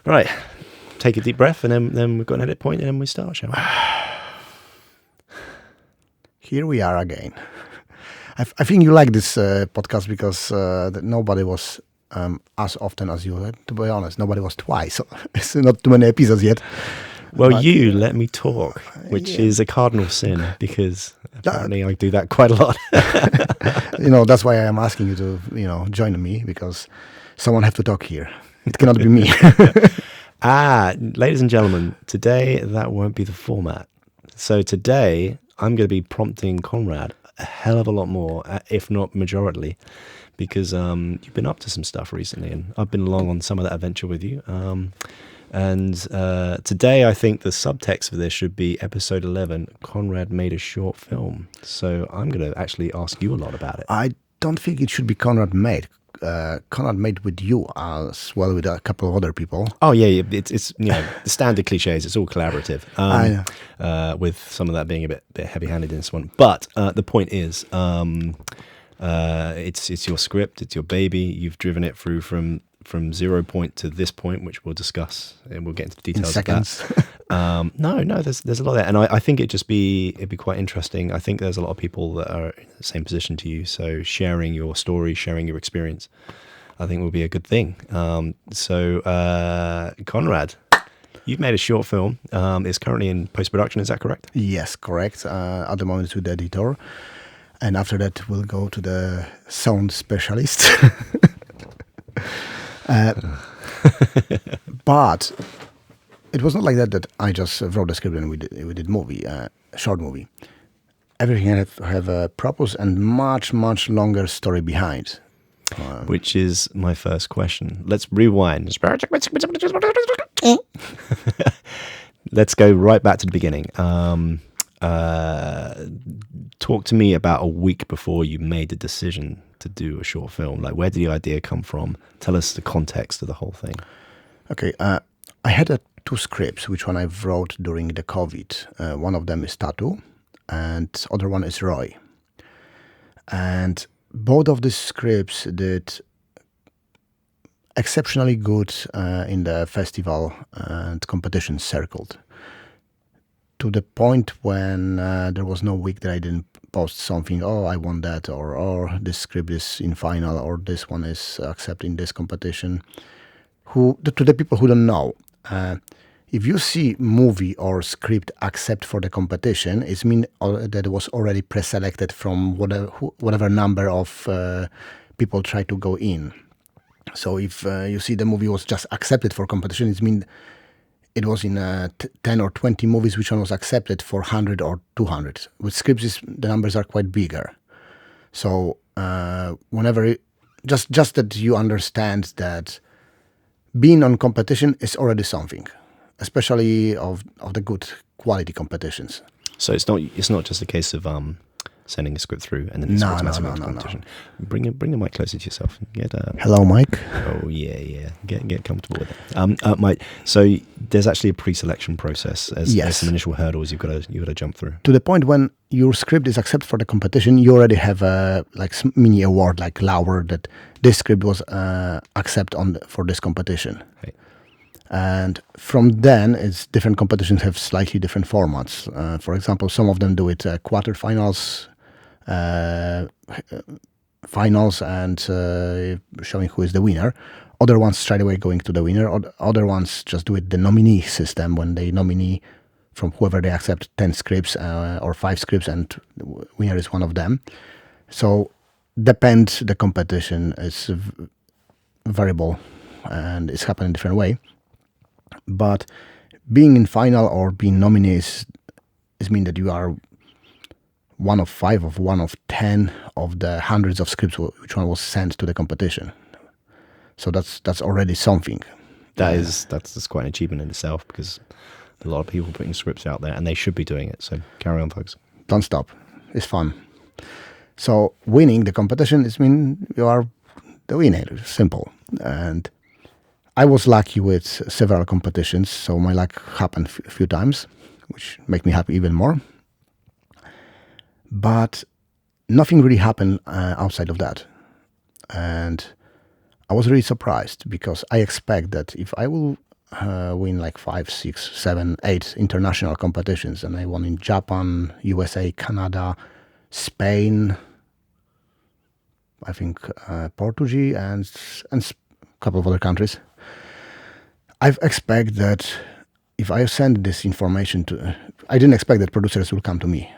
Right. Take a deep breath, and then we've got an edit point, and then we start, shall we? Here we are again. I think you like this podcast because that nobody was as often as you. To be honest, nobody was twice. It's not too many episodes yet. Well, but, you let me talk, which is a cardinal sin because apparently I do that quite a lot. That's why I am asking you to join me, because someone have to talk here. It cannot be me. Ladies and gentlemen, today that won't be the format. So today I'm going to be prompting Konrad a hell of a lot more, if not majorly, because you've been up to some stuff recently, and I've been along on some of that adventure with you. And today I think the subtext for this should be episode 11, Konrad made a short film. So I'm going to actually ask you a lot about it. I don't think it should be Konrad made. Konrad made with you as well, with a couple of other people. Oh yeah, it's the standard cliches. It's all collaborative. With some of that being a bit heavy-handed in this one. But the point is, it's your script, it's your baby. You've driven it through from 0 point to this point, which we'll discuss, and we'll get into the details in seconds. of that. No, there's a lot there, and I think it'd be quite interesting. I think there's a lot of people that are in the same position to you, so sharing your story, sharing your experience, I think will be a good thing. So Konrad, you've made a short film. It's currently in post-production, is that correct? Yes, correct. At the moment it's with the editor, and after that we'll go to the sound specialist. But it was not like that I just wrote the script and we did movie, short movie. Everything have a purpose and much longer story behind. Which is my first question. Let's rewind. Let's go right back to the beginning. Talk to me about a week before you made the decision to do a short film. Like, where did the idea come from? Tell us the context of the whole thing. Okay, I had two scripts, which one I wrote during the COVID. One of them is Tattoo, and other one is Roy. And both of these scripts did exceptionally good in the festival and competition circled. To the point when there was no week that I didn't post something, I want that, or this script is in final, or this one is accepted in this competition. To the people who don't know, if you see movie or script accept for the competition, it means that it was already pre-selected from whatever number of people try to go in. So if you see the movie was just accepted for competition, it means it was in 10 or 20 movies, which one was accepted for 100 or 200. With scripts, the numbers are quite bigger. So just that you understand that being on competition is already something, especially of the good quality competitions. So it's not just a case of sending a script through and then it's automatically into competition. No. Bring the mic closer to yourself. Hello, Mike. Oh yeah. Get comfortable with it. Mike. So there's actually a pre-selection process. There's some initial hurdles you've got to jump through. To the point when your script is accepted for the competition, you already have a mini award like Lauer that this script was accepted for this competition. Right. And from then, it's different competitions have slightly different formats. For example, some of them do it quarterfinals, finals, and showing who is the winner. Other ones straight away going to the winner. Other ones just do it the nominee system, when they nominee from whoever they accept 10 scripts or 5 scripts, and the winner is one of them. So depends the competition. It's variable and it's happening in a different way. But being in final or being nominated is mean that you are one of 5 of 1 of 10 of the hundreds of scripts which one was sent to the competition. So that's already something. That's quite an achievement in itself, because a lot of people putting scripts out there, and they should be doing it. So carry on, folks. Don't stop. It's fun. So winning the competition is mean you are the winner. Simple. And I was lucky with several competitions, so my luck happened a few times, which make me happy even more. But nothing really happened outside of that. And I was really surprised, because I expect that if I will win like 5, 6, 7, 8 international competitions, and I won in Japan, USA, Canada, Spain, I think Portugal, and a couple of other countries. I expect that if I send this information to, I didn't expect that producers will come to me.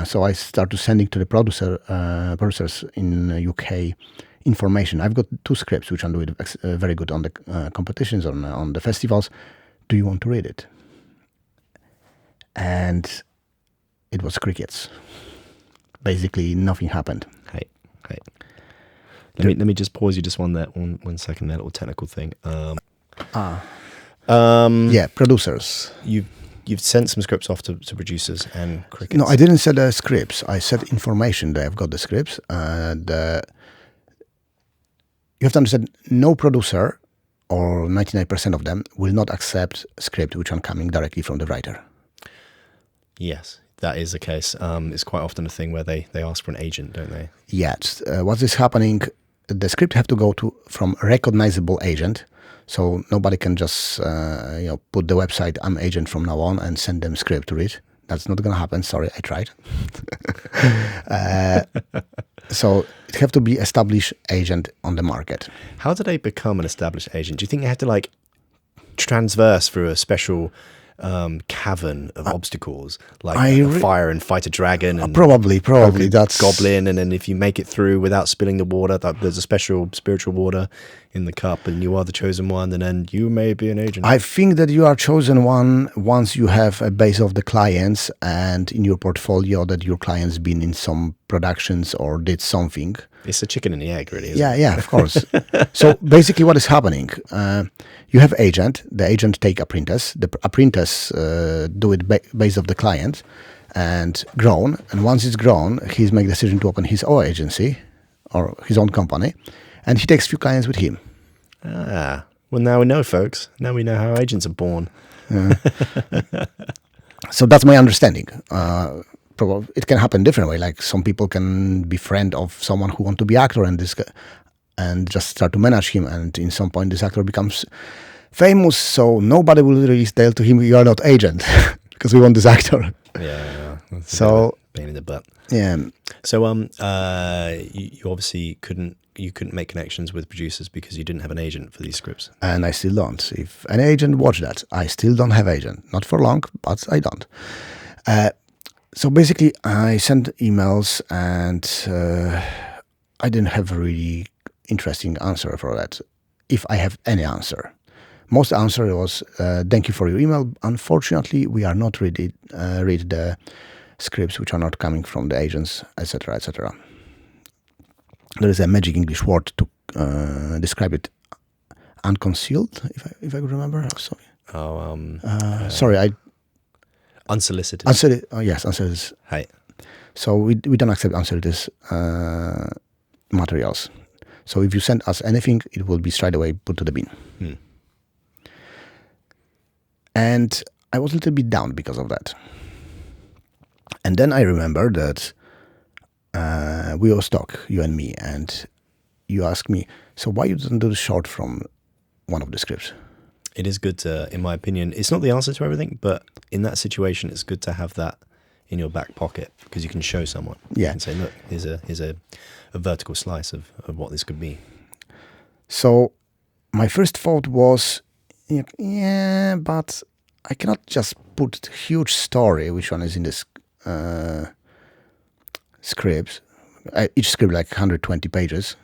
So I started sending to the producers in UK information. I've got 2 scripts which I'm doing very good on the competitions, on the festivals. Do you want to read it? And it was crickets. Basically, nothing happened. Hey. Let me just pause you just one second. That little technical thing. Producers. You've sent some scripts off to producers and crickets. No, I didn't send the scripts. I said information that I've got the scripts. You have to understand, no producer, or 99% of them, will not accept script which are coming directly from the writer. Yes, that is the case. It's quite often a thing where they ask for an agent, don't they? Yes. What is happening, the script have to go from a recognizable agent. So nobody can just put the website, I'm agent from now on, and send them script to read. That's not going to happen. Sorry, I tried. So it have to be established agent on the market. How do they become an established agent? Do you think they have to transverse through a special cavern of obstacles, like a fire and fight a dragon? And probably that's goblin, and then if you make it through without spilling the water, there's a special spiritual water in the cup, and you are the chosen one, and then you may be an agent. I think that you are chosen one once you have a base of the clients, and in your portfolio that your clients been in some productions or did something. It's a chicken and the egg, really, isn't it? Yeah, of course. So basically what is happening, you have agent, the agent take apprentice, the apprentice do it based of the client, and grown, and once it's grown, he's make decision to open his own agency or his own company, and he takes few clients with him. Well, now we know, folks. Now we know how agents are born. So that's my understanding. It can happen different way. Like some people can be friend of someone who want to be actor, and just start to manage him, and in some point this actor becomes famous. So nobody will really tell to him, "You are not agent," because we want this actor. Yeah. So pain in the butt. Yeah. So you obviously couldn't make connections with producers because you didn't have an agent for these scripts. And I still don't. If an agent watch that, I still don't have agent. Not for long, but I don't. So basically, I sent emails, and I didn't have a really interesting answer for that, if I have any answer. Most answer was, thank you for your email. Unfortunately, we are not read the scripts which are not coming from the agents, etc., etc. There is a magic English word to describe it. Unconcealed, if I could remember. Sorry. Unsolicited. Yes, unsolicited. Hi. So we don't accept unsolicited materials. So if you send us anything, it will be straight away put to the bin. And I was a little bit down because of that. And then I remember that we always talk, you and me, and you ask me, so why you didn't do the short from one of the scripts? It is good to, in my opinion, it's not the answer to everything, but in that situation, it's good to have that in your back pocket because you can show someone. Yeah. You can say, look, here's a vertical slice of what this could be. So my first thought was, yeah, but I cannot just put huge story, which one is in this scripts, each script like 120 pages,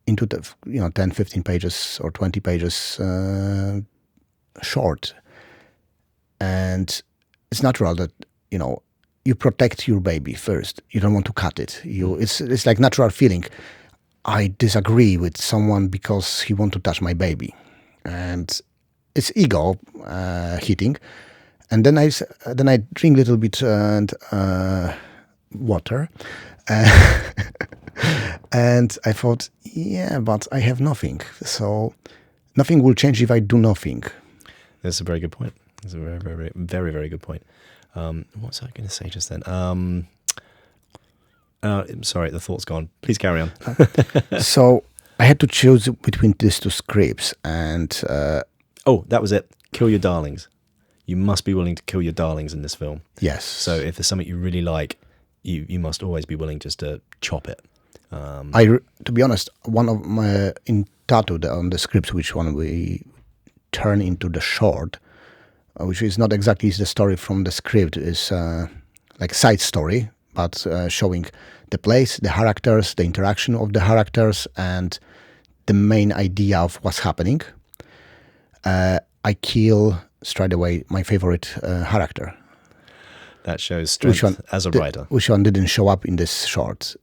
into the 10, 15 pages or 20 pages short. And it's natural that you protect your baby first. You don't want to cut it. It's like natural feeling. I disagree with someone because he want to touch my baby, and it's ego hitting. And then I drink a little bit water. And I thought, yeah, but I have nothing. So nothing will change if I do nothing. That's a very good point. That's a very, very, very, very good point. What was I going to say just then? Sorry, the thought's gone. Please carry on. So I had to choose between these two scripts. And Oh, that was it. Kill your darlings. You must be willing to kill your darlings in this film. Yes. So if there's something you really like, you must always be willing just to chop it. To be honest, one of my in Tattoo on the script, which one we turn into the short, which is not exactly the story from the script, is like side story, but showing the place, the characters, the interaction of the characters, and the main idea of what's happening. I kill straight away my favorite character. That shows strength as a writer. Which one didn't show up in this short?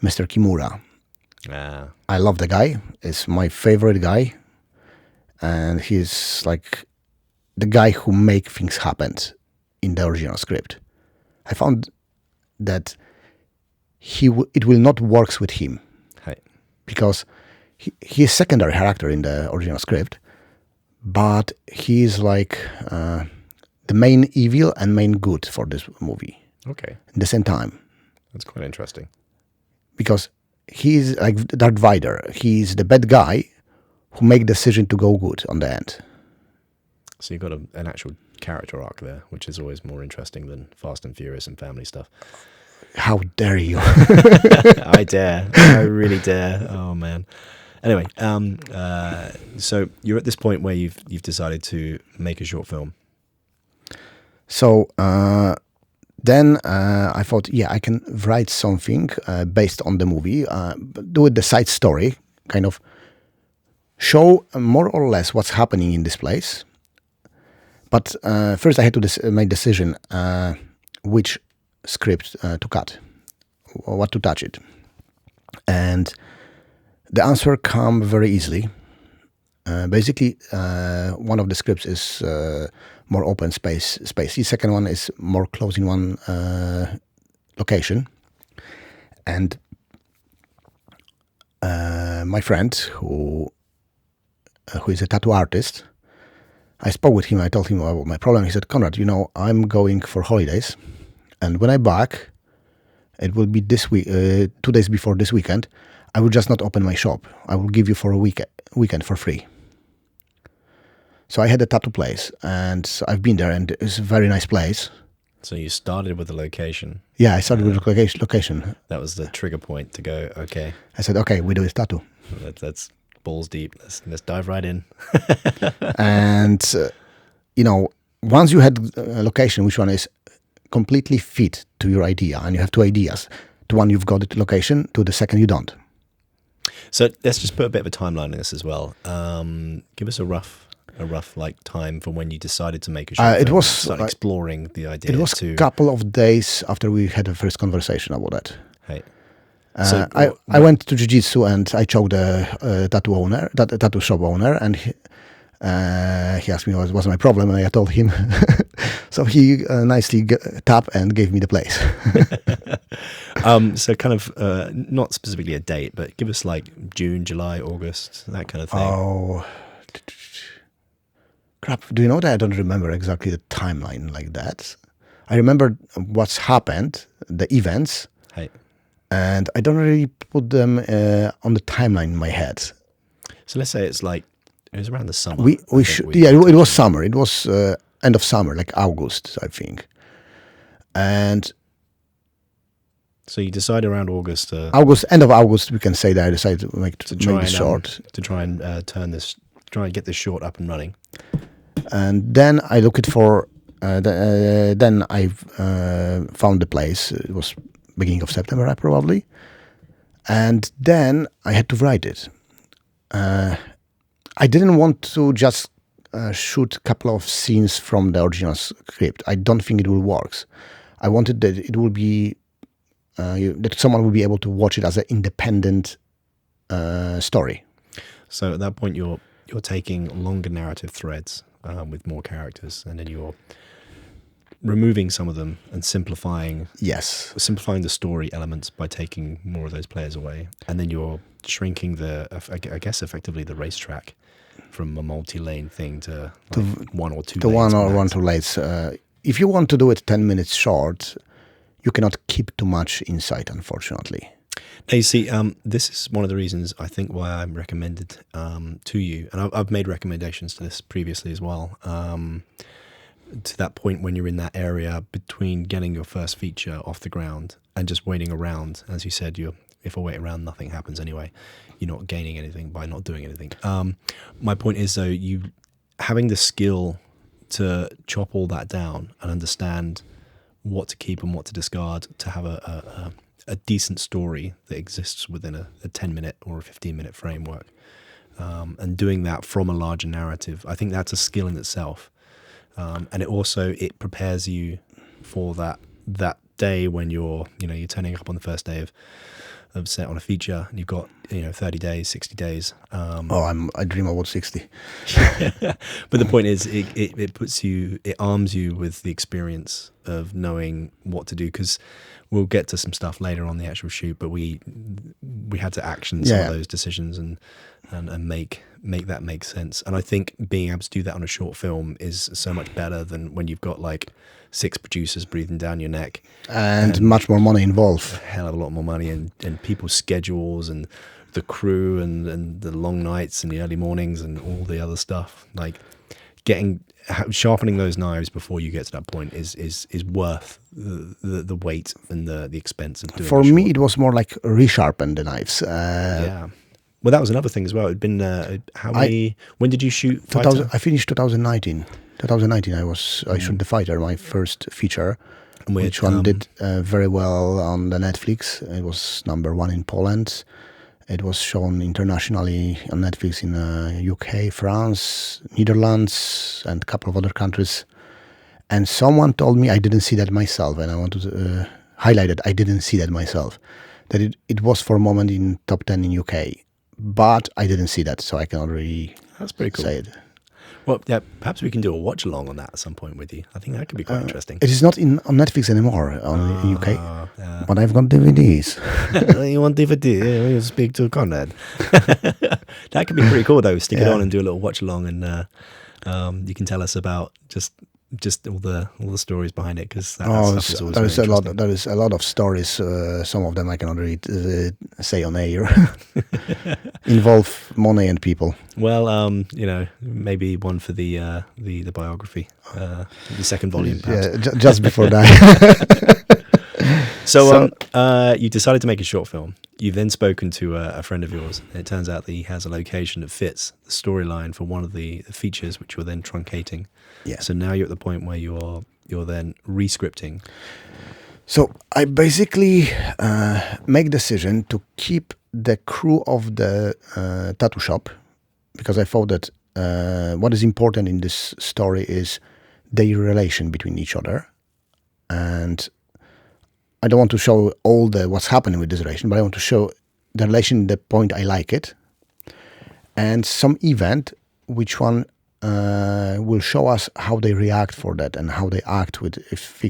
Mr. Kimura. I love the guy. It's my favorite guy. And he's like the guy who make things happen in the original script. I found that it will not work with him. Hey. Because he is secondary character in the original script, but he is like the main evil and main good for this movie. Okay. At the same time. That's quite interesting. Because he's like Darth Vader. He's the bad guy who make decision to go good on the end. So you've got an actual character arc there, which is always more interesting than Fast and Furious and family stuff. How dare you? I dare. I really dare. Oh, man. Anyway, so you're at this point where you've decided to make a short film. So then I thought, I can write something based on the movie, do it the side story, kind of show more or less what's happening in this place. But first I had to make decision which script to cut, what to touch it. And the answer come very easily. Basically, one of the scripts is more open space. The second one is more close in one location. And my friend, who is a tattoo artist, I spoke with him. I told him about my problem. He said, Konrad, I'm going for holidays. And when I'm back, it will be this week, 2 days before this weekend. I will just not open my shop. I will give you for a weekend for free. So I had a tattoo place, and I've been there, and it's a very nice place. So you started with the location. Yeah, I started with the location. That was the trigger point to go, okay. I said, okay, we do this tattoo. That's balls deep. Let's dive right in. And, once you had a location, which one is completely fit to your idea, and you have two ideas. To one, you've got the location. To the second, you don't. So let's just put a bit of a timeline in this as well. Give us a rough like time from when you decided to make a short film. Start exploring the idea. It was a couple of days after we had the first conversation about that. Hey. So I went to jiu-jitsu and I choked the tattoo shop owner, and he asked me what was my problem, and I told him. So he nicely tapped and gave me the place. So kind of not specifically a date, but give us like June, July, August, that kind of thing. Oh, crap. Do you know that I don't remember exactly the timeline like that? I remember what's happened, the events. Hey. And I don't really put them on the timeline in my head. So let's say it was around the summer. It was summer. It was end of summer, like August, I think. And so you decide around August. End of August, we can say that I decided to make this short. To try and try and get this short up and running. And then I looked for. Then I found the place. It was beginning of September, probably. And then I had to write it. I didn't want to just shoot a couple of scenes from the original script. I don't think it will work. I wanted that it will be that someone will be able to watch it as an independent story. So at that point, you're taking longer narrative threads with more characters, and then you're removing some of them and simplifying the story elements by taking more of those players away, and then you're shrinking I guess effectively the racetrack from a multi-lane thing to one or two lanes. One or two lanes. If you want to do it 10 minutes short, you cannot keep too much inside, unfortunately. Now, you see, this is one of the reasons I think why I'm recommended to you, and I've made recommendations to this previously as well. To that point when you're in that area between getting your first feature off the ground and just waiting around, as you said, if I wait around, nothing happens anyway. You're not gaining anything by not doing anything. My point is, though, you having the skill to chop all that down and understand what to keep and what to discard to have a decent story that exists within a 10-minute or a 15-minute framework, and doing that from a larger narrative, I think that's a skill in itself. And it prepares you for that day when you're turning up on the first day of set on a feature, and you've got 30 days, 60 days. I dream about 60. But the point is, it arms you with the experience of knowing what to do, because we'll get to some stuff later on the actual shoot, but we had to action some of those decisions and make that make sense. And I think being able to do that on a short film is so much better than when you've got like 6 producers breathing down your neck and much more money involved. A hell of a lot more money, and people's schedules and the crew and the long nights and the early mornings and all the other stuff. Like sharpening those knives before you get to that point is worth the weight and the expense of doing. For me, it was more like resharpen the knives. Yeah. Well, that was another thing as well. It'd been when did you shoot Fighter? I finished 2019. 2019, I shot The Fighter, my first feature, which one did very well on the Netflix. It was #1 in Poland. It was shown internationally on Netflix in UK, France, Netherlands, and a couple of other countries. And someone told me, I didn't see that myself, and I want to highlight it, I didn't see that myself, that it was for a moment in top 10 in UK. But I didn't see that, so I cannot really That's pretty cool. say it. Well, yeah, perhaps we can do a watch along on that at some point with you. I think that could be quite interesting. It is not on Netflix anymore, only in UK. Yeah. But I've got DVDs. You want DVD? You speak to Konrad. That could be pretty cool, though. Stick it on and do a little watch along, and you can tell us about just all the stories behind it, because that stuff is always very interesting. There is a lot of stories. Some of them I cannot really say on air. Involve money and people. Well, maybe one for the biography, the second volume. Perhaps. Yeah, just before that. So you decided to make a short film. You've then spoken to a friend of yours, and it turns out that he has a location that fits the storyline for one of the features, which you're then truncating. Yeah. So now you're at the point where you're then re-scripting. So I basically make decision to keep the crew of the tattoo shop, because I thought that what is important in this story is their relation between each other, and I don't want to show all what's happening with this relation, but I want to show the relation, the point I like it, and some event which one will show us how they react for that and how they act with if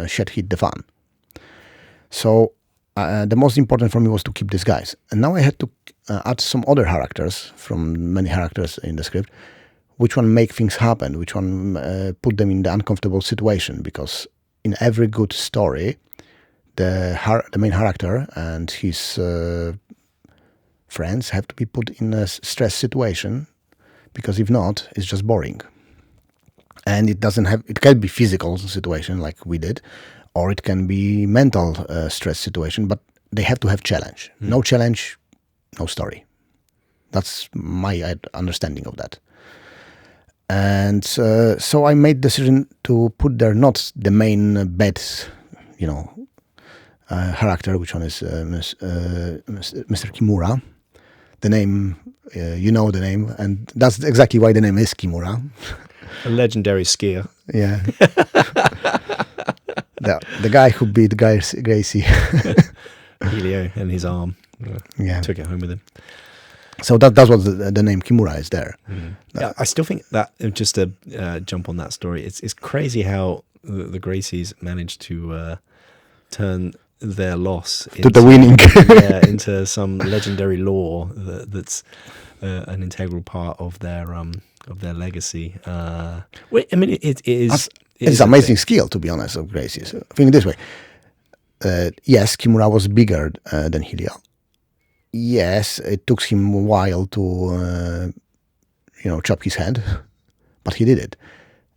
shit hit the fan. So the most important for me was to keep these guys, and now I had to add some other characters from many characters in the script, which one make things happen, which one put them in the uncomfortable situation, because in every good story, the main character and his friends have to be put in a stress situation, because if not, it's just boring. And it can be physical situation like we did, or it can be mental stress situation, but they have to have challenge. No challenge, no story. That's my understanding of that. And so I made decision to put there not the main bad, character, which one is Mr. Kimura. The name, the name, and that's exactly why the name is Kimura. A legendary skier. Yeah. the guy who beat Gracie. Helio and his arm. Yeah. Took it home with him. So that's what the name Kimura is there. Yeah, I still think that, just to jump on that story, it's crazy how the Gracies managed to turn their loss into the winning. into some legendary lore that's an integral part of their legacy. I mean, it is it's amazing skill, to be honest, of Gracie's. Think this way. yes, Kimura was bigger than Helio. Yes, it took him a while to, chop his head, but he did it.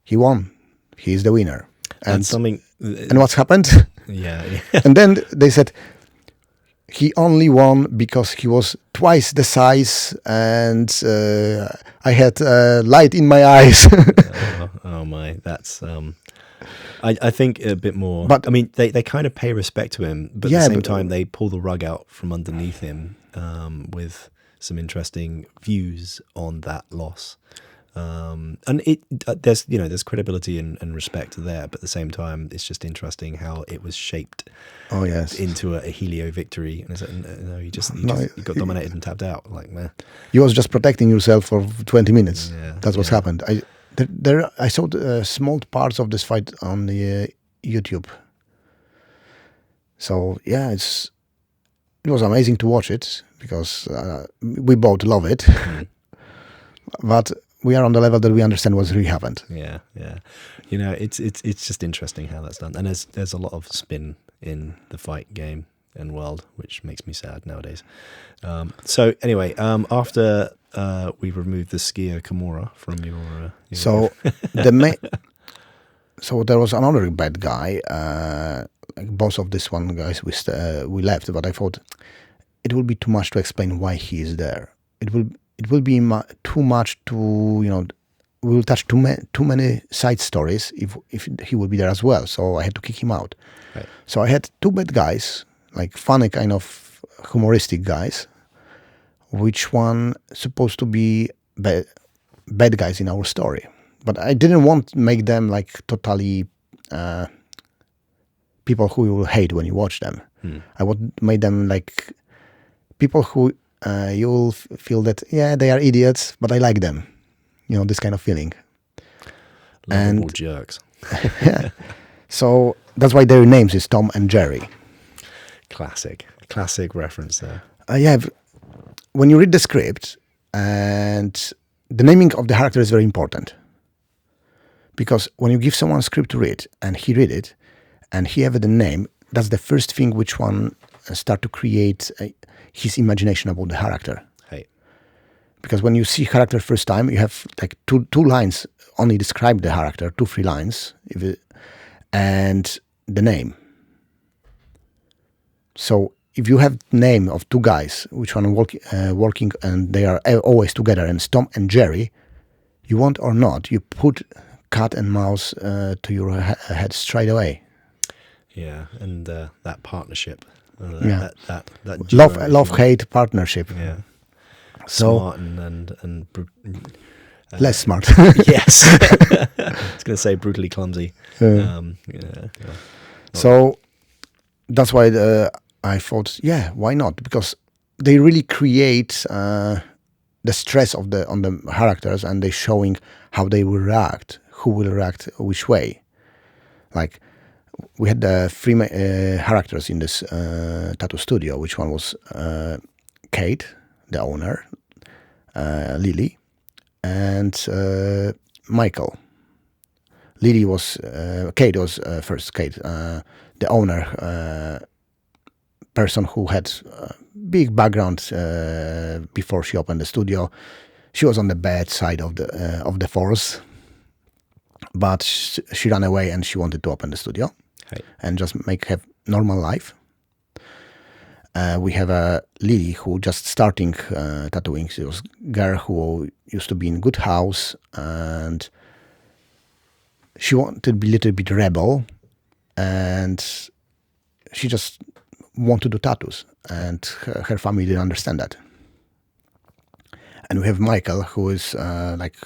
He won. He is the winner. That's something. And what's happened? Yeah. And then they said he only won because he was twice the size, and I had light in my eyes. Oh my, that's. I think a bit more. But I mean, they kind of pay respect to him, but Yeah, at the same but- time, they pull the rug out from underneath him with some interesting views on that loss. And there's credibility and respect there, but at the same time, it's just interesting how it was shaped Oh yes, into a Helio victory. And it's like, no, you got dominated and tapped out. Like, man, he was just protecting himself for 20 minutes. Yeah, That's what's yeah. happened. I saw small parts of this fight on the YouTube. So yeah, it was amazing to watch it because we both love it, but we are on the level that we understand what's really happened. yeah. It's just interesting how that's done, and there's a lot of spin in the fight game and world, which makes me sad nowadays. So anyway, after we removed the skier Kimura from your So so there was another bad guy. Like both of this one guys we left, but I thought it would be too much to explain why he is there. It will be too much to we will touch too many side stories if he will be there as well. So I had to kick him out. Right. So I had two bad guys, like funny kind of humoristic guys. Which one supposed to be bad guys in our story? But I didn't want to make them like totally people who you will hate when you watch them. I would make them like people who you will feel that they are idiots, but I like them. This kind of feeling. lovable jerks. So that's why their names is Tom and Jerry. Classic reference there. When you read the script, and the naming of the character is very important. Because when you give someone a script to read, and he read it, and he have the name, that's the first thing which one start to create his imagination about the character. Hey. Because when you see character first time, you have like two lines only describe the character, 2-3 lines, and the name. So if you have name of two guys, which one working and they are always together, and it's Tom and Jerry, you want or not, you put cat and mouse to your head straight away. Yeah, and that partnership. That Love-hate partnership. Yeah. So Smart and less smart. yes. I was going to say brutally clumsy. So that's why I thought, why not? Because they really create the stress on the characters, and they showing how they will react, who will react which way. Like we had the three characters in this tattoo studio. Which one was Kate, the owner, Lily, and Michael. Lily was Kate was first. Kate, the owner, person who had big background before she opened the studio. She was on the bad side of the force, but she ran away and she wanted to open the studio and just have normal life. We have a Lily who just starting tattooing. She was a girl who used to be in good house, and she wanted to be a little bit rebel, and she just wanted to do tattoos, and her family didn't understand that. And we have Michael, who is like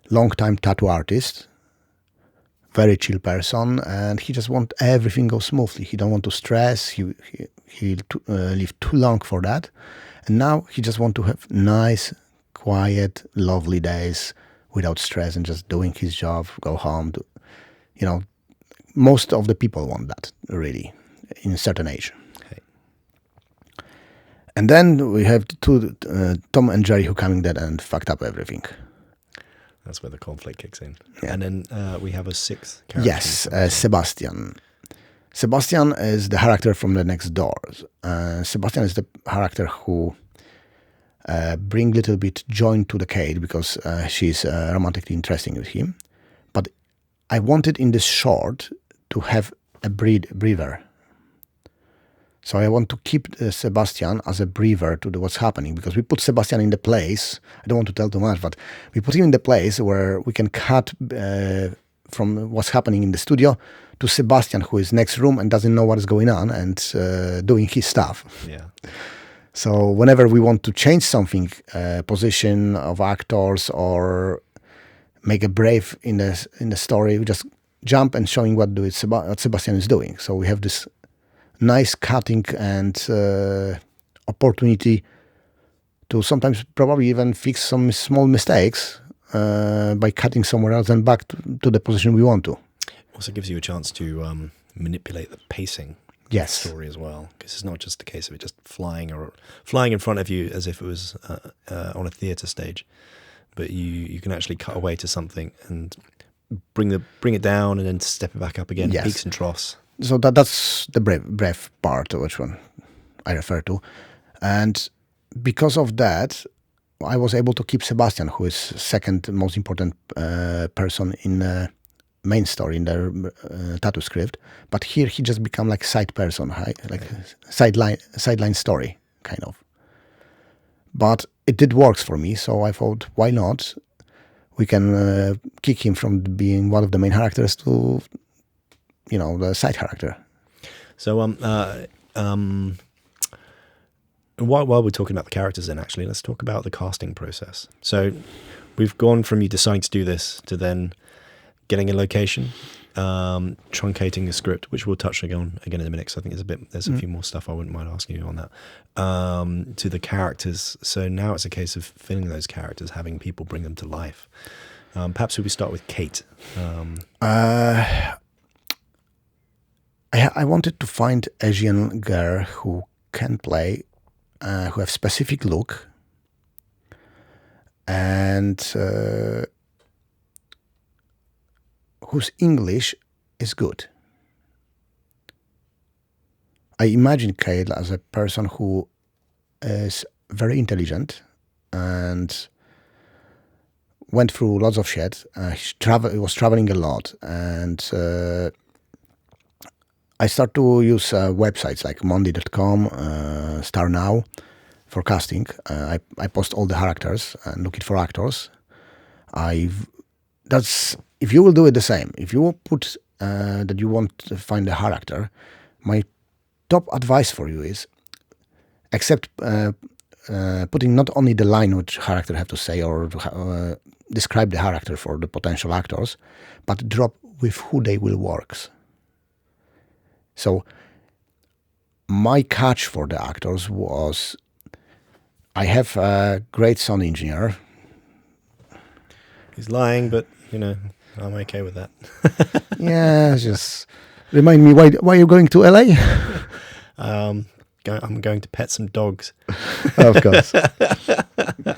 long-time tattoo artist, very chill person, and he just want everything go smoothly. He don't want to stress. He live too long for that, and now he just want to have nice, quiet, lovely days without stress and just doing his job, go home. Most of the people want that really in a certain age. And then we have two Tom and Jerry who coming there and fucked up everything. That's where the conflict kicks in. Yeah. And then we have a sixth character. Yes, Sebastian. Sebastian is the character from the next door. Sebastian is the character who bring little bit joy to the Kate because she's romantically interesting with him. But I wanted in this short to have a breather. So I want to keep Sebastian as a breather to what's happening, because we put Sebastian in the place, I don't want to tell too much, but we put him in the place where we can cut from what's happening in the studio to Sebastian, who is next room and doesn't know what is going on and doing his stuff. Yeah. So whenever we want to change something, position of actors or make a brave in the story, we just jump and showing what Sebastian is doing. So we have this nice cutting and opportunity to sometimes probably even fix some small mistakes by cutting somewhere else and back to the position we want to. Also gives you a chance to manipulate the pacing of the story as well, because it's not just a case of it just flying in front of you as if it was on a theatre stage, but you can actually cut away to something and bring it down and then step it back up again, peaks and troughs. So that's the brave part, which one I refer to. And because of that, I was able to keep Sebastian, who is second most important person in the main story, in the tattoo script. But here he just become like side person, like sideline story, kind of. But it did works for me, so I thought, why not? We can kick him from being one of the main characters to the side character. So while we're talking about the characters then, actually, let's talk about the casting process. So we've gone from you deciding to do this to then getting a location, truncating the script, which we'll touch on again in a minute, because I think there's a few more stuff I wouldn't mind asking you on that, to the characters. So now it's a case of filling those characters, having people bring them to life. Perhaps we start with Kate. I wanted to find Asian girl who can play, who have specific look, and whose English is good. I imagine Kate as a person who is very intelligent and went through lots of shit. He was traveling a lot, and I start to use websites like Monday.com, Star Now for casting. I post all the characters and looking for actors. If you will do it the same, if you will put that you want to find a character, my top advice for you is accept putting not only the line which character have to say or describe the character for the potential actors, but drop with who they will work. So my catch for the actors was, I have a great sound engineer. He's lying, but I'm okay with that. Yeah, just remind me, why are you going to LA? I'm going to pet some dogs. Of course.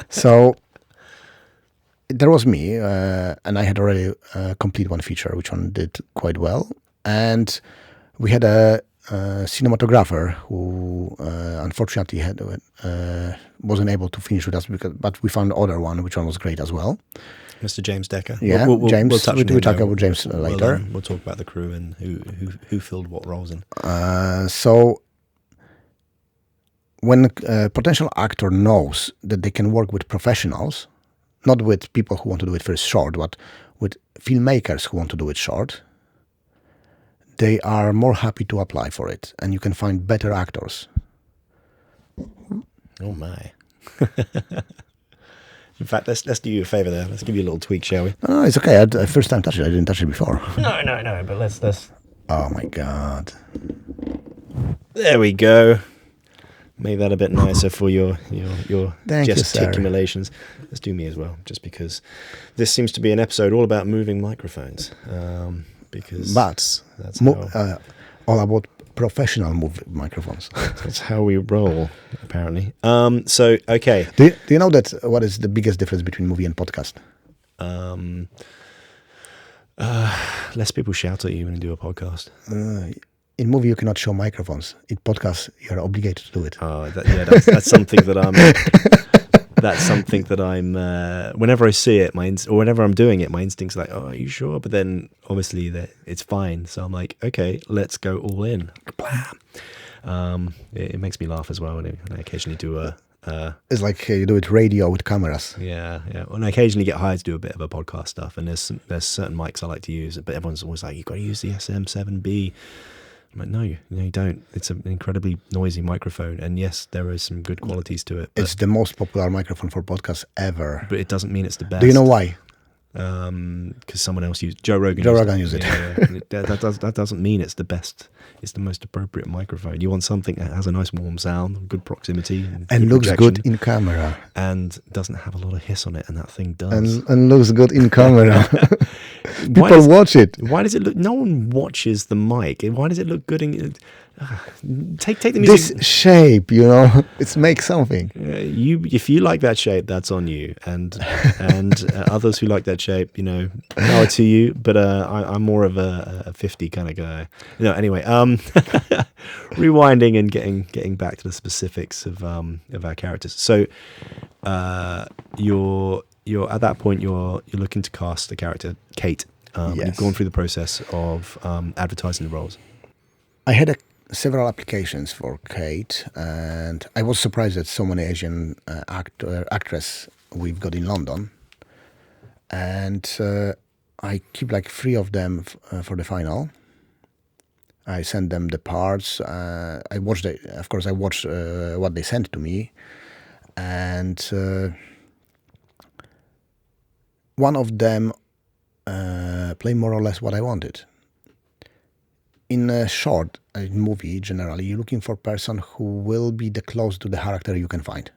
So there was me, and I had already complete one feature, which one did quite well. And we had a cinematographer who unfortunately wasn't able to finish with us, but we found other one, which one was great as well. Mr. James Decker. Yeah, James. We'll talk about James later. We'll talk about the crew and who filled what roles in. So when a potential actor knows that they can work with professionals, not with people who want to do it first short, but with filmmakers who want to do it short, they are more happy to apply for it, and you can find better actors. Oh my. In fact, let's do you a favour there. Let's give you a little tweak, shall we? No, it's okay. I first time touch it. I didn't touch it before. No. But let's. Oh my god. There we go. Make that a bit nicer for your gesticulations. Let's do me as well, just because this seems to be an episode all about moving microphones. Because that's all about professional microphones. That's how we roll, apparently. So, okay. Do you know that what is the biggest difference between movie and podcast? Less people shout at you when you do a podcast. in movie you cannot show microphones. In podcasts, you are obligated to do it. Oh, that's something that I'm. That's something that I'm. Whenever I see it, or whenever I'm doing it, my instinct's like, "Oh, are you sure?" But then, obviously, it's fine. So I'm like, "Okay, let's go all in." Blam. It makes me laugh as well when I occasionally do a. It's like you do it radio with cameras. Yeah. When I occasionally get hired to do a bit of a podcast stuff, and there's certain mics I like to use, but everyone's always like, "You've got to use the SM7B." I'm like, no, you don't. It's an incredibly noisy microphone, and yes, there are some good qualities to it. It's the most popular microphone for podcasts ever. But it doesn't mean it's the best. Do you know why? Because someone else used Joe Rogan used it. Yeah. That doesn't mean it's the best. It's the most appropriate microphone. You want something that has a nice warm sound, good proximity, and looks good in camera, and doesn't have a lot of hiss on it. And that thing does, and looks good in camera. People watch it. Why does it look? No one watches the mic. Why does it look good? Take the music. This shape, it makes something. If you like that shape, that's on you, and others who like that shape, power to you. But I'm more of a 50 kind of guy. Anyway, rewinding and getting back to the specifics of our characters. So, you're at that point. You're looking to cast the character Kate. Yes. You've gone through the process of advertising the roles. I had several applications for Kate, and I was surprised at so many Asian actress we've got in London. And I keep like 3 of them for the final. I sent them the parts. I watched what they sent to me, and one of them played more or less what I wanted. In a short movie, generally, you're looking for a person who will be the close to the character you can find.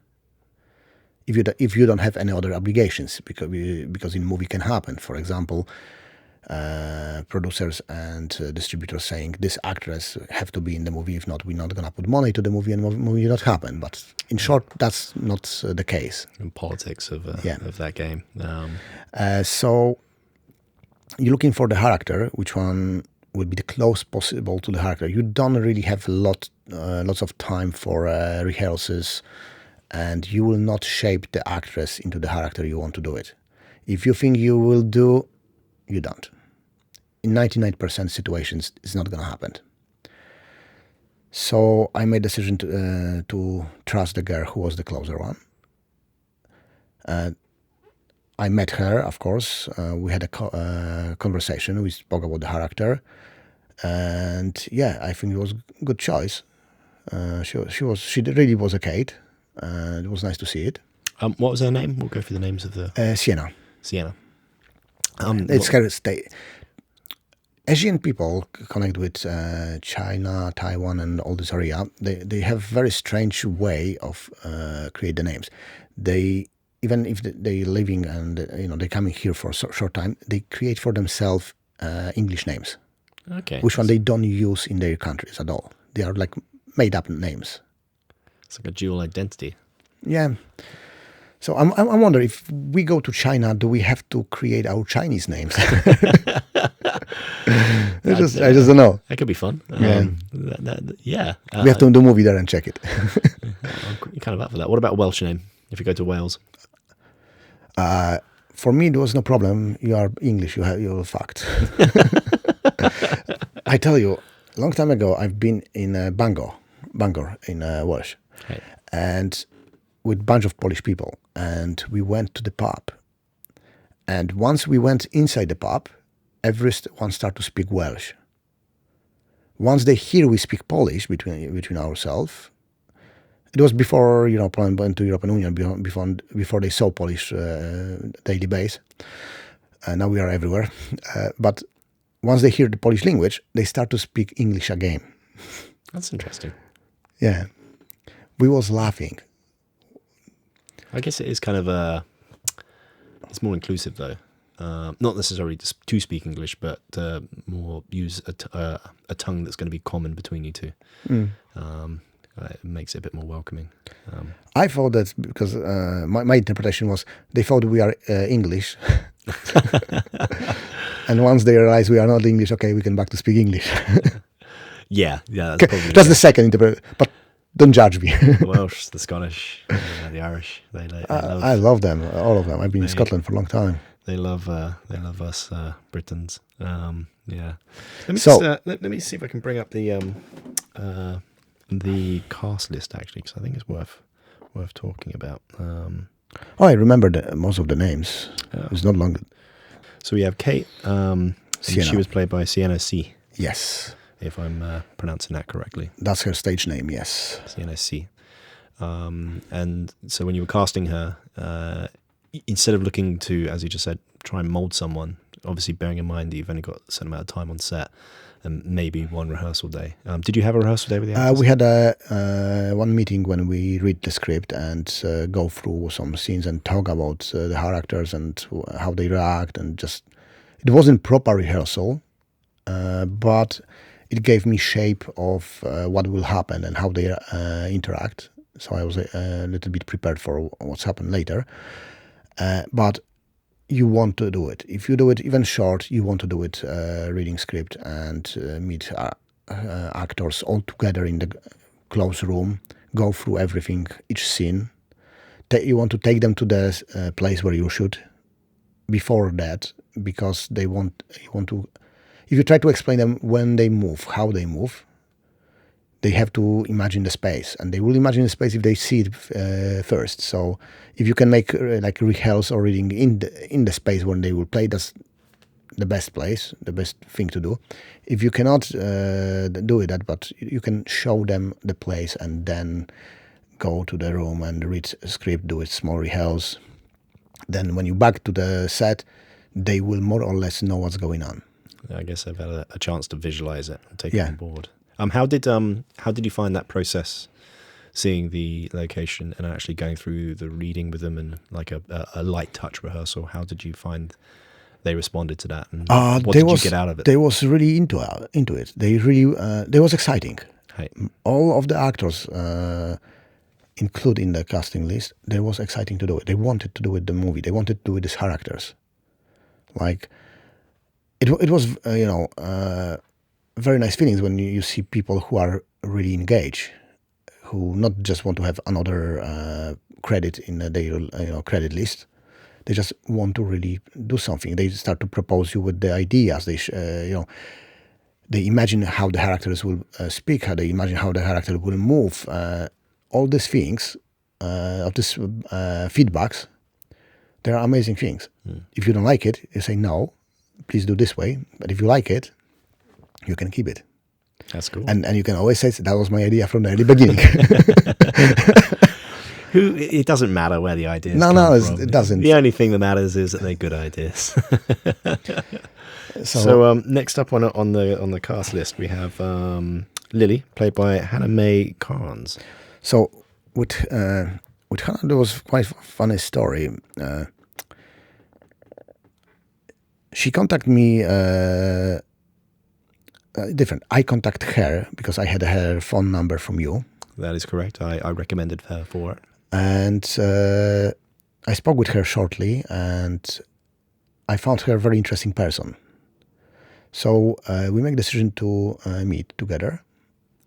If you don't have any other obligations, because in movie can happen. For example, producers and distributors saying this actress have to be in the movie. If not, we're not gonna put money to the movie, and the movie will not happen. But in short, that's not the case. In politics of that game. So you're looking for the character, which one would be the close possible to the character. You don't really have lots of time for rehearsals, and you will not shape the actress into the character you want to do it. If you think you will do, you don't. In 99% situations, it's not going to happen. So I made a decision to trust the girl who was the closer one. I met her, of course. We had a conversation. We spoke about the character. And yeah, I think it was a good choice. She really was a Kate. It was nice to see it. What was her name? We'll go through the names of the Sienna. It's kind of Asian people connect with China, Taiwan, and all this area. They have very strange way of create the names. Even if they living and they're coming here for a short time, they create for themselves English names. Okay. Which one they don't use in their countries at all. They are like made up names. It's like a dual identity. Yeah. So I wonder if we go to China, do we have to create our Chinese names? I just don't know. That could be fun. Yeah. We have to do a movie there and check it. I'm kind of up for that. What about a Welsh name? If you go to Wales. For me, there was no problem. You are English. You're fucked. I tell you, a long time ago, I've been in Bangor in Welsh, and with a bunch of Polish people, and we went to the pub. And once we went inside the pub, everyone started to speak Welsh. Once they hear we speak Polish between ourselves, it was before Poland went to European Union, before they saw Polish daily base. Now we are everywhere, but once they hear the Polish language, they start to speak English again. That's interesting. Yeah, we was laughing. I guess it is kind of it's more inclusive though. Not necessarily to speak English, but more use a tongue that's going to be common between you two. It makes it a bit more welcoming. I thought that because my interpretation was they thought we are English. And once they realize we are not English, okay, we can back to speak English. Yeah, that's probably That's the second interpretation. But don't judge me. the Welsh, the Scottish, the Irish. They love. I love them, all of them. I've been in They- Scotland for a long time. They love us Britons. Yeah. Let me So- let me see if I can bring up the cast list actually, because I think it's worth talking about. Oh, I remember most of the names. It's not long. So we have Kate. And Sienna. she was played by Sienna C. Yes, If I'm pronouncing that correctly, that's her stage name. Yes. Sienna C. And so when you were casting her, instead of looking to, as you just said, try and mold someone, obviously bearing in mind that you've only got a certain amount of time on set and maybe one rehearsal day. Did you have a rehearsal day with the actors? We had one meeting when we read the script and go through some scenes and talk about the characters and how they react, and just it wasn't proper rehearsal, but it gave me shape of what will happen and how they interact. So I was a little bit prepared for what's happened later. But you want to do it. If you do it even short, you want to do it reading script and meet actors all together in the close room, go through everything, each scene. You want to take them to the place where you shoot before that, because you want to. If you try to explain them when they move, how they move, they have to imagine the space, and they will imagine the space if they see it first. So if you can make like rehearse or reading in the space when they will play, that's the best place, the best thing to do. If you cannot do it, but you can show them the place and then go to the room and read a script, do a small rehearse. Then when you back to the set, they will more or less know what's going on. I guess I've had a chance to visualize it and take it Yeah. on board. How did you find that process, seeing the location and actually going through the reading with them and like a light touch rehearsal? How did you find they responded to that, and what did you get out of it? They was really into it. They really they was exciting. Hey. All of the actors included in the casting list, they was exciting to do it. They wanted to do it the movie. They wanted to do it as characters. Like it was very nice feelings when you see people who are really engaged, who not just want to have another credit in their credit list. They just want to really do something. They start to propose you with the ideas. They imagine how the characters will speak, how they imagine how the character will move. All these things, of these feedbacks, they are amazing things. If you don't like it, you say no, please do this way. But if you like it, you can keep it. That's cool. And you can always say that was my idea from the early beginning. It doesn't matter where the ideas No, come no, from. it doesn't. The only thing that matters is that they're good ideas. So, So next up on the cast list, we have Lily, played by Hannah Mae Carnes. So with Hannah, there was quite a funny story. She contacted me different. I contacted her because I had her phone number from you, That is correct. I recommended her for it. and I spoke with her shortly, and I found her a very interesting person. So we make the decision to meet together,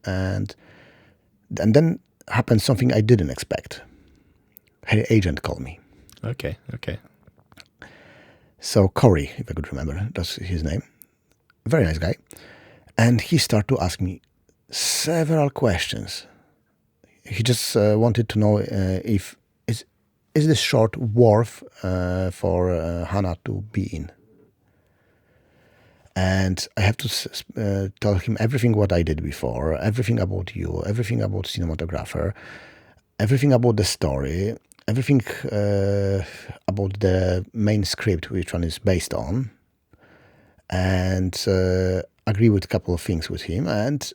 and then happened something I didn't expect. Her agent called me. Okay. So Corey, if I could remember, that's his name. Very nice guy. And he started to ask me several questions. He just wanted to know if is this short worth for Hannah to be in. And I have to tell him everything what I did before, everything about you, everything about cinematographer, everything about the story, everything about the main script which one is based on, and agree with a couple of things with him. And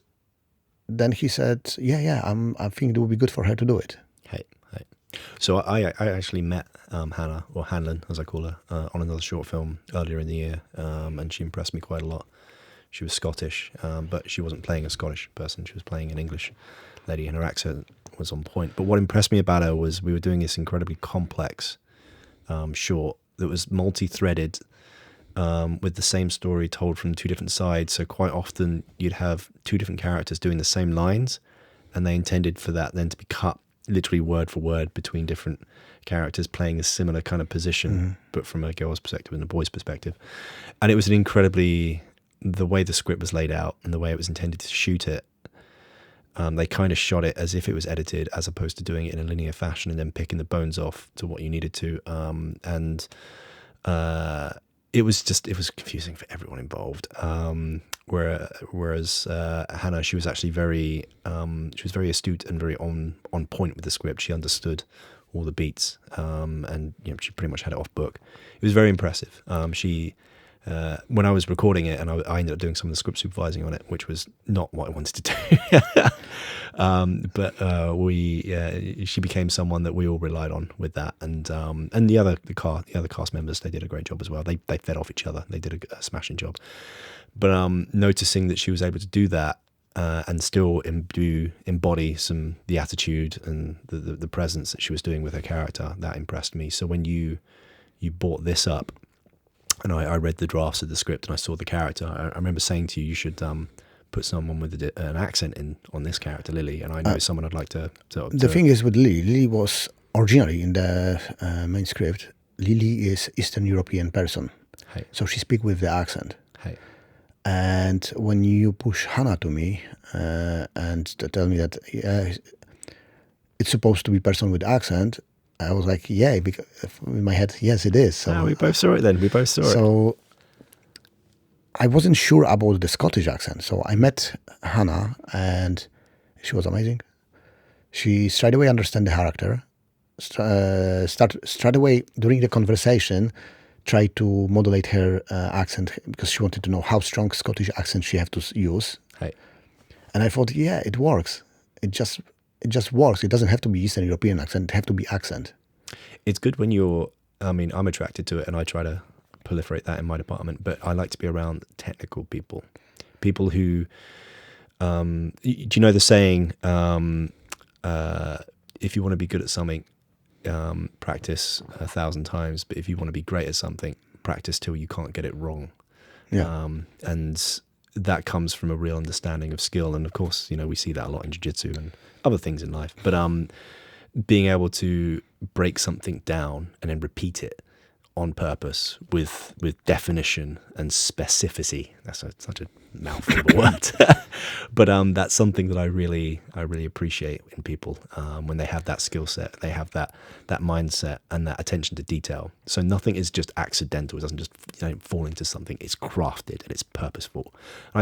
then he said, yeah, I think it would be good for her to do it. Hey. So I actually met Hannah, or Hanlon as I call her, on another short film earlier in the year, and she impressed me quite a lot. She was Scottish, but she wasn't playing a Scottish person. She was playing an English lady, and her accent was on point. But what impressed me about her was we were doing this incredibly complex short that was multi-threaded, with the same story told from two different sides. So quite often you'd have two different characters doing the same lines, and they intended for that then to be cut literally word for word between different characters playing a similar kind of position, but from a girl's perspective and a boy's perspective. And it was an incredibly, the way the script was laid out and the way it was intended to shoot it, they kind of shot it as if it was edited, as opposed to doing it in a linear fashion and then picking the bones off to what you needed to. It was confusing for everyone involved. Whereas Hannah, she was actually very astute and very on point with the script. She understood all the beats, and she pretty much had it off book. It was very impressive. When I was recording it, and I ended up doing some of the script supervising on it, which was not what I wanted to do. But she became someone that we all relied on with that, and the other cast members, they did a great job as well. They fed off each other. They did a smashing job. But noticing that she was able to do that and still embody the attitude and the presence that she was doing with her character, that impressed me. So when you brought this up, and I read the drafts of the script and I saw the character, I remember saying to you, you should put someone with an accent on this character, Lily, and I know someone I'd like to. The thing is with Lily was originally in the main script, Lily is Eastern European person, Hey. So she speaks with the accent. Hey. And when you push Hannah to me and to tell me that it's supposed to be person with accent, I was like, yeah, because in my head, yes, it is. So we both saw it then. We both saw it. So I wasn't sure about the Scottish accent. So I met Hannah and she was amazing. She straight away understood the character. Straight away during the conversation, tried to modulate her accent because she wanted to know how strong Scottish accent she have to use. Hey. And I thought, yeah, it works. It just works. It doesn't have to be Eastern European accent. It have to be accent. It's good when I'm attracted to it and I try to proliferate that in my department, but I like to be around technical people who, do you know the saying, if you want to be good at something, practice 1,000 times, but if you want to be great at something, practice till you can't get it wrong. Yeah. And that comes from a real understanding of skill. And of course, we see that a lot in jiu-jitsu and other things in life. But being able to break something down and then repeat it on purpose with definition and specificity. That's such a mouthful of a word. But that's something that I really appreciate in people when they have that skill set, they have that mindset and that attention to detail. So nothing is just accidental. It doesn't just fall into something. It's crafted and it's purposeful. And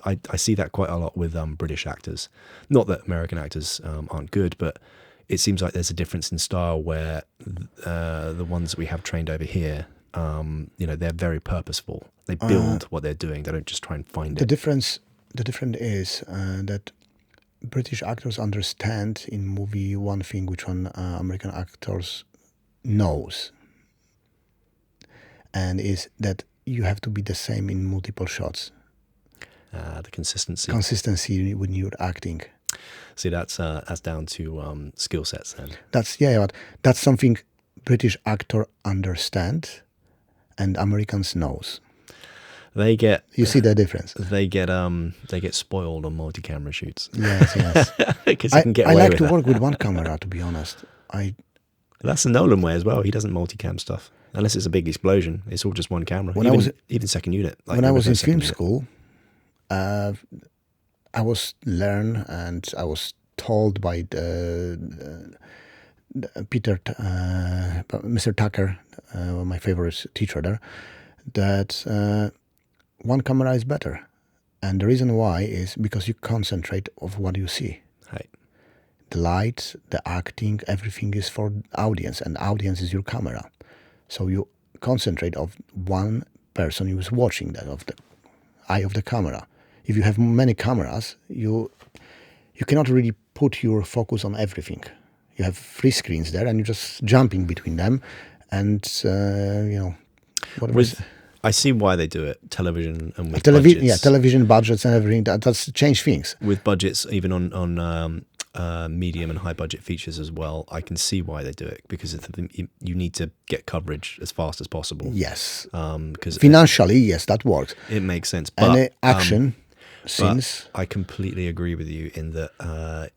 I see that quite a lot with British actors. Not that American actors aren't good, but it seems like there's a difference in style where the ones that we have trained over here, they're very purposeful. They build what they're doing. They don't just try and find it. The difference is that British actors understand in movie one thing which one American actors knows, and is that you have to be the same in multiple shots. The consistency. Consistency when you're acting. See, that's down to skill sets then. But that's something British actor understand, and Americans knows. You see the difference. They get spoiled on multi-camera shoots. Yes. Because you can get away with I like that. to work with one camera, to be honest. That's the Nolan way as well. He doesn't multicam stuff unless it's a big explosion. It's all just one camera. Even second unit. When I was in film school, I was learned and I was told by Mr. Tucker, my favorite teacher there, that one camera is better. And the reason why is because you concentrate of what you see. Right. The light, the acting, everything is for audience, and audience is your camera. So you concentrate of one person who is watching that, of the eye of the camera. If you have many cameras, you cannot really put your focus on everything. You have 3 screens there, and you're just jumping between them, and I see why they do it. Television and with budgets. Yeah, television budgets and everything. That's changed things. With budgets, even on medium and high budget features as well, I can see why they do it, because you need to get coverage as fast as possible. Yes. Because Financially, yes, that works. it makes sense. And But action scenes. I completely agree with you in that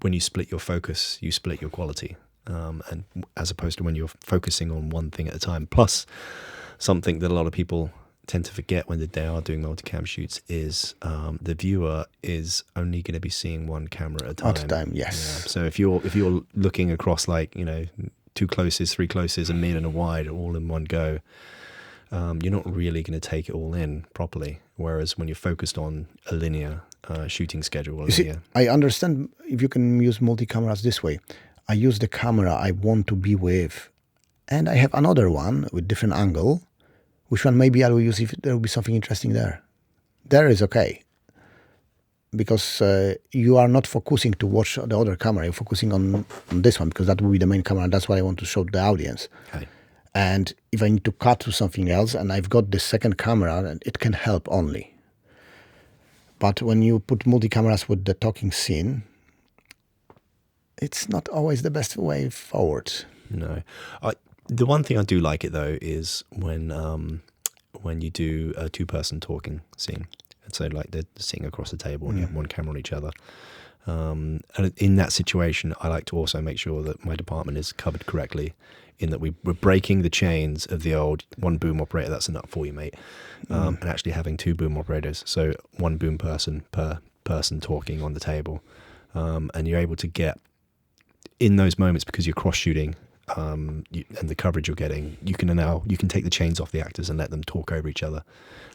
when you split your focus, you split your quality. And as opposed to when you're focusing on one thing at a time. Plus, something that a lot of people tend to forget when they are doing multicam shoots is the viewer is only going to be seeing one camera at a time. At a time, yes. Yeah. So if you're looking across, like, 2 closes, 3 closes, a mid and a wide, all in one go, you're not really going to take it all in properly. Whereas when you're focused on a linear shooting schedule, I understand if you can use multi-cameras this way. I use the camera I want to be with, and I have another one with different angle. Which one maybe I will use if there will be something interesting there. There is okay. Because you are not focusing to watch the other camera. You're focusing on this one because that will be the main camera. That's what I want to show the audience. Okay. And if I need to cut to something else and I've got the second camera, it can help only. But when you put multi-cameras with the talking scene, it's not always the best way forward. No. The one thing I do like it though is when you do a 2-person talking scene, and so like they're sitting across the table and you have one camera on each other. And in that situation, I like to also make sure that my department is covered correctly, in that we're breaking the chains of the old one boom operator, that's enough for you, mate, and actually having 2 boom operators, so 1 boom person per person talking on the table, and you're able to get in those moments, because you're cross shooting. And the coverage you're getting, you can take the chains off the actors and let them talk over each other,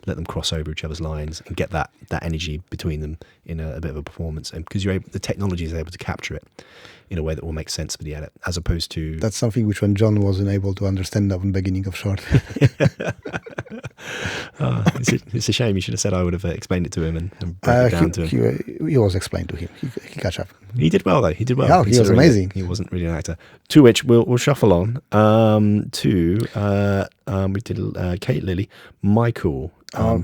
let them cross over each other's lines, and get that energy between them in a bit of a performance. And because the technology is able to capture it in a way that will make sense for the edit, as opposed to that's something which when John wasn't able to understand at the beginning of short. It's a shame. You should have said I would have explained it to him and broke it down to him. He was explained to him. He catch up. He did well though. He did well. Yeah, he was amazing. He wasn't really an actor. To which we'll shuffle on to we did Kate Lilly, Michael,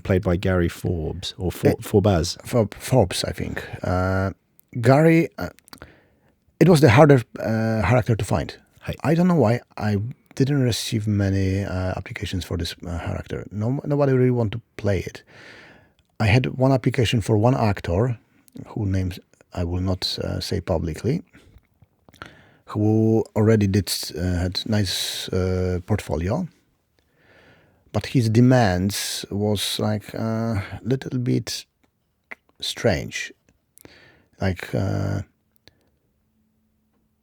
played by Gary Forbes or Forbaz. Forbes, I think. Gary, it was the harder character to find. Hey. I don't know why I didn't receive many applications for this character. Nobody really want to play it. I had one application for one actor, whose names I will not say publicly, who already had nice portfolio, but his demands was like a little bit strange. Like,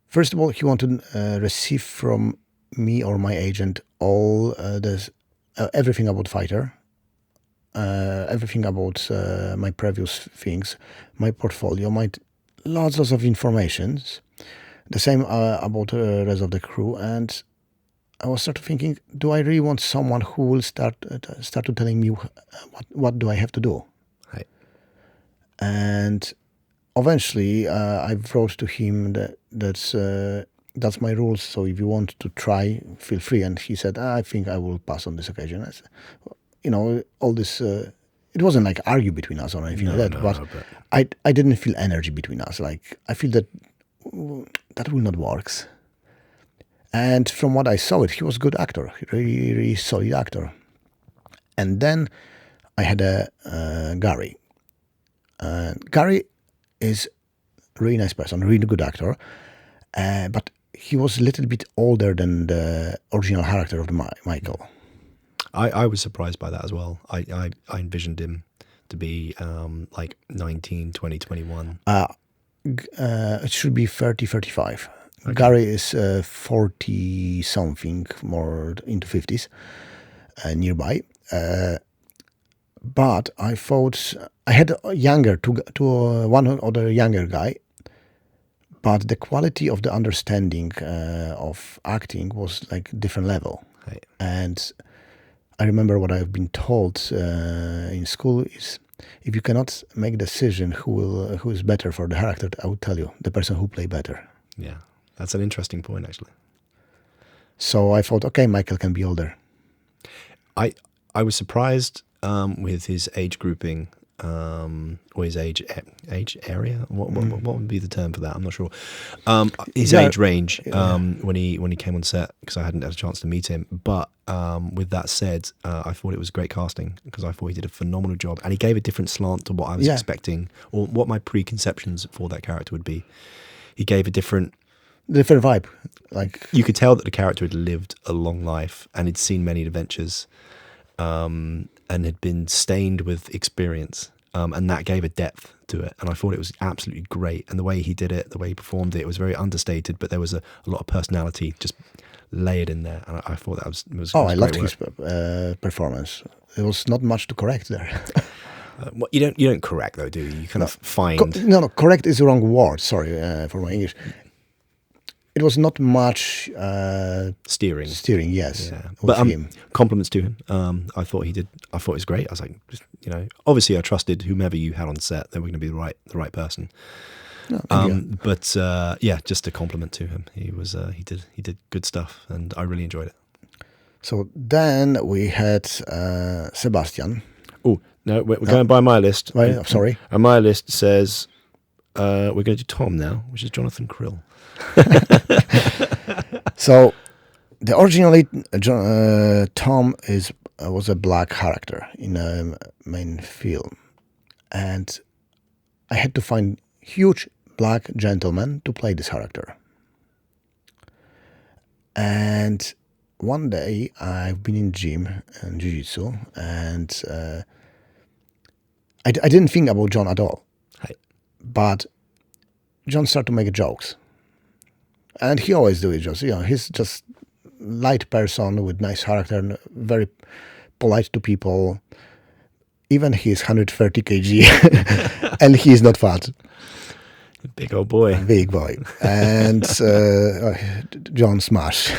first of all, he wanted to receive from me or my agent all everything about fighter, everything about my previous things, my portfolio, lots of informations. The same about the rest of the crew, and I was sort of thinking, do I really want someone who will start to telling me what do I have to do? Right. And eventually, I wrote to him that's my rules. So if you want to try, feel free. And he said, I think I will pass on this occasion. I said, all this. It wasn't like argue between us or anything like that, but I didn't feel energy between us. Like I feel that will not work. And from what I saw, he was a good actor, really, really solid actor. And then I had Gary. Gary is a really nice person, a really good actor, but he was a little bit older than the original character of Michael. I was surprised by that as well. I envisioned him to be like 19, 20, 21. It should be 30, 35. Okay. Gary is 40-something, more into 50s, nearby. But I thought I had a younger, one other younger guy, but the quality of the understanding of acting was like different level. Right. And I remember what I've been told in school is, if you cannot make a decision who is better for the character, I will tell you, the person who play better. Yeah, that's an interesting point, actually. So I thought, okay, Michael can be older. I was surprised with his age grouping or his age area. What would be the term for that? I'm not sure. His Yeah. age range when he came on set, because I hadn't had a chance to meet him. But with that said, I thought it was great casting, because I thought he did a phenomenal job, and he gave a different slant to what I was expecting, or what my preconceptions for that character would be. He gave a different vibe. Like, you could tell that the character had lived a long life and had seen many adventures, and had been stained with experience, and that gave a depth to it. And I thought it was absolutely great. And the way he did it, the way he performed it, it was very understated, but there was a lot of personality just layered in there. And I thought that was I loved great his performance. There was not much to correct there. Well, you don't correct though, do you? You kind of find correct is the wrong word. Sorry for my English. It was not much steering. Yes, but him. Compliments to him. I thought it was great. I was like, obviously I trusted whomever you had on set, they were going to be the right person. But just a compliment to him. He was he did good stuff, and I really enjoyed it. So then we had Sebastian. Oh no, we're going by my list. Well, sorry, and my list says we're going to do Tom now, which is Jonathan Krill. So, originally, Tom was a black character in a main film, and I had to find huge black gentleman to play this character. And one day, I've been in gym and jiu-jitsu, and I didn't think about John at all. Right. But John started to make jokes. And he always do it. He's just light person with nice character and very polite to people. Even he's 130 kg, and he's not fat. Big old boy. Big boy. And John smash.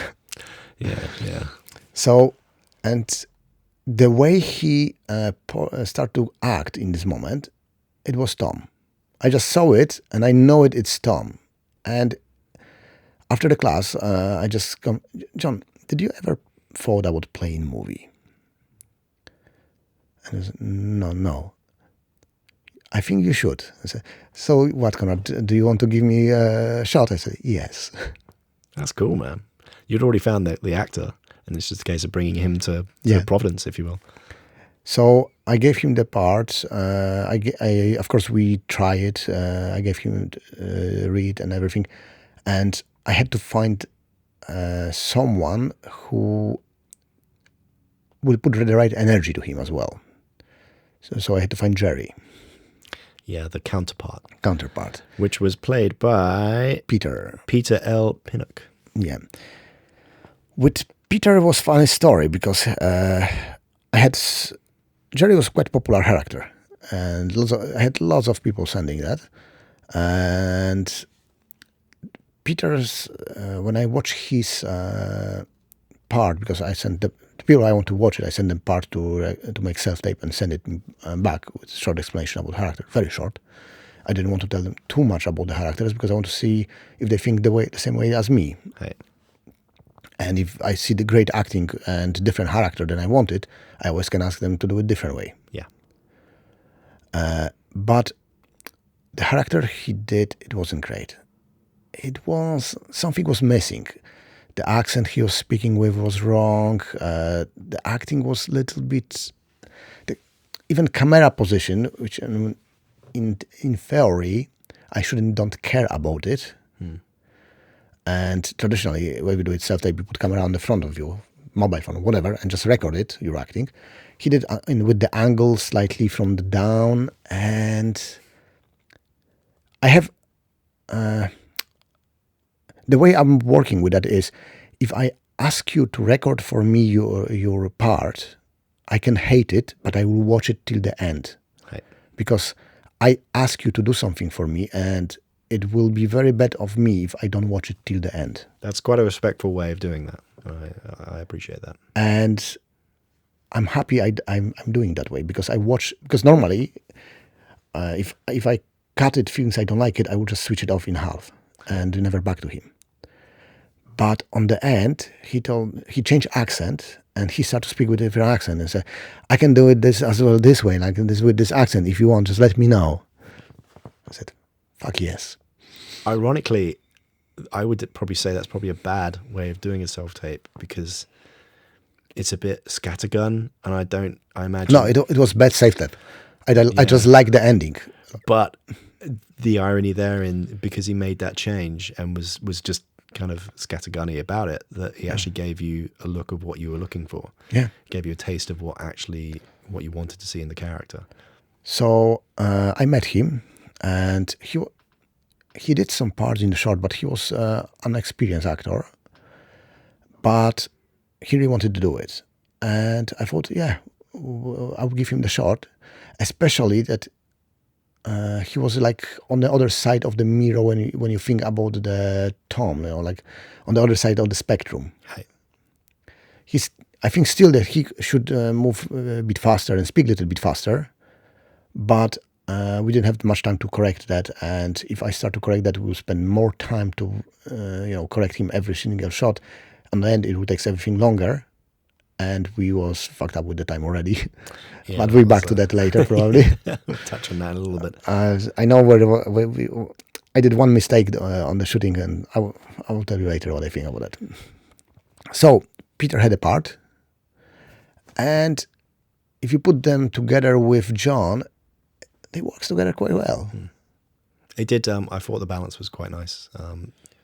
Yeah. So, and the way he started to act in this moment, it was Tom. I just saw it, and I know it's Tom. And after the class, I just come, John, did you ever thought about playing a movie? And I said, no. I think you should. I said, so what, Konrad, do you want to give me a shot? I said, yes. That's cool, man. You'd already found the actor, and it's just a case of bringing him to Providence, if you will. So I gave him the part. Of course, we try it. I gave him read and everything. And I had to find someone who will put the right energy to him as well. So I had to find Jerry. Yeah, the Counterpart. Which was played by Peter L. Pinnock. Yeah. With Peter, it was a funny story because Jerry was quite a popular character. And I had lots of people sending that. And Peter's, when I watch his part, because I sent the people I want to watch it, I send them part to make self-tape and send it back with a short explanation about the character, very short. I didn't want to tell them too much about the characters because I want to see if they think the same way as me. Right. And if I see the great acting and different character than I wanted, I always can ask them to do it different way. Yeah. But the character he did, it wasn't great. Something was missing. The accent he was speaking with was wrong. The acting was a little bit, even camera position, which in theory I don't care about it. And traditionally, when we do it self-tape, we put camera on the front of you, mobile phone, whatever, and just record it. You're acting. He did with the angle slightly from the down, and I have. The way I'm working with that is, if I ask you to record for me your part, I can hate it, but I will watch it till the end. Right. Because I ask you to do something for me, and it will be very bad of me if I don't watch it till the end. That's quite a respectful way of doing that. I appreciate that. And I'm happy I'm doing that way, because because normally, if I cut it, things I don't like it, I would just switch it off in half and never back to him. But on the end, he changed accent and he started to speak with a different accent and said, "I can do it this as well this way, like this with this accent. If you want, just let me know." I said, "Fuck yes." Ironically, I would probably say that's probably a bad way of doing a self-tape because it's a bit scattergun, and I imagine... No, it was bad safe tape. I just like the ending. But the irony therein, because he made that change and was just kind of scattergunny about it, that he actually gave you a look of what you were looking for. Yeah. Gave you a taste of what you wanted to see in the character. So I met him, and he did some parts in the short, but he was an experienced actor. But he really wanted to do it. And I thought, yeah, I would give him the shot, especially that he was like on the other side of the mirror when you think about the Tom, like on the other side of the spectrum. Right. I think still that he should move a bit faster and speak a little bit faster, but we didn't have much time to correct that. And if I start to correct that, we'll spend more time to correct him every single shot. And then it would take everything longer, and we was fucked up with the time already. Yeah, but we're back to that later, probably. We'll touch on that a little bit. I know I did one mistake on the shooting, and I will tell you later what I think about that. So Peter had a part, and if you put them together with John, they work together quite well. It did. I thought the balance was quite nice,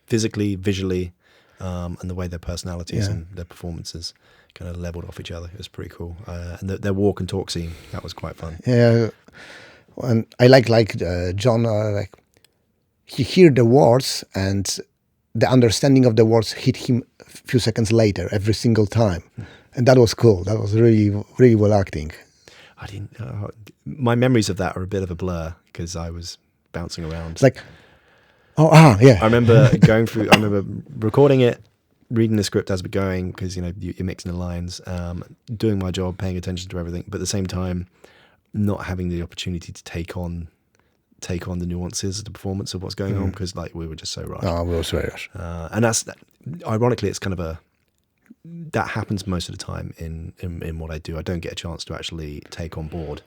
physically, visually. And the way their personalities and their performances kind of leveled off each other. It was pretty cool. And their walk and talk scene, that was quite fun. Yeah, and I like John, like he hear the words and the understanding of the words hit him a few seconds later every single time. And that was cool. That was really, really well acting. I didn't. My memories of that are a bit of a blur because I was bouncing around. It's like, yeah. I remember I remember recording it, reading the script as we're going, because you're mixing the lines, doing my job, paying attention to everything, but at the same time, not having the opportunity to take on the nuances of the performance of what's going on, because we were just so rushed. Oh, we were so rushed. And that's ironically, it's kind of that happens most of the time in what I do. I don't get a chance to actually take on board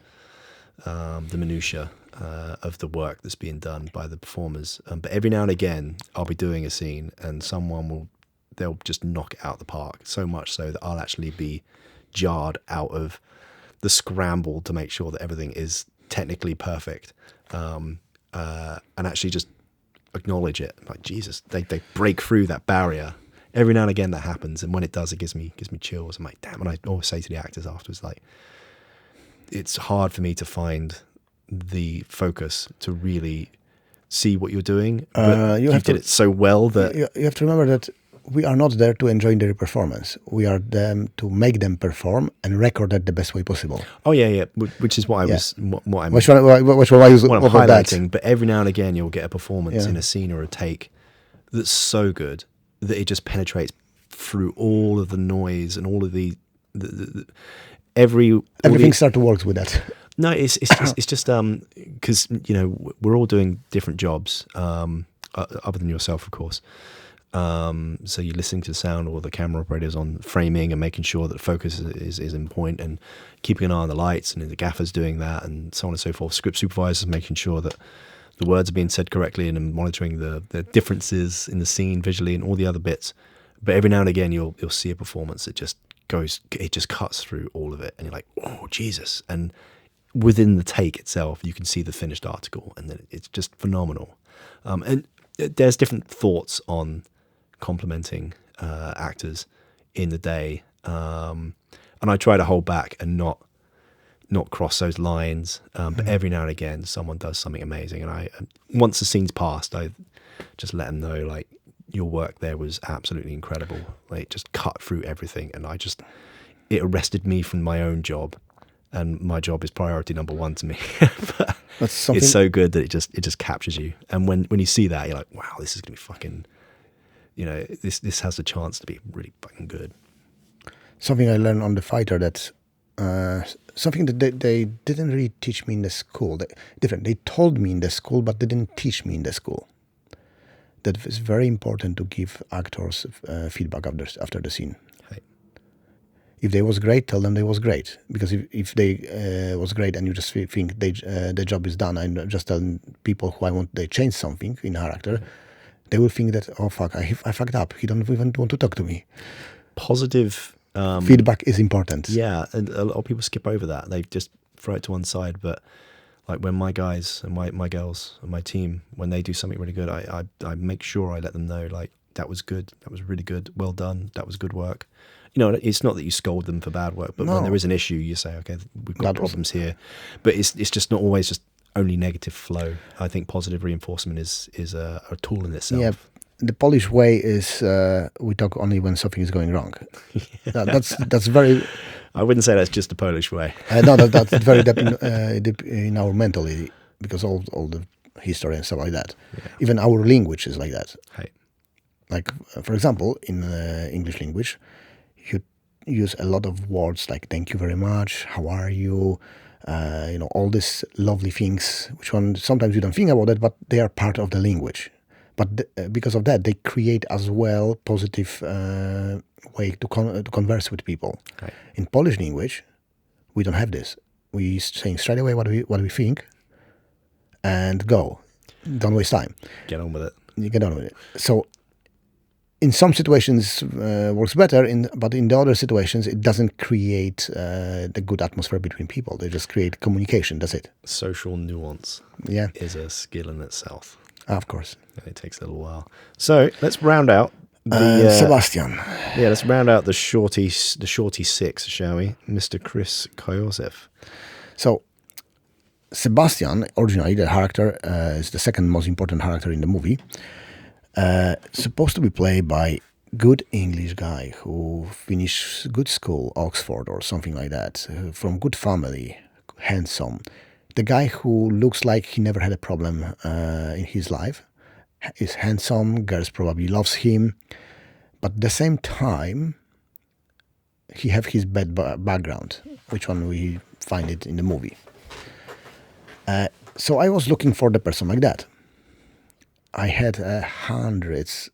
the minutiae of the work that's being done by the performers. But every now and again, I'll be doing a scene and they'll just knock it out the park, so much so that I'll actually be jarred out of the scramble to make sure that everything is technically perfect, and actually just acknowledge it. Like, Jesus, they break through that barrier. Every now and again that happens, and when it does, it gives me chills. I'm like, damn. And I always say to the actors afterwards, like, it's hard for me to find the focus to really see what you're doing, but you did it so well that you have to remember that we are not there to enjoy their performance. We are them to make them perform and record that the best way possible. Oh yeah, which is what I was, what I'm, which one I was what I'm highlighting. But every now and again, you'll get a performance in a scene or a take that's so good that it just penetrates through all of the noise and all of the everything starts to work with that. No, it's just because we're all doing different jobs, other than yourself, of course. So you're listening to the sound, or the camera operators on framing and making sure that focus is in point, and keeping an eye on the lights, and the gaffer's doing that, and so on and so forth. Script supervisors making sure that the words are being said correctly, and monitoring the differences in the scene visually and all the other bits. But every now and again, you'll see a performance that just cuts through all of it, and you're like, oh Jesus! And within the take itself, you can see the finished article, and then it's just phenomenal. And there's different thoughts on complimenting actors in the day, and I try to hold back and not cross those lines. But every now and again, someone does something amazing, and I once the scene's passed, I just let them know, like, your work there was absolutely incredible. Like, it just cut through everything, and it arrested me from my own job. And my job is priority number one to me. But it's so good that it just captures you. And when you see that, you're like, wow, this is gonna be fucking, this has a chance to be really fucking good. Something I learned on The Fighter, that something that they didn't really teach me in the school. They told me in the school, but they didn't teach me in the school. that it's very important to give actors feedback after the scene. Hey. If they was great, tell them they was great. Because if they was great and you just think the job is done, and just telling people who I want they change something in character, they will think that, oh fuck, I fucked up. He don't even want to talk to me. Positive Feedback is important. Yeah, and a lot of people skip over that. They just throw it to one side. But like when my guys and my girls and my team, when they do something really good, I make sure I let them know, like, that was good, that was really good, well done, that was good work. You know, it's not that you scold them for bad work, but when there is an issue, you say, okay, we've got problems here. But it's just not always just only negative flow. I think positive reinforcement is a tool in itself. Yeah, the Polish way is we talk only when something is going wrong. That's very. I wouldn't say that's just the Polish way. No, that's very deep in our mentality, because all the history and stuff like that. Yeah. Even our language is like that. Hey. Like, for example, in English language, you use a lot of words like "thank you very much," "how are you," all these lovely things, which sometimes you don't think about it, but they are part of the language. But because of that, they create as well positive way to converse with people. Right. In Polish language, we don't have this. We saying straight away what we think, and go. Don't waste time. Get on with it. You get on with it. So, in some situations works better, but in the other situations it doesn't create the good atmosphere between people. They just create communication. That's it. Social nuance. Yeah, is a skill in itself. Of course. And it takes a little while. So let's round out Sebastian. Yeah, let's round out the shorty six, shall we? Mr. Chris Koyosev. So Sebastian, originally the character, is the second most important character in the movie. Supposed to be played by good English guy who finished good school, Oxford or something like that, from good family, handsome. The guy who looks like he never had a problem in his life, is handsome, girls probably loves him, but at the same time, he have his bad background, which one we find it in the movie. So I was looking for the person like that. I had hundreds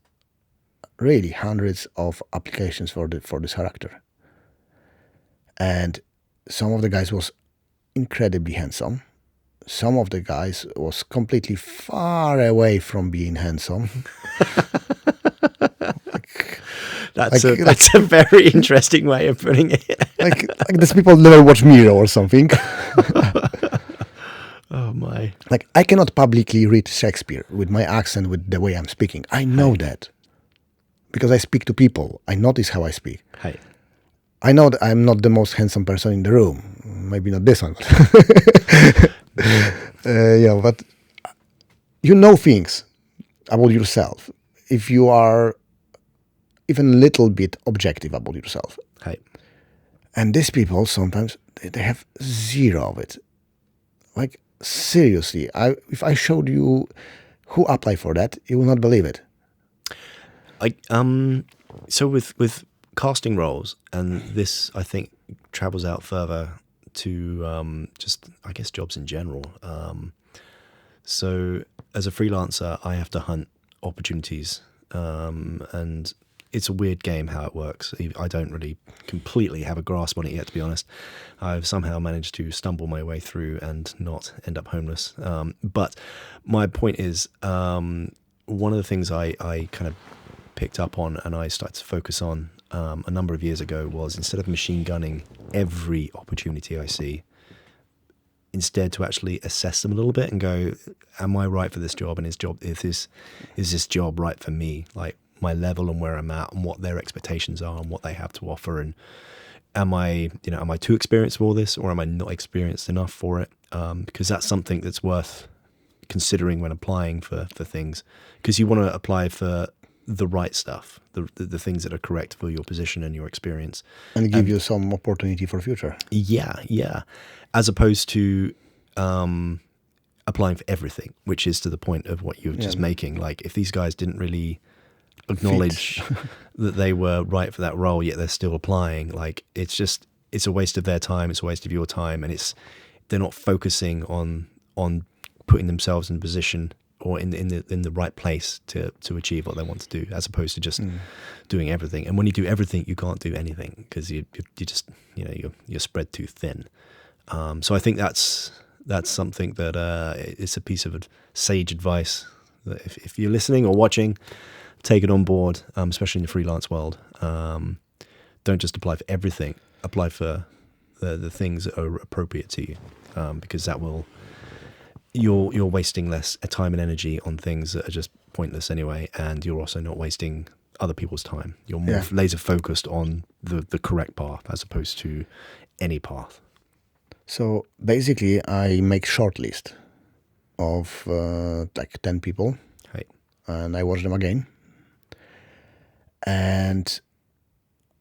of applications for this character, and some of the guys was incredibly handsome. Some of the guys was completely far away from being handsome. That's a very interesting way of putting it. like these people never watch Miro or something. Oh my! Like, I cannot publicly read Shakespeare with my accent, with the way I'm speaking. I know that because I speak to people. I notice how I speak. Hey. I know that I'm not the most handsome person in the room. Maybe not this one. Yeah, but you know things about yourself if you are even a little bit objective about yourself. Hey. And these people sometimes they have zero of it. Like, seriously, if I showed you who applied for that, you will not believe it. So with casting roles, and this I think travels out further to just, I guess, jobs in general. So as a freelancer, I have to hunt opportunities, and it's a weird game how it works. I don't really completely have a grasp on it yet, to be honest. I've somehow managed to stumble my way through and not end up homeless. But my point is, one of the things I kind of picked up on and I started to focus on a number of years ago was, instead of machine gunning every opportunity I see, instead to actually assess them a little bit and go, am I right for this job? And is this job right for me? Like, my level and where I'm at and what their expectations are and what they have to offer, and am I too experienced for this, or am I not experienced enough for it? Because that's something that's worth considering when applying for things, because you want to apply for the right stuff, the things that are correct for your position and your experience, and give you some opportunity for future. Yeah, as opposed to applying for everything, which is to the point of what you were just making. Like, if these guys didn't really acknowledge that they were right for that role, yet they're still applying, like, it's a waste of their time, it's a waste of your time, and they're not focusing on putting themselves in a position or in the right place to achieve what they want to do, as opposed to just doing everything. And when you do everything, you can't do anything because you just you're spread too thin. So I think that's something that it's a piece of sage advice that if you're listening or watching, take it on board, especially in the freelance world. Don't just apply for everything. Apply for the things that are appropriate to you, because that will you're wasting less time and energy on things that are just pointless anyway, and you're also not wasting other people's time. You're more laser focused on the correct path as opposed to any path. So basically, I make short list of like 10 people, Right. and I watch them again. And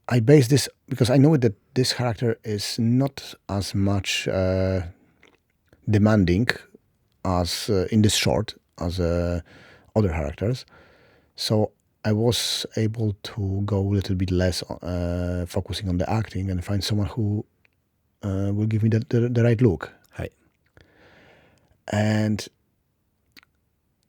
I base this because I know that this character is not as much demanding as in this short as other characters. So I was able to go a little bit less focusing on the acting and find someone who will give me the right look. Right. And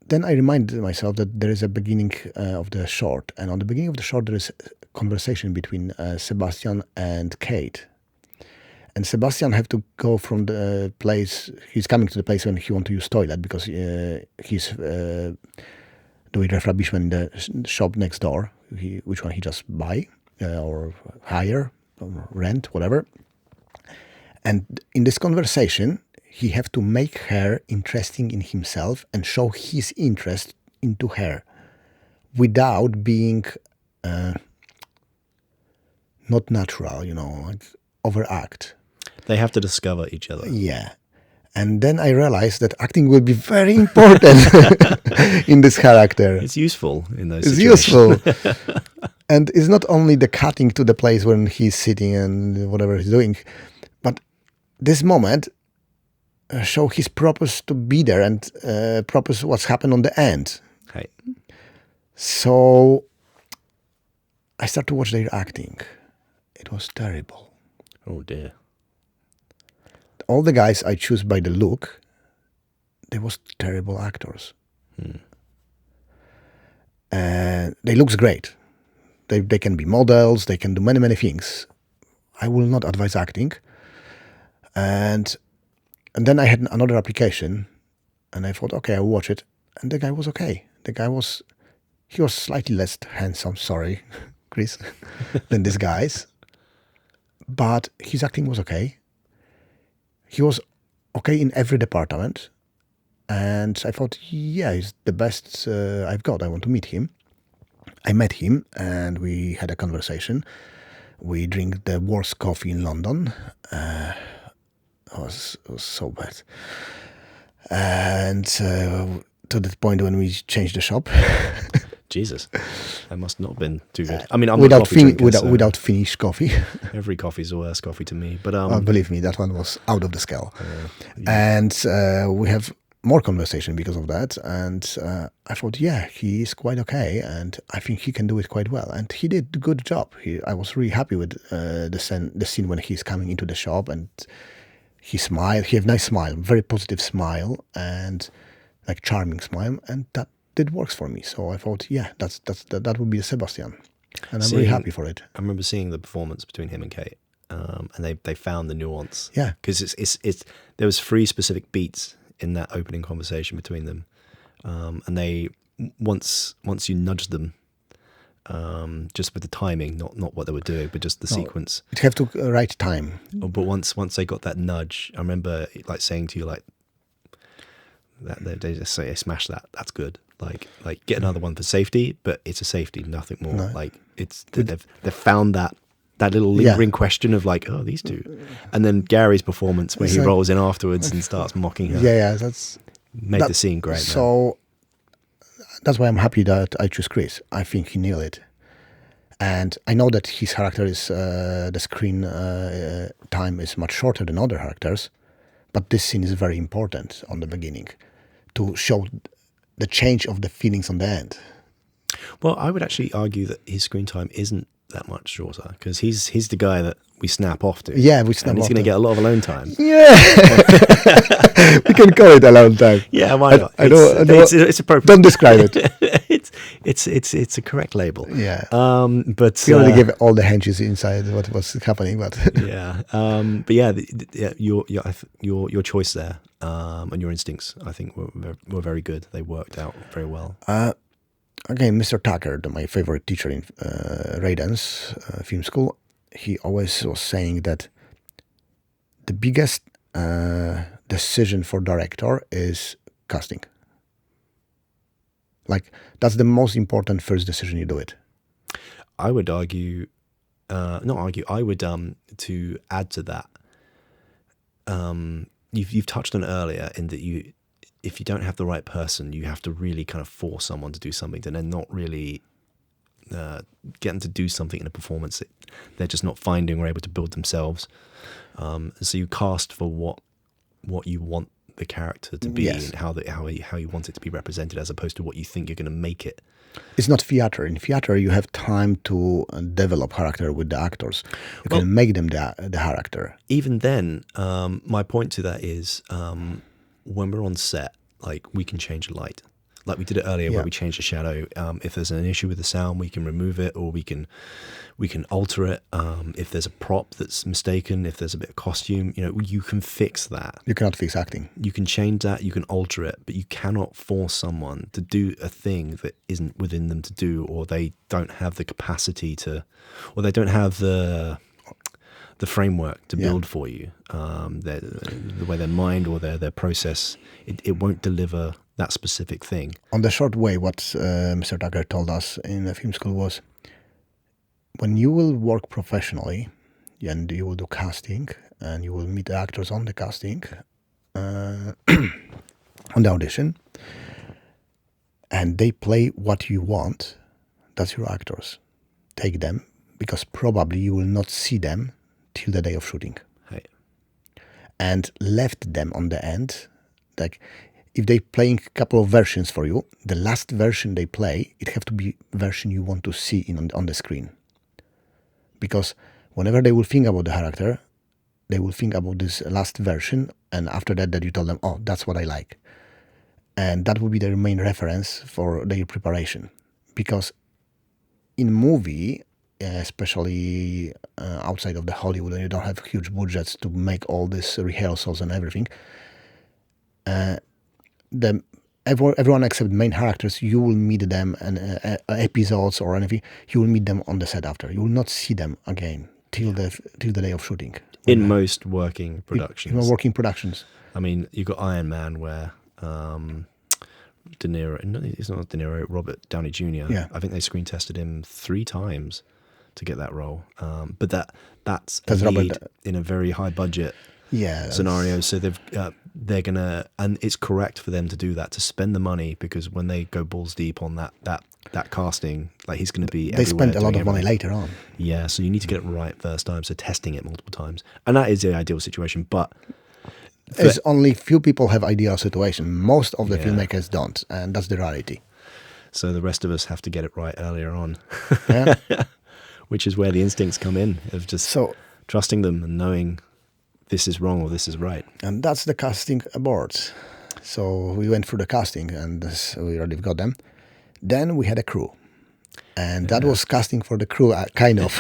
then I reminded myself that there is a beginning of the short, and on the beginning of the short there is a conversation between Sebastian and Kate. And Sebastian have to go from the place, he's coming to the place when he want to use toilet because he's doing refurbishment in the shop next door, which one he just buy or hire or rent, whatever. And in this conversation, he have to make her interesting in himself and show his interest into her without being not natural, like overact. They have to discover each other. Yeah. And then I realized that acting will be very important in this character. It's useful in those It's situations. useful. And it's not only the cutting to the place when he's sitting and whatever he's doing, but this moment show his purpose to be there and purpose what's happened on the end. Right. So I start to watch their acting. It was terrible. Oh dear. All the guys I choose by the look, they was terrible actors. And they looks great. They can be models. They can do many, many things. I will not advise acting. And then I had another application, and I thought, okay, I'll watch it. And the guy was okay. He was slightly less handsome, sorry, Chris, than these guys. But his acting was okay. He was okay in every department. And I thought, yeah, he's the best I've got. I want to meet him. I met him, and we had a conversation. We drink the worst coffee in London. It was so bad. And to the point when we changed the shop. Jesus, that must not have been too good. I mean, I'm without not a coffee drinker, so without finished coffee. every coffee's the worst coffee to me. But Believe me, that one was out of the scale. yeah. And we have more conversation because of that. And I thought, yeah, he is quite okay, and I think he can do it quite well. And he did a good job. I was really happy with the scene when he's coming into the shop and he smiled. He had a nice smile, very positive smile, and like charming smile, and that did works for me. So I thought, yeah, that would be Sebastian, and I'm really happy for it. I remember seeing the performance between him and Kate, and they found the nuance. Yeah, because it's there was 3 specific beats in that opening conversation between them, and they once you nudged them, just with the timing, not what they were doing, but just the sequence. It have to right time. But once they got that nudge, I remember like saying to you like that they just say, "Smash that, that's good." Like get another one for safety, but it's a safety, nothing more. No. Like they've found that little lingering question of like, oh, these two, and then Gary's performance where It's he like- rolls in afterwards and starts mocking her, Yeah, that's made the scene great. Man. so. That's why I'm happy that I choose Chris. I think he nailed it, and I know that his character is the screen time is much shorter than other characters, but this scene is very important on the beginning to show the change of the feelings on the end. Well, I would actually argue that his screen time isn't that much shorter because he's the guy that we snap off to. Yeah, we snap and he's off going to to. get a lot of alone time. Yeah, we can call it alone time. Yeah, why not? I don't. It's appropriate. Don't describe it. It's a correct label. Yeah. But We only give all the henches inside what was happening, but yeah. But yeah, your choice there and your instincts, I think, were very good. They worked out very well. Again, Mr. Tucker, my favorite teacher in Raidens film school, he always was saying that the biggest decision for director is casting. Like, that's the most important first decision you do it. I would argue, not argue, I would, to add to that, you've touched on it earlier in that if you don't have the right person, you have to really kind of force someone to do something and then not really get them to do something in a performance that they're just not finding or able to build themselves. So you cast for what you want the character to be Yes. and how you want it to be represented, as opposed to what you think you're going to make it. It's not theater. In theater, you have time to develop character with the actors. You can make them the character. Even then, my point to that is when we're on set, like, we can change the light. Like we did it earlier, where we changed the shadow. If there's an issue with the sound, we can remove it, or we can alter it. If there's a prop that's mistaken, if there's a bit of costume, you can fix that. You cannot fix acting. You can change that, you can alter it, but you cannot force someone to do a thing that isn't within them to do, or they don't have the capacity to, or they don't have the framework to build for you. The way their mind or their process, it won't deliver that specific thing. On the short way, what Mr. Tucker told us in the film school was, when you will work professionally and you will do casting and you will meet the actors on the casting, on the audition, and they play what you want, that's your actors. Take them, because probably you will not see them till the day of shooting. Hey. And left them on the end, like, if they playing a couple of versions for you, the last version they play, it have to be version you want to see on the screen. Because whenever they will think about the character, they will think about this last version, and after that you tell them, oh, that's what I like. And that will be their main reference for their preparation. Because in movie, especially outside of the Hollywood, and you don't have huge budgets to make all these rehearsals and everything, everyone except main characters, you will meet them in episodes or anything. You will meet them on the set after. You will not see them again till the day of shooting. In most working productions. In working productions. I mean, you got Iron Man, where De Niro, no, it's not De Niro, Robert Downey Jr. Yeah. I think they screen tested him 3 times to get that role. But that's That's a lead Robert, in a very high budget yeah, scenario. So they're gonna, and it's correct for them to do that, to spend the money, because when they go balls deep on that casting, like, he's going to be they everywhere spend a lot doing of money everything. later on. Yeah, so you need to get it right first time. So testing it multiple times, and that is the ideal situation. But There's only few people have ideal situation. Most of the filmmakers don't, and that's the reality. So the rest of us have to get it right earlier on, Yeah. which is where the instincts come in, of just trusting them and knowing this is wrong or this is right. And that's the casting aboard. So we went through the casting, and we already got them. Then we had a crew, and that was casting for the crew, kind of.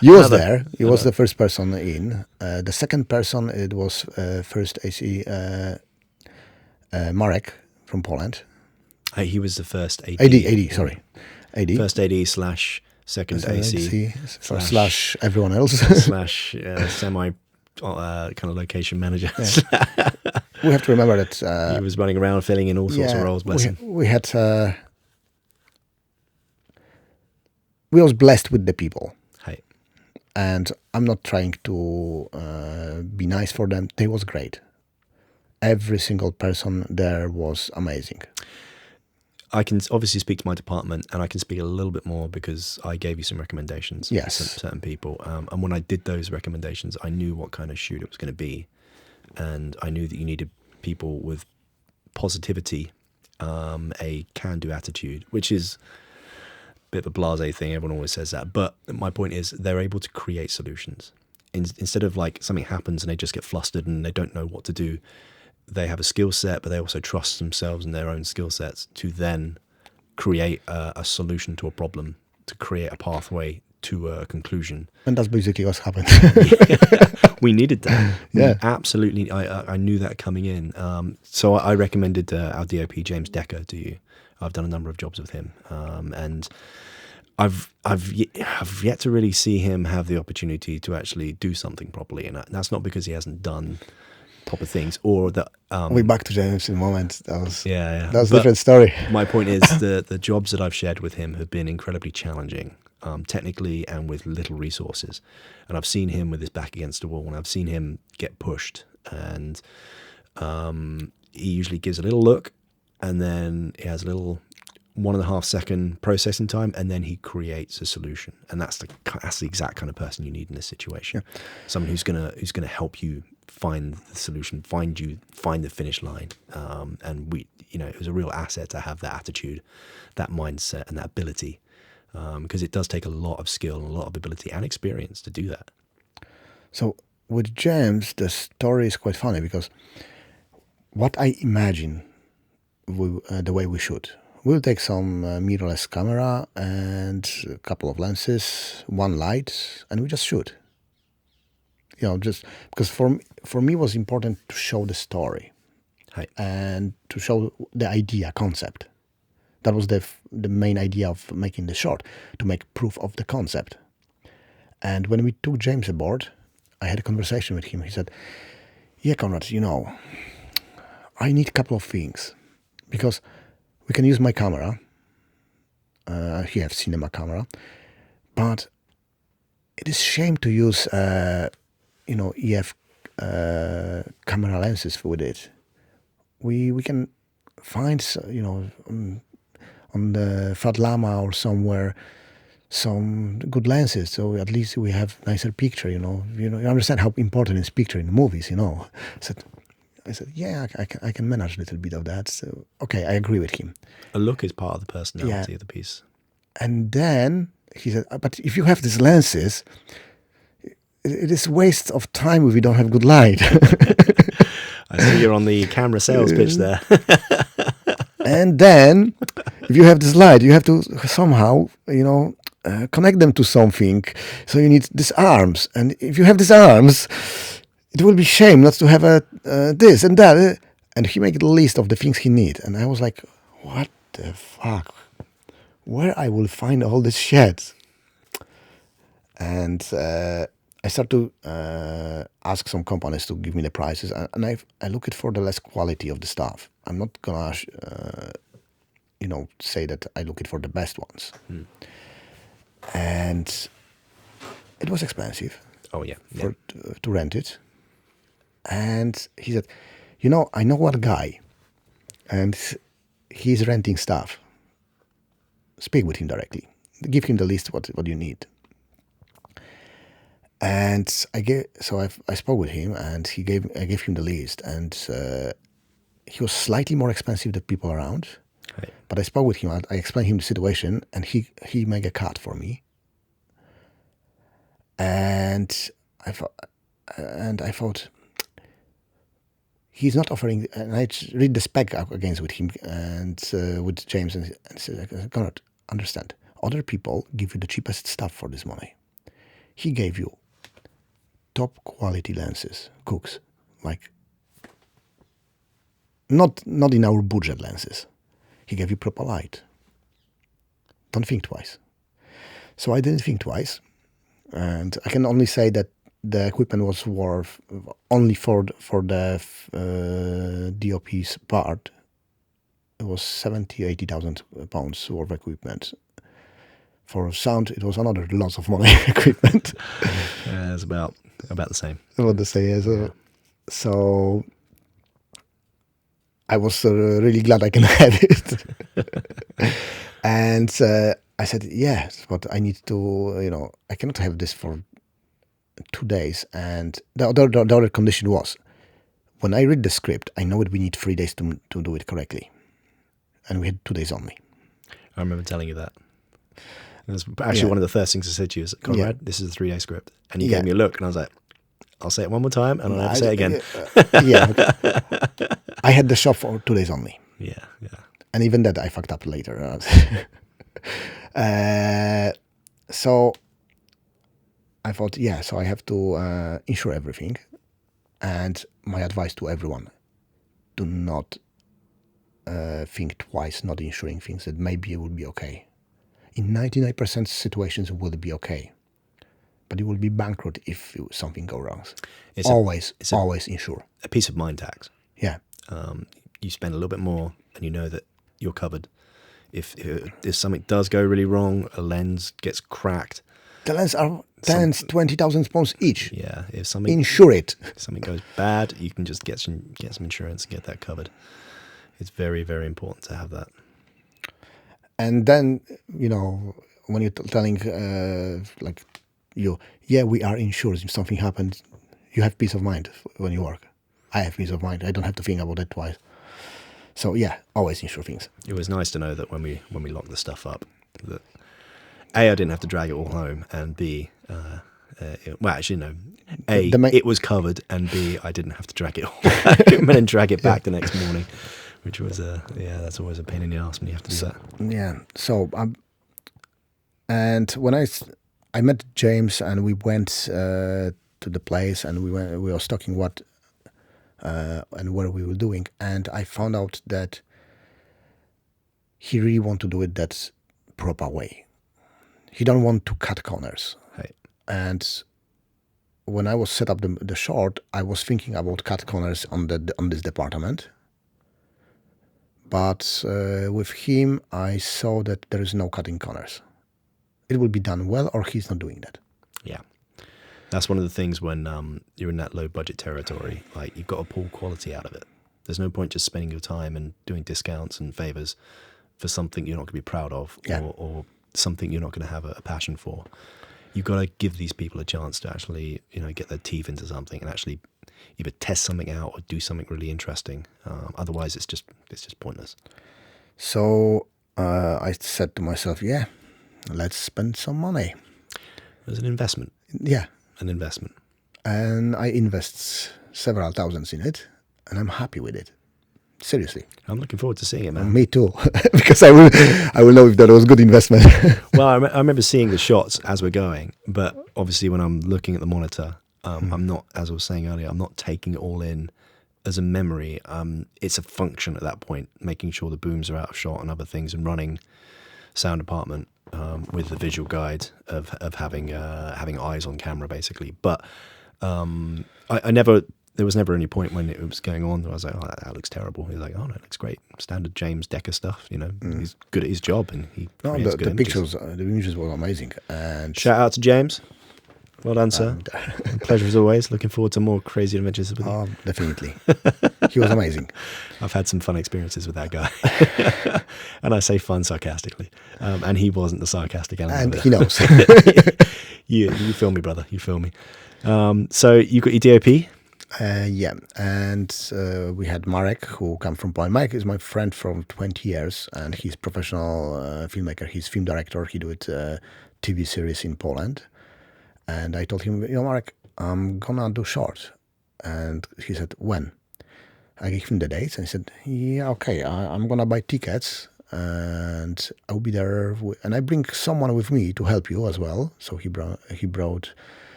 He was there. He was the first person in. The second person, it was first AC Marek from Poland. He was the first AD. AD, sorry. AD. First AD slash second AC slash everyone else. slash semi kind of location manager. Yeah. We have to remember that... he was running around filling in all sorts of roles, bless him. We had... we was blessed with the people. Hey. And I'm not trying to be nice for them. They was great. Every single person there was amazing. I can obviously speak to my department, and I can speak a little bit more because I gave you some recommendations for certain people. And when I did those recommendations, I knew what kind of shoot it was going to be. And I knew that you needed people with positivity, a can-do attitude, which is bit of a blasé thing. Everyone always says that. But my point is they're able to create solutions. Instead of like something happens and they just get flustered and they don't know what to do, they have a skill set, but they also trust themselves and their own skill sets to then create a solution to a problem, to create a pathway to a conclusion. And that's basically what's happened. We needed that. Yeah. Absolutely. I knew that coming in. So I recommended our DOP, James Decker, to you. I've done a number of jobs with him. And I've yet to really see him have the opportunity to actually do something properly. And that's not because he hasn't done proper things or that... We're back to James in a moment. That was yeah. That was a different story. My point is the jobs that I've shared with him have been incredibly challenging. Technically and with little resources, and I've seen him with his back against the wall, and I've seen him get pushed, and he usually gives a little look, and then he has a little 1.5 second processing time, and then he creates a solution, and that's the exact kind of person you need in this situation. Yeah. Someone who's gonna help you find the solution, find the finish line, and it was a real asset to have that attitude, that mindset, and that ability. Because it does take a lot of skill and a lot of ability and experience to do that. So with James, the story is quite funny because what I imagine the way we shoot, we'll take some mirrorless camera and a couple of lenses, one light, and we just shoot. Just because for me it was important to show the story. Hi. And to show the idea, concept. That was the main idea of making the short, to make proof of the concept. And when we took James aboard, I had a conversation with him. He said, yeah, Konrad, I need a couple of things. Because we can use my camera. He has cinema camera. But it is shame to use, EF camera lenses with it. We can find, on the Fat Llama or somewhere, some good lenses, so at least we have nicer picture. You understand how important is picture in movies. I said, yeah, I can manage a little bit of that. So okay, I agree with him. A look is part of the personality of the piece. And then he said, but if you have these lenses, it is waste of time if you don't have good light. I see you're on the camera sales pitch there. And then, if you have this light, you have to somehow, connect them to something. So you need these arms. And if you have these arms, it will be shame not to have this and that. And he made a list of the things he needs. And I was like, what the fuck? Where I will find all this shit? And I start to ask some companies to give me the prices, and I look it for the less quality of the stuff. I'm not gonna, say that I look it for the best ones. And it was expensive. Oh yeah. To rent it. And he said, I know one guy, and he's renting stuff. Speak with him directly. Give him the list what you need. And I spoke with him, and I gave him the list, and he was slightly more expensive than people around. Right. But I spoke with him. I explained him the situation, and he made a cut for me. And I thought he's not offering. And I read the spec against with him and with James, and said, Konrad, understand. Other people give you the cheapest stuff for this money. He gave you top quality lenses, Cooks, like not in our budget lenses. He gave you proper light. Don't think twice. So I didn't think twice, and I can only say that the equipment was worth only for the DOP's part. It was 70,000-80,000 pounds worth of equipment. For sound, it was another lots of money equipment. It's about the same. About the same. So I was really glad I can have it. And I said, yes, but I need to, I cannot have this for 2 days. And the other condition was, when I read the script, I know that we need 3 days to do it correctly. And we had 2 days only. I remember telling you that. And that's actually one of the first things I said to you is, Conrad, this is a 3-day script. And you gave me a look, and I was like, I'll say it one more time, and I'll never say it again. I had the shop for 2 days only. Yeah. And even that I fucked up later. So I thought, so I have to insure everything. And my advice to everyone, do not think twice not insuring things, that maybe it will be okay. In 99% situations, it will be okay. But you will be bankrupt if something goes wrong. Always insure. A peace of mind tax. Yeah. You spend a little bit more, and you know that you're covered. If something does go really wrong, a lens gets cracked. The lenses are 20,000 pounds each. Yeah, if something insure it. If something goes bad, you can just get some insurance and get that covered. It's very, very important to have that. And then when you're telling we are insured. If something happens, you have peace of mind when you work. I have peace of mind. I don't have to think about it twice. So always insure things. It was nice to know that when we locked the stuff up, that A, I didn't have to drag it all home, and B, it was covered, and B, I didn't have to drag it all home and then drag it back the next morning, which was that's always a pain in the ass when you have to do that. Yeah. So and when I met James, and we went to the place, and we were talking what and what we were doing, and I found out that he really want to do it that proper way. He don't want to cut corners. Right. And when I was set up the short, I was thinking about cut corners on this department. But with him, I saw that there is no cutting corners. It will be done well, or he's not doing that. Yeah. That's one of the things when you're in that low budget territory, like you've got to pull quality out of it. There's no point just spending your time and doing discounts and favors for something you're not going to be proud of, or something you're not going to have a passion for. You've got to give these people a chance to actually, get their teeth into something and actually either test something out or do something really interesting. Otherwise, it's just pointless. So I said to myself, let's spend some money. It was an investment. Yeah. An investment. And I invest several thousands in it, and I'm happy with it. Seriously. I'm looking forward to seeing it, man. Me too, because I will know if that was good investment. Well, I remember seeing the shots as we're going, but obviously when I'm looking at the monitor, I'm not, as I was saying earlier, I'm not taking it all in as a memory. It's a function at that point, making sure the booms are out of shot and other things, and running sound department with the visual guide of having eyes on camera, basically. But there was never any point when it was going on that I was like, oh, that looks terrible. He was like, oh, no, it looks great. Standard James Decker stuff, He's good at his job, and the pictures, the images were amazing. And shout out to James. Well done, sir. Pleasure as always. Looking forward to more crazy adventures with you. Oh, definitely. He was amazing. I've had some fun experiences with that guy. And I say fun sarcastically. And he wasn't the sarcastic element. And he knows. You feel me, brother. You feel me. So you got your DOP? And we had Marek, who come from Poland. Marek is my friend from 20 years, and he's professional filmmaker. He's film director. He did TV series in Poland. And I told him, Marek, I'm gonna do short. And he said, when? I gave him the dates, and he said, yeah, okay, I'm gonna buy tickets, and I'll be there. And I bring someone with me to help you as well. So he brought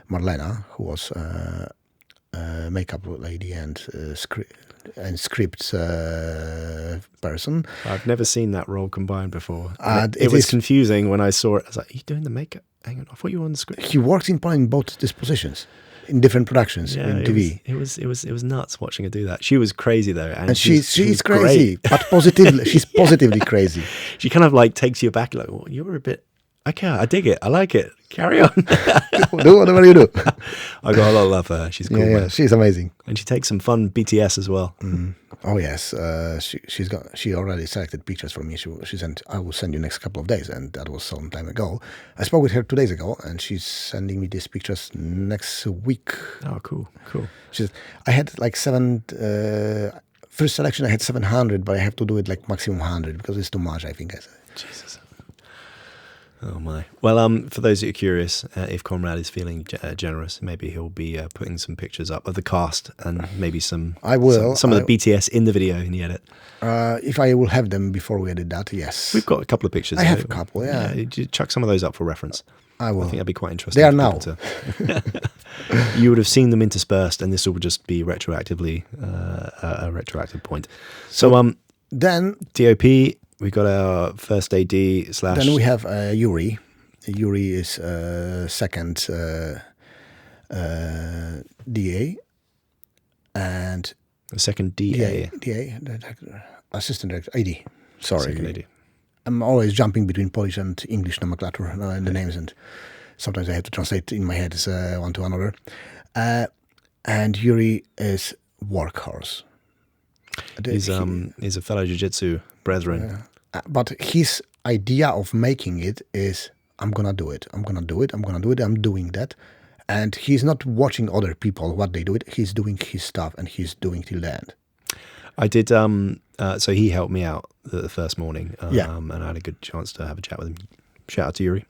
Marlena, who was makeup lady and script person. I've never seen that role combined before. It was confusing when I saw it. I was like, are you doing the makeup? Hang on, I thought you were on the script. He worked in Poland in both these positions, in different productions, in TV. It was nuts watching her do that. She was crazy though, and she's crazy, but positively. She's positively crazy. She kind of like takes you aback, like, well, you were a bit. Okay, I dig it. I like it. Carry on. Do whatever you do. I got a lot of love for her. She's cool. Yeah, she's amazing. And she takes some fun BTS as well. Oh yes, she already selected pictures for me. She sent, I will send you next couple of days, and that was some time ago. I spoke with her 2 days ago, and she's sending me these pictures next week. Oh, cool. She said, I had like first selection I had 700, but I have to do it like maximum 100 because it's too much, I think. I said. Jesus. Oh my. Well, for those that are curious, if Conrad is feeling generous, maybe he'll be putting some pictures up of the cast and maybe some I will. some of the BTS in the video in the edit. If I will have them before we edit that, yes. We've got a couple of pictures. I have a couple, yeah. You chuck some of those up for reference. I will. I think that'd be quite interesting. They are now. You would have seen them interspersed, and this will just be retroactively a retroactive point. So then DOP, we got our first AD / Then we have Yuri. Yuri is second DA and second DA, assistant director, AD. Sorry, second AD. I'm always jumping between Polish and English nomenclature and the names, and sometimes I have to translate in my head one to another. And Yuri is workhorse. He's a fellow jiu-jitsu brethren. But his idea of making it is, I'm gonna do it. I'm doing that. And he's not watching other people, what they do it. He's doing his stuff, and he's doing till the end. I did, so he helped me out the first morning, and I had a good chance to have a chat with him. Shout out to Yuri,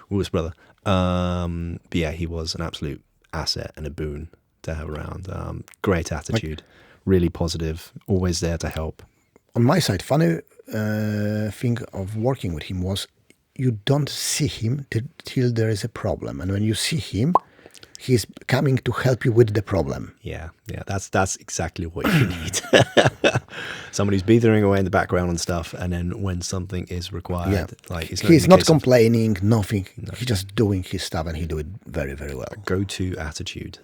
Wolf's brother. But yeah, he was an absolute asset and a boon to have around. Great attitude, really positive, always there to help. On my side, funny thing of working with him was you don't see him till there is a problem. And when you see him, he's coming to help you with the problem. Yeah, that's exactly what you need. Somebody who's beating away in the background and stuff, and then when something is required, like he's not complaining, nothing. No. He's just doing his stuff, and he do it very, very well. Go-to attitude.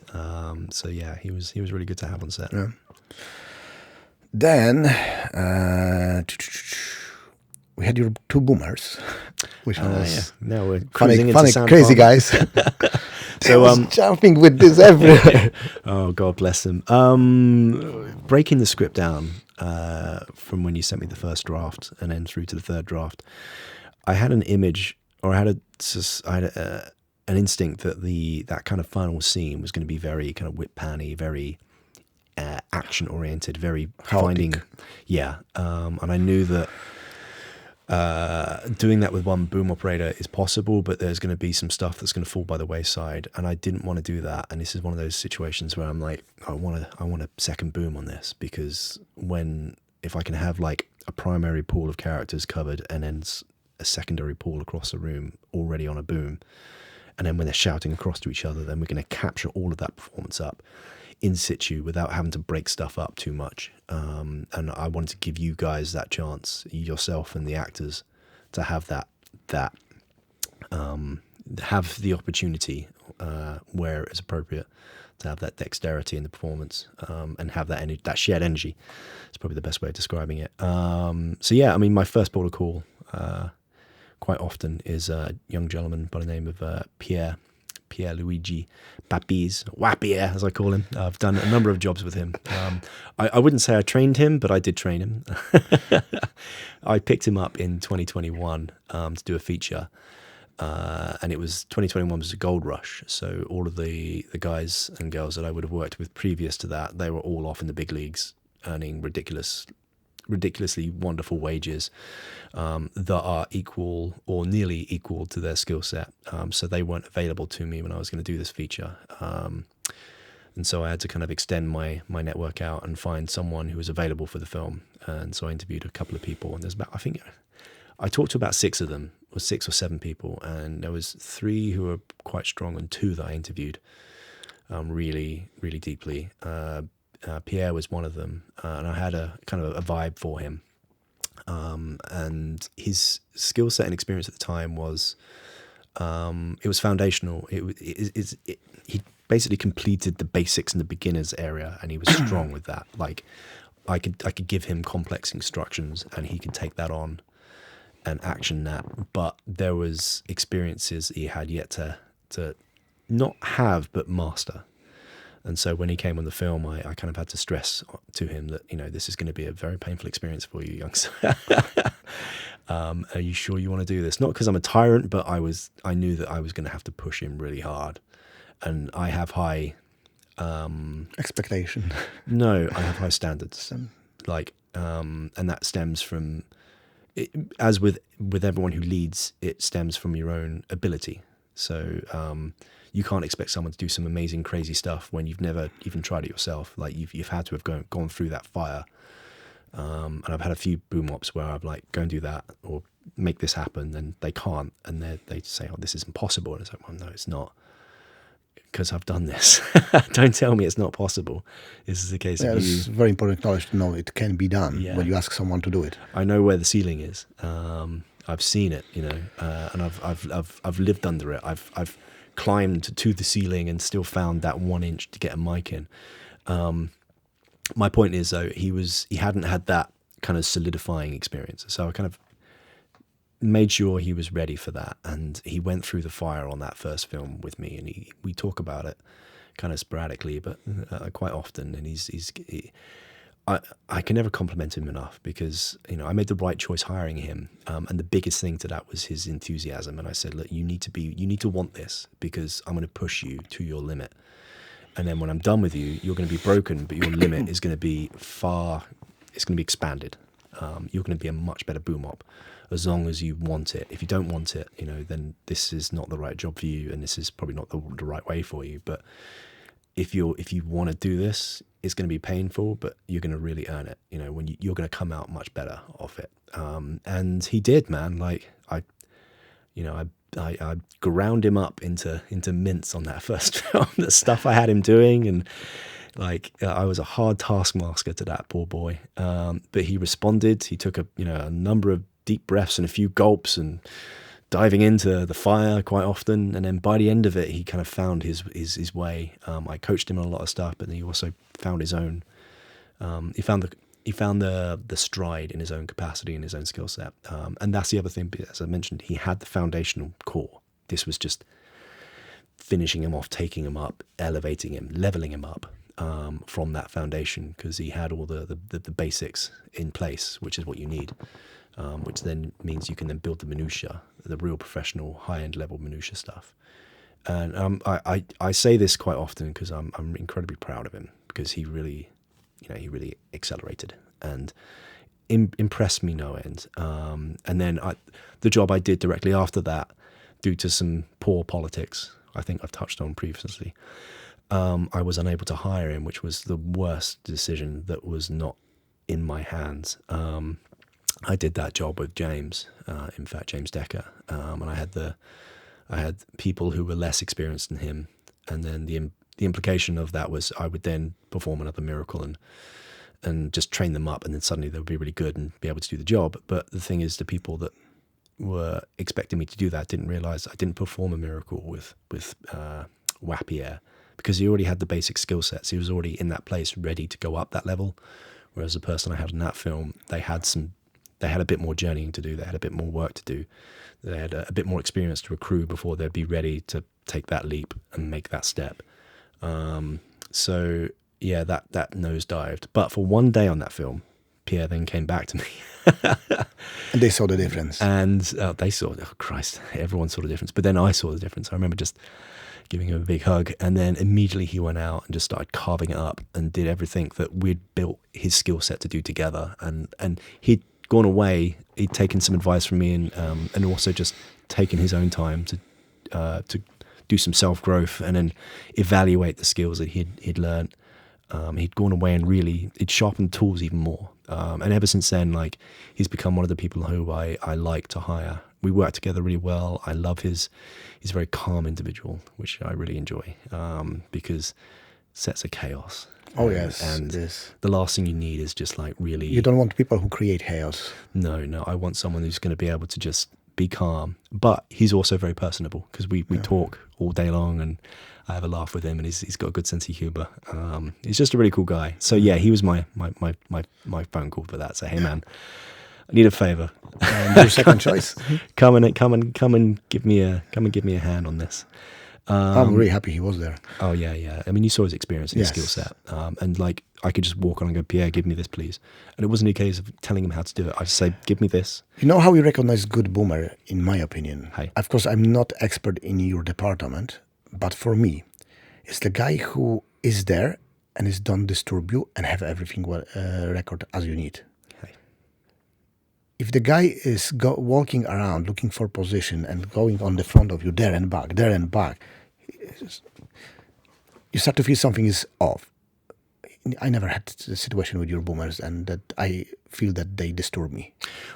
So yeah, he was really good to have on set. Yeah. Then we had your two boomers, which was no, we're funny, crazy guys. So jumping with this everywhere. Oh, God bless them. Breaking the script down from when you sent me the first draft and then through to the third draft, I had an image, or I had an instinct that that kind of final scene was going to be very kind of whip panny, very action oriented, very finding. Yeah, and I knew that. Doing that with one boom operator is possible, but there's going to be some stuff that's going to fall by the wayside, and I didn't want to do that. And this is one of those situations where I'm like, I want a second boom on this, because if I can have like a primary pool of characters covered and then a secondary pool across the room already on a boom, and then when they're shouting across to each other, then we're going to capture all of that performance up in situ without having to break stuff up too much. And I wanted to give you guys that chance, yourself and the actors, to have have the opportunity where it's appropriate to have that dexterity in the performance, and have that shared energy. It's probably the best way of describing it. So yeah, I mean, my first port of call quite often is a young gentleman by the name of Pierre Luigi Papiz, Wapier, as I call him. I've done a number of jobs with him. I wouldn't say I trained him, but I did train him. I picked him up in 2021 to do a feature, and it was 2021 was a gold rush. So all of the guys and girls that I would have worked with previous to that, they were all off in the big leagues, earning ridiculously wonderful wages that are equal or nearly equal to their skill set. So they weren't available to me when I was going to do this feature. And so I had to kind of extend my network out and find someone who was available for the film. And so I interviewed a couple of people, and there's about, I think I talked to about 6 of them, or 6 or 7 people, and there was 3 who were quite strong and 2 that I interviewed really, really deeply. Pierre was one of them, and I had a kind of a vibe for him. And his skill set and experience at the time was, it was foundational. He basically completed the basics in the beginners area, and he was strong with that. Like, I could give him complex instructions, and he could take that on and action that. But there was experiences he had yet to not have, but master. And so when he came on the film, I kind of had to stress to him that, this is going to be a very painful experience for you, youngster. Are you sure you want to do this? Not because I'm a tyrant, but I knew that I was going to have to push him really hard. And I have high... expectation. No, I have high standards. And that stems from as with everyone who leads, it stems from your own ability. So you can't expect someone to do some amazing, crazy stuff when you've never even tried it yourself. Like you've had to have gone through that fire. And I've had a few boom ops where I've like, go and do that or make this happen, and they can't, and they say, oh, this is impossible. And it's like, well, no, it's not, because I've done this. Don't tell me it's not possible. This is a case of you. It's very important knowledge to know it can be done when you ask someone to do it. I know where the ceiling is. I've seen it, and I've lived under it. I've climbed to the ceiling and still found that 1 inch to get a mic in. My point is, though, he hadn't had that kind of solidifying experience. So I kind of made sure he was ready for that, and he went through the fire on that first film with me, and we talk about it kind of sporadically, but quite often. And I can never compliment him enough, because I made the right choice hiring him, and the biggest thing to that was his enthusiasm. And I said, look, you need to want this, because I'm going to push you to your limit. And then when I'm done with you, you're going to be broken, but your limit is going to be it's going to be expanded. You're going to be a much better boom op as long as you want it. If you don't want it, then this is not the right job for you, and this is probably not the right way for you. But if you want to do this, it's going to be painful, but you're going to really earn it. When you're going to come out much better off it. And he did, man. Like I ground him up into mince on that first film. The stuff I had him doing, and like I was a hard taskmaster to that poor boy. But he responded. He took a number of deep breaths and a few gulps, and diving into the fire quite often. And then by the end of it, he kind of found his way. I coached him on a lot of stuff, but then he also found his own. He found the stride in his own capacity and his own skill set. And that's the other thing, as I mentioned, he had the foundational core. This was just finishing him off, taking him up, elevating him, leveling him up from that foundation, because he had all the basics in place, which is what you need, which then means you can then build the minutiae, the real professional, high-end level minutiae stuff. And I say this quite often because I'm incredibly proud of him, because he really accelerated and impressed me no end. And then the job I did directly after that, due to some poor politics, I think I've touched on previously, I was unable to hire him, which was the worst decision that was not in my hands. I did that job with James, in fact, James Decker, and I had people who were less experienced than him, and then the implication of that was I would then perform another miracle and just train them up, and then suddenly they would be really good and be able to do the job. But the thing is, the people that were expecting me to do that didn't realize I didn't perform a miracle with Wapier, because he already had the basic skill sets. He was already in that place, ready to go up that level. Whereas the person I had in that film, they had a bit more journeying to do. They had a bit more work to do. They had a bit more experience to accrue before they'd be ready to take that leap and make that step. So yeah, that nosedived. But for one day on that film, Pierre then came back to me. And they saw the difference. And they saw, oh Christ, everyone saw the difference. But then I saw the difference. I remember just giving him a big hug, and then immediately he went out and just started carving it up and did everything that we'd built his skill set to do together. And he'd gone away, he'd taken some advice from me, and also just taken his own time to do some self-growth and then evaluate the skills that he'd learned. He'd gone away and really, he'd sharpened tools even more. And ever since then, like, he's become one of the people who I like to hire. We work together really well. I love he's a very calm individual, which I really enjoy, because sets are chaos. Oh yes, and yes. The last thing you need is just like really. You don't want people who create chaos. No. I want someone who's going to be able to just be calm, but he's also very personable, because we talk all day long, and I have a laugh with him, and he's got a good sense of humor. He's just a really cool guy. So yeah, he was my phone call for that. So hey man, I need a favor. Your second choice. Come and give me a hand on this. I'm really happy he was there. Oh yeah. I mean, you saw his experience and his skill set, and like I could just walk on and go, Pierre, give me this, please. And it wasn't a case of telling him how to do it. I just say, give me this. You know how we recognize good boomer, in my opinion? Hey. Of course, I'm not expert in your department, but for me, it's the guy who is there and is don't disturb you and have everything record as you need. Hey. if the guy is walking around looking for position and going on the front of you there and back, you start to feel something is off. I never had the situation with your boomers, and that I feel that they disturb me.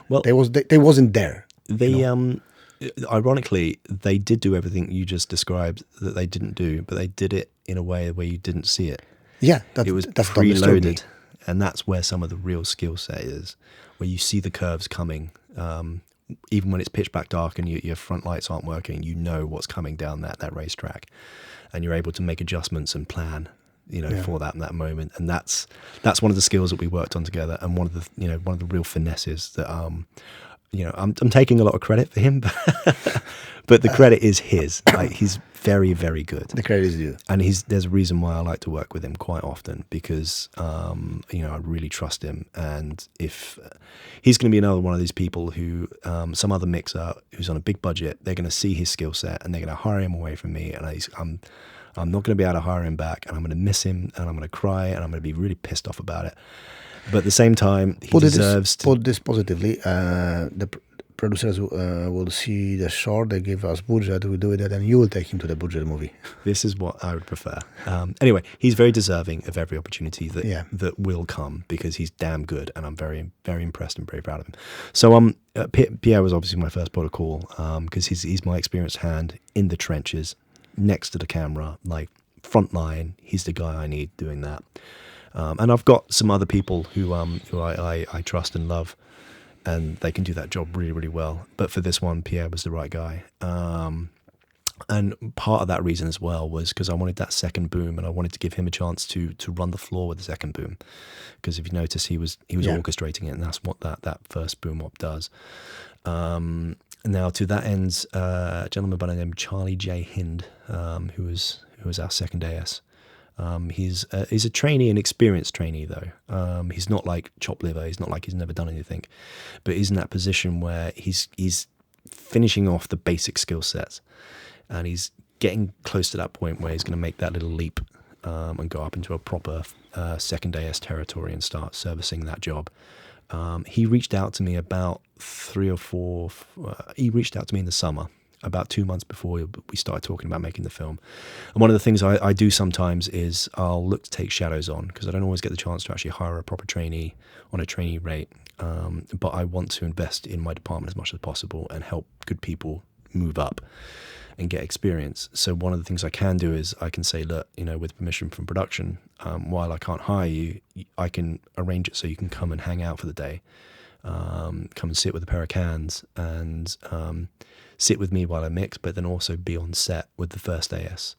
Well, they wasn't there. They ironically, they did do everything you just described that they didn't do, but they did it in a way where you didn't see it. Yeah, it was that's preloaded, and that's where some of the real skill set is, where you see the curves coming. Even when it's pitch black dark and your front lights aren't working, you know what's coming down that racetrack, and you're able to make adjustments and plan, for that in that moment. And that's one of the skills that we worked on together, and one of the real finesses that I'm taking a lot of credit for him, but the credit is his. Like, he's very, very good. The credit is due, and there's a reason why I like to work with him quite often, because I really trust him. And if he's going to be another one of these people who some other mixer who's on a big budget, they're going to see his skill set and they're going to hire him away from me, and I'm not going to be able to hire him back, and I'm going to miss him, and I'm going to cry, and I'm going to be really pissed off about it. But at the same time, he deserves to... Put this positively. The producers will see the short, they give us budget, we do it, and you will take him to the budget movie. This is what I would prefer. Anyway, he's very deserving of every opportunity that will come, because he's damn good, and I'm very, very impressed and very proud of him. So Pierre was obviously my first port of call, because he's my experienced hand in the trenches, next to the camera, like front line. He's the guy I need doing that. And I've got some other people who I trust and love, and they can do that job really, really well. But for this one, Pierre was the right guy. And part of that reason as well was because I wanted that second boom, and I wanted to give him a chance to run the floor with the second boom. Because if you notice, he was orchestrating it, and that's what that first boom op does. Now, to that end, a gentleman by the name of Charlie J. Hind, who was our second AS. He's a trainee, an experienced trainee though. He's not like chop liver. He's not like he's never done anything, but he's in that position where he's finishing off the basic skill sets, and he's getting close to that point where he's going to make that little leap and go up into a proper second AS territory and start servicing that job. He reached out to me about 3 or 4. He reached out to me in the summer, about 2 months before we started talking about making the film. And one of the things I do sometimes is I'll look to take shadows on, because I don't always get the chance to actually hire a proper trainee on a trainee rate. But I want to invest in my department as much as possible and help good people move up and get experience. So one of the things I can do is I can say, look, with permission from production, while I can't hire you, I can arrange it so you can come and hang out for the day, come and sit with a pair of cans and sit with me while I mix, but then also be on set with the first AS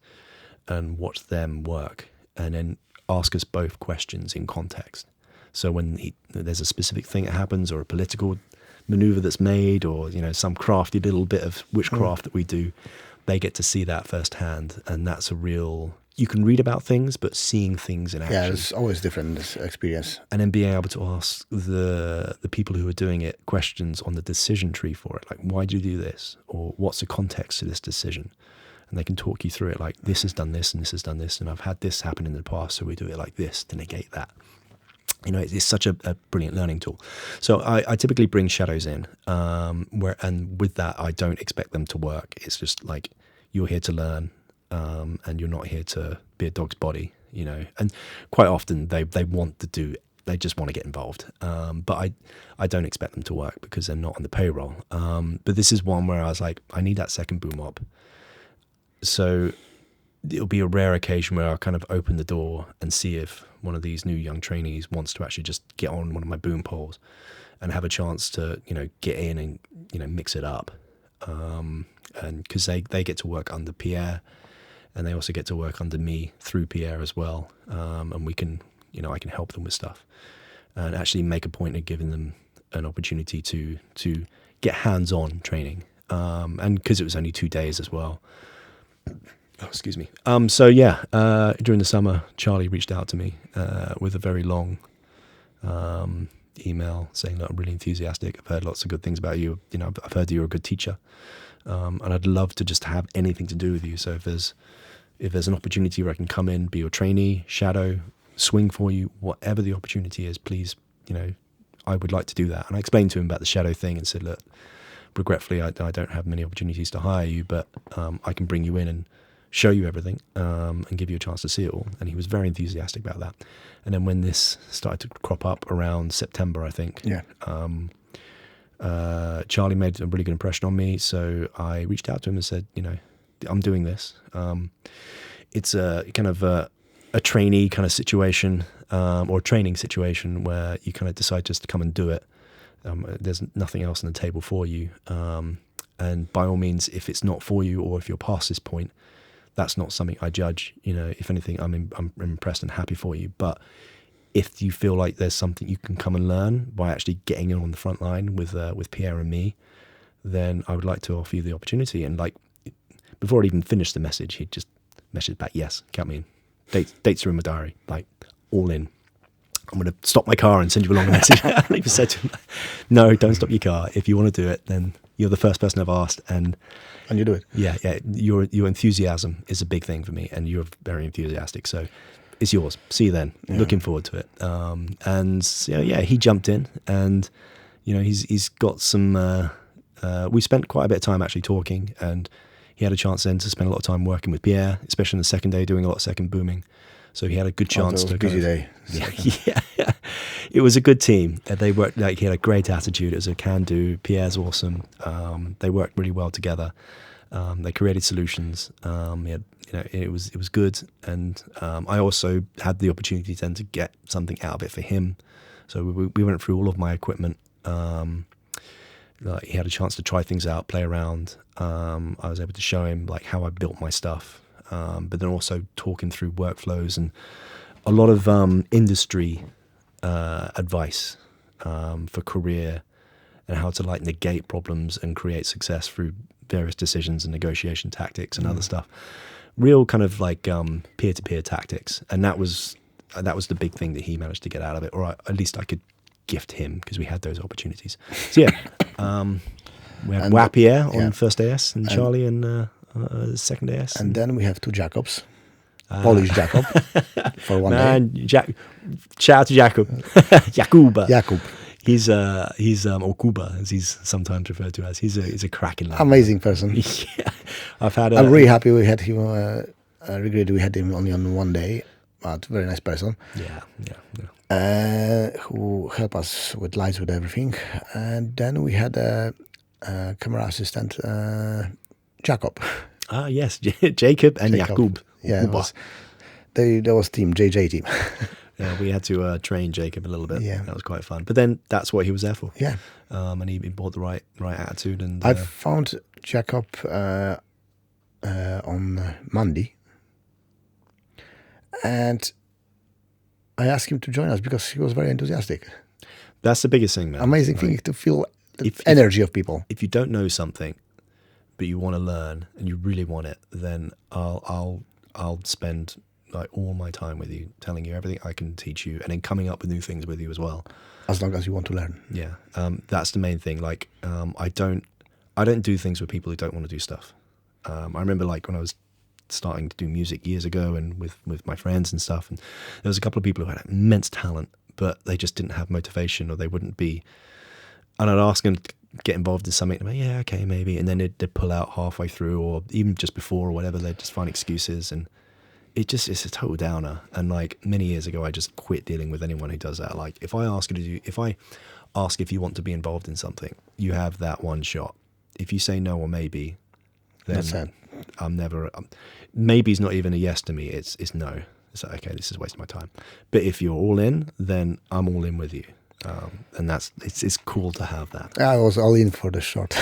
and watch them work, and then ask us both questions in context. So when there's a specific thing that happens, or a political maneuver that's made, or some crafty little bit of witchcraft that we do, they get to see that firsthand, and that's a real... You can read about things, but seeing things in action. Yeah, it's always different, this experience. And then being able to ask the people who are doing it questions on the decision tree for it, like, why do you do this? Or what's the context to this decision? And they can talk you through it, like, this has done this and this has done this, and I've had this happen in the past, so we do it like this to negate that. It's such a brilliant learning tool. So I typically bring shadows in, and with that, I don't expect them to work. It's just like, you're here to learn, and you're not here to be a dog's body, And quite often they just want to get involved. But I don't expect them to work because they're not on the payroll. But this is one where I was like, I need that second boom op. So it'll be a rare occasion where I'll kind of open the door and see if one of these new young trainees wants to actually just get on one of my boom poles and have a chance to, get in and, mix it up. And because they get to work under Pierre, and they also get to work under me through Pierre as well. And we can, I can help them with stuff and actually make a point of giving them an opportunity to get hands-on training. And because it was only 2 days as well. Oh, excuse me. So yeah, during the summer, Charlie reached out to me with a very long email saying that I'm really enthusiastic. I've heard lots of good things about you. I've heard that you're a good teacher, and I'd love to just have anything to do with you. So if there's an opportunity where I can come in, be your trainee, shadow, swing for you, whatever the opportunity is, please, I would like to do that. And I explained to him about the shadow thing and said, look, regretfully, I don't have many opportunities to hire you, but I can bring you in and show you everything and give you a chance to see it all. And he was very enthusiastic about that. And then when this started to crop up around September, I think, Charlie made a really good impression on me. So I reached out to him and said, I'm doing this. It's a kind of a trainee kind of situation or a training situation where you kind of decide just to come and do it. There's nothing else on the table for you. And by all means, if it's not for you or if you're past this point, that's not something I judge. If anything, I'm impressed and happy for you. But if you feel like there's something you can come and learn by actually getting in on the front line with Pierre and me, then I would like to offer you the opportunity. And like before I'd even finished the message, he'd just messaged back, yes, count me in. Dates are in my diary, like all in. I'm going to stop my car and send you along a message. I even said to him, no, don't stop your car. If you want to do it, then you're the first person I've asked. And you do it. Yeah. Your enthusiasm is a big thing for me, and you're very enthusiastic. So it's yours. See you then. Yeah. Looking forward to it. And he jumped in, and he's got some. We spent quite a bit of time actually talking, and he had a chance then to spend a lot of time working with Pierre, especially on the second day, doing a lot of second booming. So he had a good chance to. Busy day. Yeah. It was a good team. They worked he had a great attitude. It was a can-do. Pierre's awesome. They worked really well together. They created solutions. It was good. And I also had the opportunity then to get something out of it for him. So we went through all of my equipment. He had a chance to try things out, play around. I was able to show him like how I built my stuff. But then also talking through workflows and a lot of industry advice for career and how to like negate problems and create success through various decisions and negotiation tactics and other stuff. Real kind of like peer-to-peer tactics, and that was the big thing that he managed to get out of it, or at least I could gift him because we had those opportunities. So we had Pierre on first AS and Charlie and second AS. And then we have two Jacobs. Polish Jacob for one day. Shout out to Jacob. Jakub. He's or Kuba, as he's sometimes referred to as. He's a cracking lad. Amazing person. Yeah. I'm really happy we had him. I regret we had him only on one day, but very nice person. Yeah. Who helped us with lights, with everything. And then we had a camera assistant, Jacob. Yes, Jacob and Jakub. Yeah, there was team, JJ team. Yeah, we had to train Jacob a little bit. Yeah. That was quite fun. But then that's what he was there for. Yeah. And he brought the right attitude. And I found Jacob on Monday. And I asked him to join us because he was very enthusiastic. That's the biggest thing, man. Amazing thing to feel the energy of people. If you don't know something, but you want to learn and you really want it, then I'll spend like all my time with you, telling you everything I can teach you, and then coming up with new things with you as well. As long as you want to learn. Yeah, that's the main thing. Like, I don't do things with people who don't want to do stuff. I remember like when I was starting to do music years ago and with my friends and stuff, and there was a couple of people who had immense talent, but they just didn't have motivation, or they wouldn't be. And I'd ask them to get involved in something, and yeah, okay, maybe, and then they'd pull out halfway through, or even just before, or whatever. They'd just find excuses, and it's a total downer. And like many years ago, I just quit dealing with anyone who does that. Like if I ask if you want to be involved in something, you have that one shot. If you say no or maybe, then I'm never. Maybe's not even a yes to me. It's no. It's like, okay, this is wasting my time. But if you're all in, then I'm all in with you. And it's cool to have that. I was all in for the shot.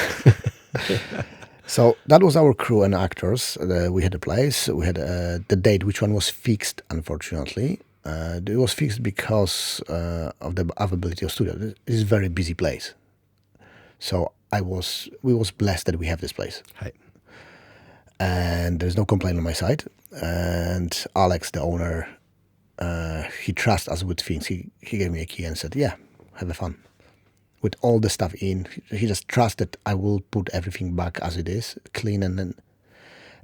So that was our crew and actors. We had a place. We had the date, which one was fixed, unfortunately. It was fixed because of the availability of studio. This is a very busy place. So we was blessed that we have this place. Right. And there's no complaint on my side. And Alex, the owner, he trusts us with things. He gave me a key and said, yeah, have fun. With all the stuff in, he just trusted I will put everything back as it is, clean,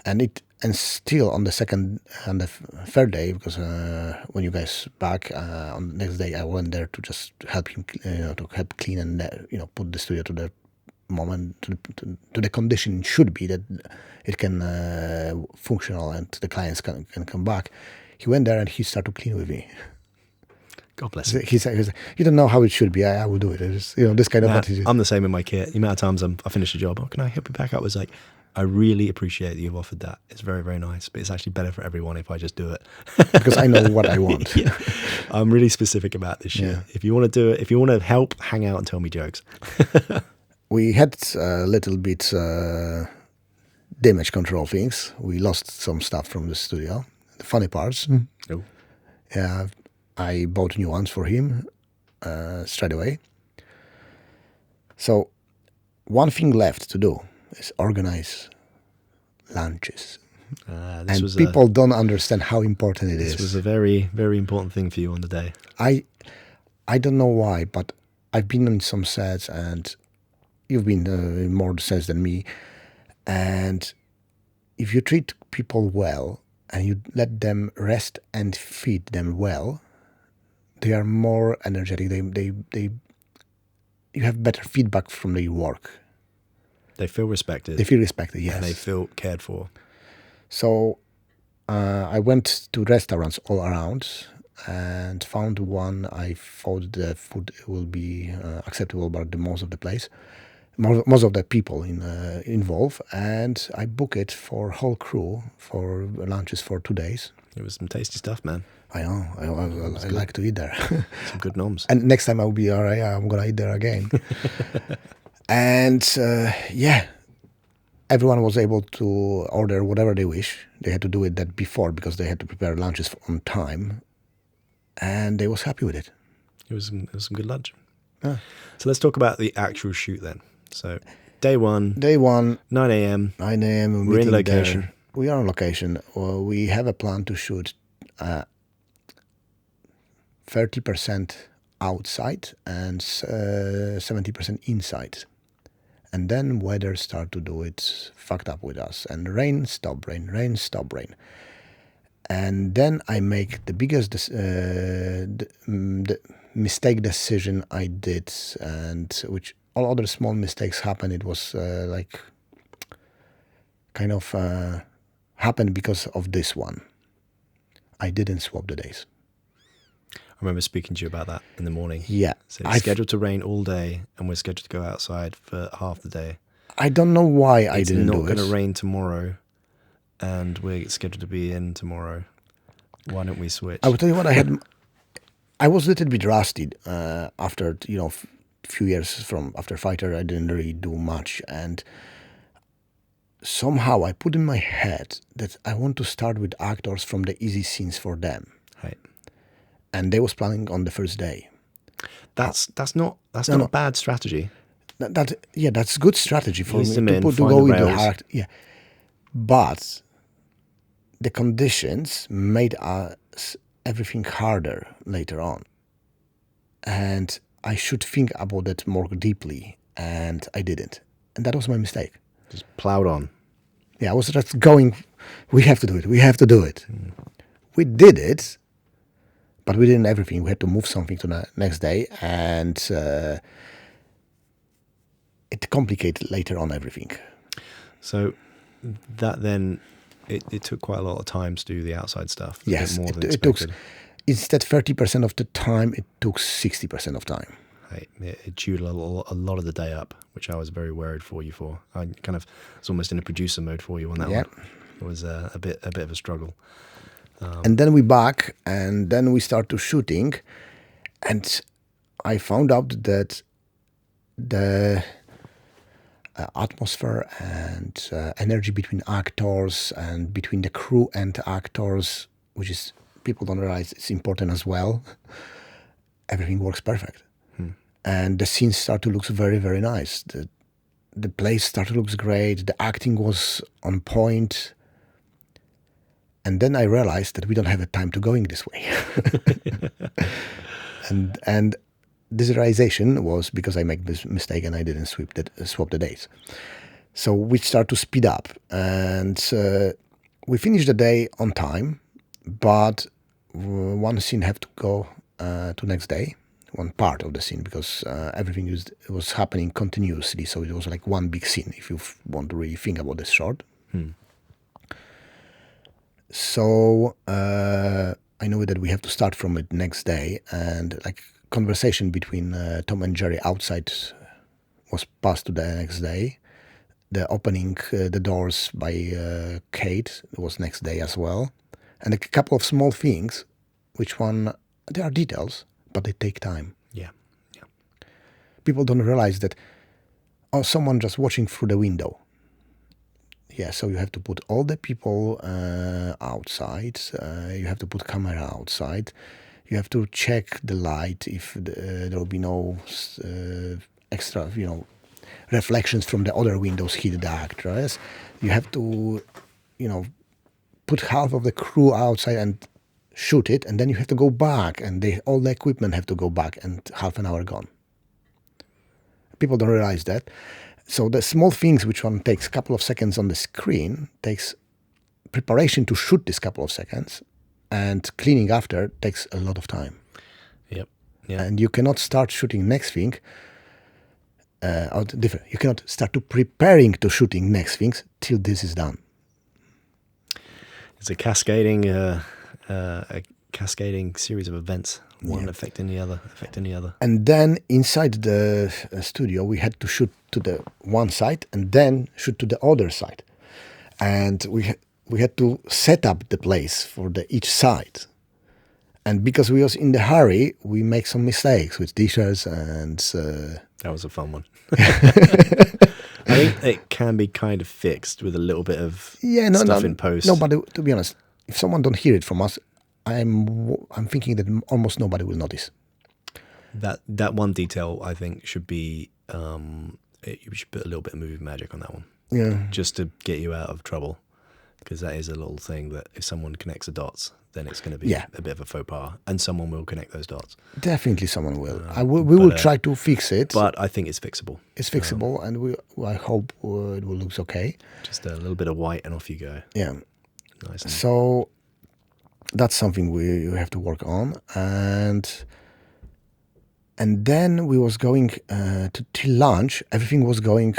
and still on the second and the third day, because when you guys back on the next day, I went there to just help him, to help clean and put the studio to the moment, to the condition it should be, that it can functional and the clients can come back. He went there and he started to clean with me. God bless him. He said, "You don't know how it should be. I will do it." It's, this kind of attitude. I'm the same in my kit. The amount of times I finish a job, can I help you back up? Was like, I really appreciate that you've offered that. It's very, very nice, but it's actually better for everyone if I just do it. Because I know what I want. Yeah. I'm really specific about this shit. Yeah. If you want to do it, if you want to help, hang out and tell me jokes. We had a little bit damage control things. We lost some stuff from the studio. The funny parts. Oh. Yeah, I bought new ones for him straight away. So one thing left to do is organize lunches. And people don't understand how important it is. This was a very, very important thing for you on the day. I don't know why, but I've been on some sets, and you've been in more sets than me. And if you treat people well and you let them rest and feed them well, they are more energetic. You have better feedback from their work. They feel respected. They feel respected, yes. And they feel cared for. So I went to restaurants all around and found one I thought the food will be acceptable by the most of the place, most of the people involved, and I booked it for whole crew for lunches for 2 days. It was some tasty stuff, man. I know. I like to eat there. Some good noms. And next time I'll be all right. I'm gonna eat there again. And everyone was able to order whatever they wish. They had to do it that before because they had to prepare lunches on time, and they was happy with it. It was some good lunch. Yeah. So let's talk about the actual shoot then. So day one, 9 a.m. 9 a.m. We're in location. There. We are on location. We have a plan to shoot 30% outside and 70% inside. And then weather start to do it fucked up with us. And rain, stop rain, rain, stop rain. And then I make the biggest the mistake decision I did, and which all other small mistakes happened. It was happened because of this one. I didn't swap the days. I remember speaking to you about that in the morning. Yeah. So it's scheduled to rain all day, and we're scheduled to go outside for half the day. I don't know why I didn't do it. It's not going to rain tomorrow, and we're scheduled to be in tomorrow. Why don't we switch? I will tell you what, I was a little bit rusty after, few years from after Fighter. I didn't really do much, and somehow I put in my head that I want to start with actors from the easy scenes for them. Right. And they was planning on the first day. That's not a bad strategy. That's good strategy for Ease me them in, to find go the with the rails. character. Yeah, but the conditions made us everything harder later on, and I should think about it more deeply, and I didn't, and that was my mistake. Just plowed on. Yeah, I was just going. We have to do it. We have to do it. We did it. But we didn't everything. We had to move something to the next day, and it complicated later on everything. So that then, it took quite a lot of time to do the outside stuff. Yes, more than it took, expected. instead 30% of the time, it took 60% of time. Right. It chewed a lot of the day up, which I was very worried for you for. I kind of was almost in a producer mode for you on that one. It was a bit of a struggle. And then we back, and then we start to shooting, and I found out that the atmosphere and energy between actors and between the crew and actors, which is people don't realize it's important as well. Everything works perfect, and the scenes start to look very, very nice. The place started to look great. The acting was on point. And then I realized that we don't have a time to going this way. and this realization was because I made this mistake and I didn't swap the dates. So we start to speed up, and we finish the day on time, but one scene have to go to next day, one part of the scene, because everything was happening continuously. So it was like one big scene, if you want to really think about this short. So I know that we have to start from it next day, and like conversation between Tom and Jerry outside was passed to the next day. The opening the doors by Kate was next day as well, and a couple of small things, they are details, but they take time. Yeah. People don't realize that, someone just watching through the window. Yeah, so you have to put all the people outside. You have to put camera outside. You have to check the light if there will be no extra, reflections from the other windows hit the actress. You have to, put half of the crew outside and shoot it, and then you have to go back, and all the equipment have to go back, and half an hour gone. People don't realize that. So the small things, which one takes a couple of seconds on the screen, takes preparation to shoot this couple of seconds, and cleaning after takes a lot of time. Yep. Yeah. And you cannot start shooting next thing. You cannot start to preparing to shooting next things till this is done. It's a cascading series of events, one affecting the other. And then inside the studio, we had to shoot to the one side and then shoot to the other side. And we had to set up the place for each side. And because we was in the hurry, we make some mistakes with t-shirts and... That was a fun one. I think it can be kind of fixed with a little bit of stuff in post. No, but to be honest, if someone don't hear it from us, I'm thinking that almost nobody will notice. That one detail, I think, should be... you should put a little bit of movie magic on that one. Yeah. Just to get you out of trouble. Because that is a little thing that if someone connects the dots, then it's going to be a bit of a faux pas, and someone will connect those dots. Definitely someone will. We will try to fix it. But I think it's fixable. It's fixable, and I hope it will look okay. Just a little bit of white and off you go. Yeah. Nice. So that's something we have to work on. And then we was going till lunch. Everything was going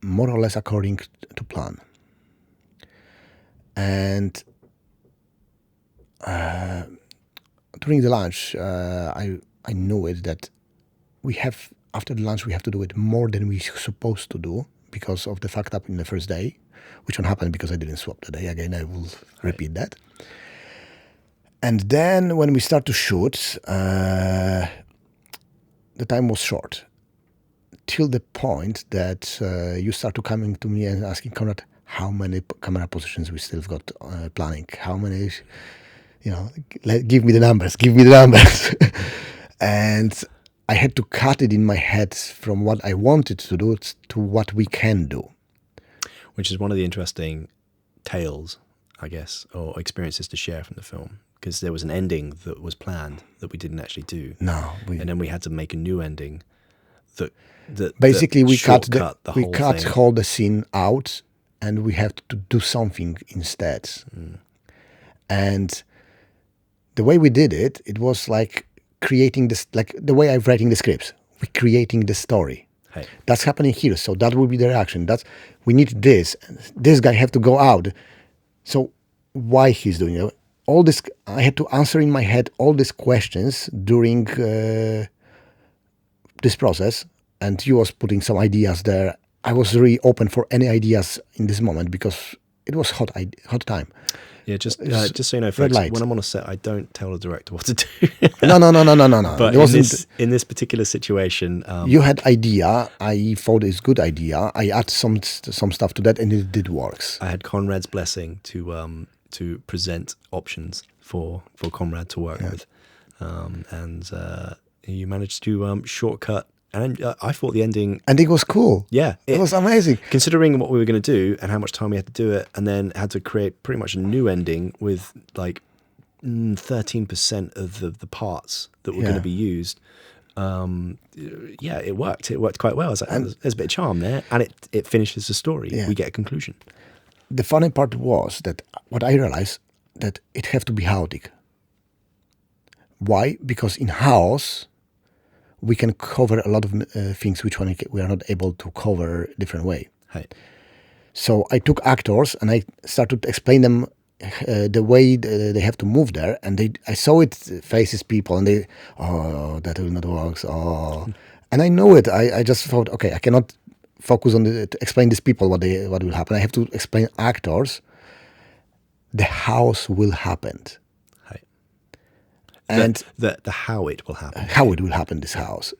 more or less according to plan. And during the lunch, I knew it that after the lunch we have to do it more than we supposed to do because of the fucked up in the first day, which one happened because I didn't swap the day. Again, I will repeat that. And then when we start to shoot, the time was short till the point that you start to coming to me and asking, Konrad, how many camera positions we still got planning? How many, give me the numbers. And I had to cut it in my head from what I wanted to do to what we can do. Which is one of the interesting tales, I guess, or experiences to share from the film. Because there was an ending that was planned that we didn't actually do. No. And then we had to make a new ending that basically we cut whole the scene out, and we have to do something instead. And the way we did it, it was like creating this, like the way I'm writing the scripts. We're creating the story. Hey. That's happening here. So that will be the reaction. We need this. This guy have to go out. So why he's doing it? All this, I had to answer in my head all these questions during this process. And you was putting some ideas there. I was really open for any ideas in this moment because it was hot time. Yeah, just so you know, folks, when I'm on a set, I don't tell the director what to do. No. But in this particular situation, you had idea. I thought it's good idea. I add some stuff to that, and it did works. I had Conrad's blessing to present options for Konrad to work with, and you managed to shortcut. And I thought the ending... And it was cool. Yeah. It was amazing. Considering what we were going to do and how much time we had to do it, and then had to create pretty much a new ending with like 13% of the parts that were going to be used. yeah, it worked. It worked quite well. It's like, there's a bit of charm there, and it finishes the story. Yeah. We get a conclusion. The funny part was that what I realized that it have to be chaotic. Why? Because in house we can cover a lot of things which we are not able to cover different way. Right. So I took actors and I started to explain them the way they have to move there, and I saw it faces people, and they, oh, that will not work. Oh, and I know it. I just thought, okay, I cannot focus on to explain these people what will happen. I have to explain actors. The house will happen, Right. and the how it will happen. How it will happen. This house,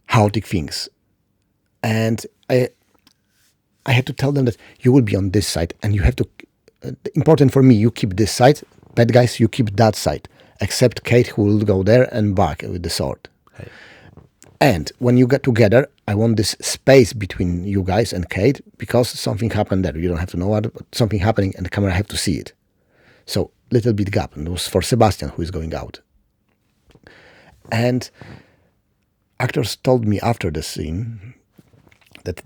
chaotic things, and I had to tell them that you will be on this side, and you have to. Important for me, you keep this side. Bad guys, you keep that side. Except Kate, who will go there and back with the sword. Right. And when you get together, I want this space between you guys and Kate, because something happened there. You don't have to know what, but something happening, and the camera have to see it. So little bit gap, and it was for Sebastian, who is going out. And actors told me after the scene that